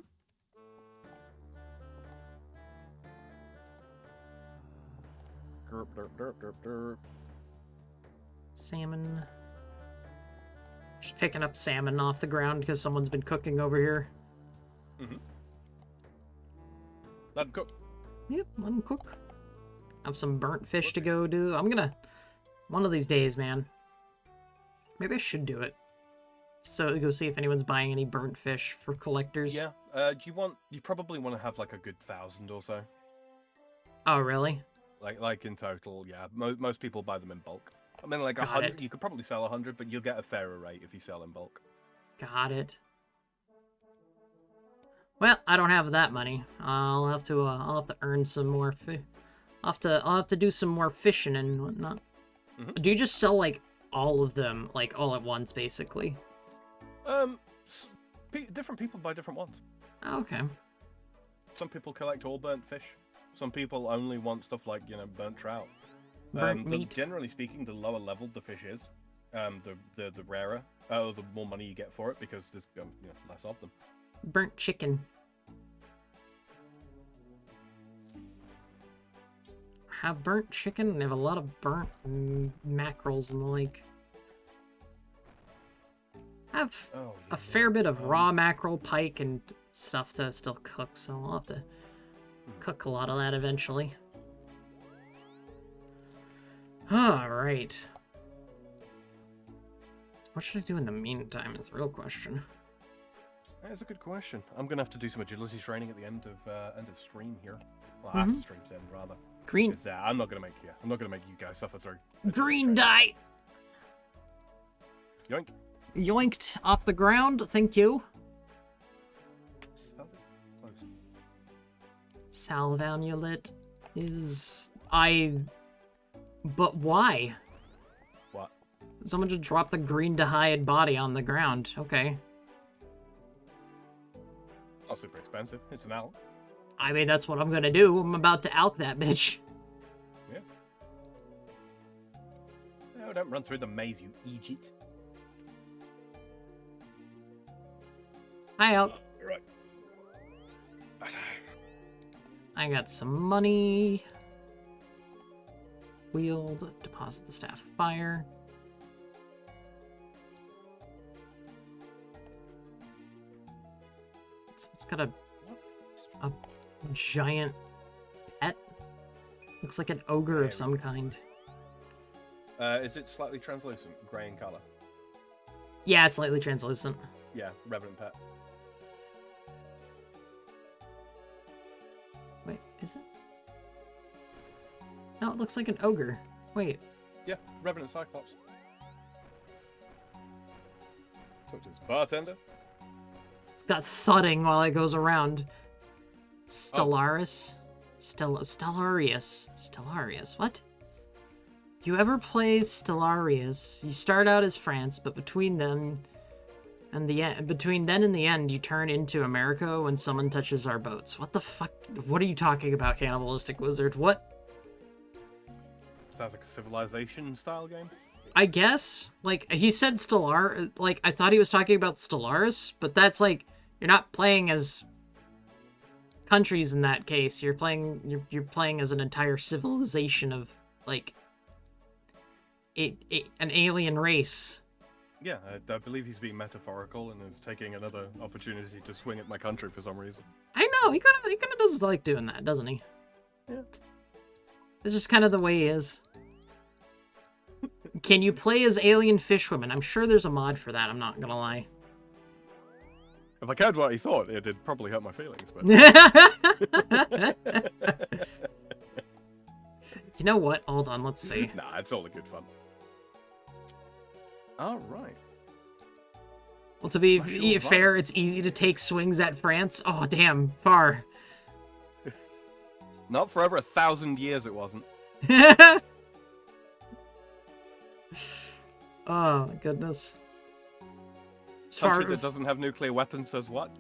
Derp, derp, derp, derp, derp.
Salmon. Just picking up salmon off the ground because someone's been cooking over here.
Let him cook.
Yep, let him cook. Have some burnt fish to go do. I'm gonna... One of these days, man. Maybe I should do it. So go see if anyone's buying any burnt fish for collectors.
Yeah. You probably want to have like a good 1,000 or so.
Oh, really?
Like in total, yeah. Most people buy them in bulk. I mean, like
Got
100.
it.
You could probably sell 100, but you'll get a fairer rate if you sell in bulk.
Got it. Well, I don't have that money. I'll have to earn some more fish. I'll have to do some more fishing and whatnot. Do you just sell like all of them, like all at once, basically?
Different people buy different ones.
Oh, okay.
Some people collect all burnt fish. Some people only want stuff like, you know, burnt trout.
Burnt meat.
Generally speaking, the lower level the fish is, the rarer, the more money you get for it because there's less of them.
Burnt chicken. Have burnt chicken and have a lot of burnt mackerels and the like. Have a fair bit of raw mackerel, pike, and stuff to still cook, so I'll have to cook a lot of that eventually. Alright. What should I do in the meantime is the real question.
That is a good question. I'm going to have to do some agility training at the end of stream here. Well, after stream's end, rather.
Green.
I'm not going to make you guys suffer through.
Green dye!
Yoink.
Yoinked off the ground, thank you.
Close.
Salve amulet is... But why?
What?
Someone just dropped the green dyed body on the ground. Okay.
Not super expensive. It's an alk.
I mean, that's what I'm gonna do. I'm about to alk that bitch.
Yeah. No, don't run through the maze, you Egypt.
Hi, Alk.
You're right.
I got some money. Wield, deposit the staff of fire. It's got a giant pet. Looks like an ogre of some kind.
Is it slightly translucent, grey in colour?
Yeah, it's slightly translucent.
Yeah, Revenant pet.
Wait, is it? No, it looks like an ogre. Wait.
Yeah, Revenant Cyclops. Talk to this bartender.
It's got thudding while it goes around. Stellaris? Stellarius. What? you ever play Stellaris, you start out as France, but between then and the end, you turn into America when someone touches our boats. What the fuck? What are you talking about, Cannibalistic Wizard? What?
Sounds like a Civilization style game.
I guess. Like, he said Stellar. Like, I thought he was talking about Stellaris, but that's like, you're not playing as countries in that case. You're playing as an entire civilization of, like, an alien race.
Yeah, I believe he's being metaphorical and is taking another opportunity to swing at my country for some reason.
I know, he kind of does like doing that, doesn't he?
Yeah.
It's just kind of the way he is. Can you play as alien fishwomen? I'm sure there's a mod for that, I'm not gonna lie.
If I cared what he thought, it'd probably hurt my feelings, but...
You know what? Hold on, let's see.
Nah, it's all a good fun. Alright.
Well, to be fair, it's easy to take swings at France. Oh, damn, far.
Not for over 1,000 years it wasn't.
Oh, my goodness.
Country that doesn't have nuclear weapons says what?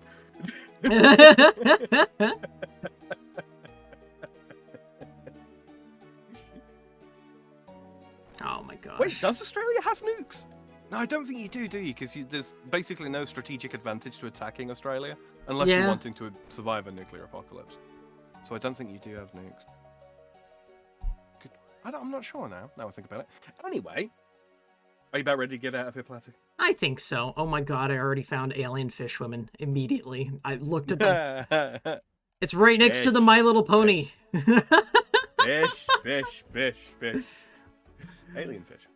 Oh my gosh.
Wait, does Australia have nukes? No, I don't think you do you? Because there's basically no strategic advantage to attacking Australia unless you're wanting to survive a nuclear apocalypse. So I don't think you do have nukes. I'm not sure now I think about it. Anyway, are you about ready to get out of here, Platty?
I think so. Oh my god, I already found alien fishwomen immediately. I looked at them. It's right next to the My Little Pony.
Fish. Alien fish.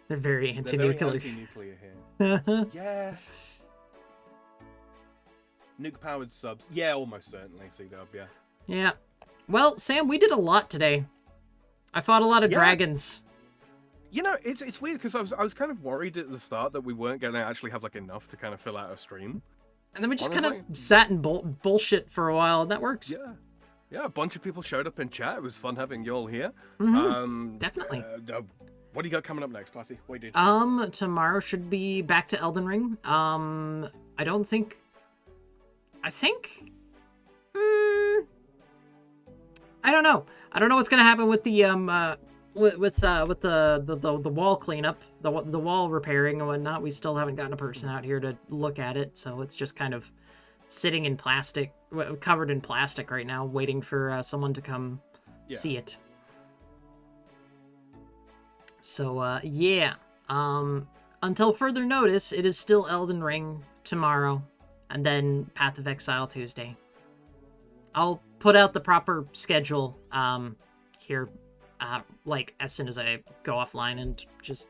They're very anti-nuclear.
Here. Yeah. Nuke-powered subs. Yeah, almost certainly, C-Dub, yeah.
Yeah. Well, Sam, we did a lot today. I fought a lot of dragons.
You know, it's weird because I was kind of worried at the start that we weren't going to actually have like enough to kind of fill out a stream.
And then we just kind of sat and bullshit for a while, and that works.
Yeah. Yeah, a bunch of people showed up in chat. It was fun having you all here.
Definitely.
What do you got coming up next, Platty? What do you do?
Tomorrow should be back to Elden Ring. I think... I don't know. I don't know what's gonna happen with the with the wall cleanup, the wall repairing and whatnot. We still haven't gotten a person out here to look at it, so it's just kind of sitting in plastic, covered in plastic right now, waiting for someone to come see it. So yeah. Until further notice, it is still Elden Ring tomorrow, and then Path of Exile Tuesday. I'll put out the proper schedule here, like as soon as I go offline, and just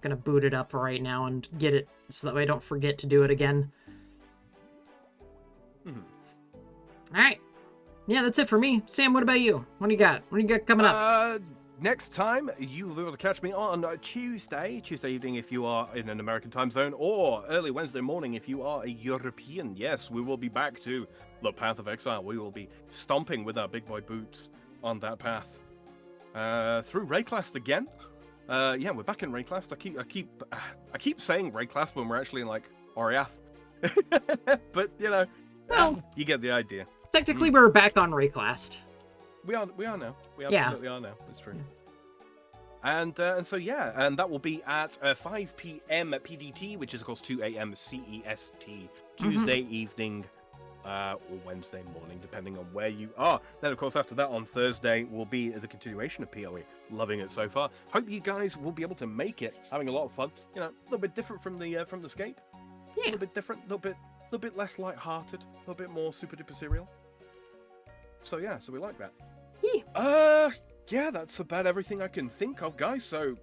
gonna boot it up right now and get it so that way I don't forget to do it again. All right, that's it for me. Sam, what about you? What do you got? What do you got coming up?
Next time, you will be able to catch me on Tuesday evening if you are in an American time zone, or early Wednesday morning if you are a European. Yes, we will be back to the Path of Exile. We will be stomping with our big boy boots on that path. Through Rayclast again. Yeah, we're back in Rayclast. I keep saying Rayclast when we're actually in like Oriath. But you know, well, you get the idea.
Technically, we're back on Rayclast.
We are now. We absolutely are now. It's true. And so and that will be at 5 p.m. PDT, which is of course 2 a.m. CEST, Tuesday evening or Wednesday morning, depending on where you are. Then of course after that on Thursday will be the continuation of PoE. Loving it so far. Hope you guys will be able to make it. Having a lot of fun. You know, a little bit different from the Scape.
Yeah.
A little bit different. A little bit less light-hearted. A little bit more super duper serial. So yeah, so we like that. Yeah, that's about everything I can think of, guys. So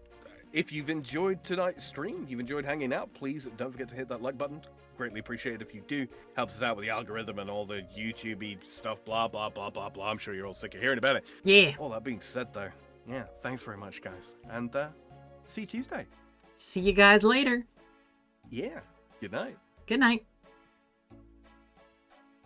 if you've enjoyed tonight's stream, you've enjoyed hanging out, please don't forget to hit that like button. Greatly appreciate it if you do. Helps us out with the algorithm and all the YouTube-y stuff, blah, blah, blah, blah, blah. I'm sure you're all sick of hearing about it.
Yeah.
All that being said, though, yeah, thanks very much, guys. And see you Tuesday.
See you guys later.
Yeah. Good night.
Good night.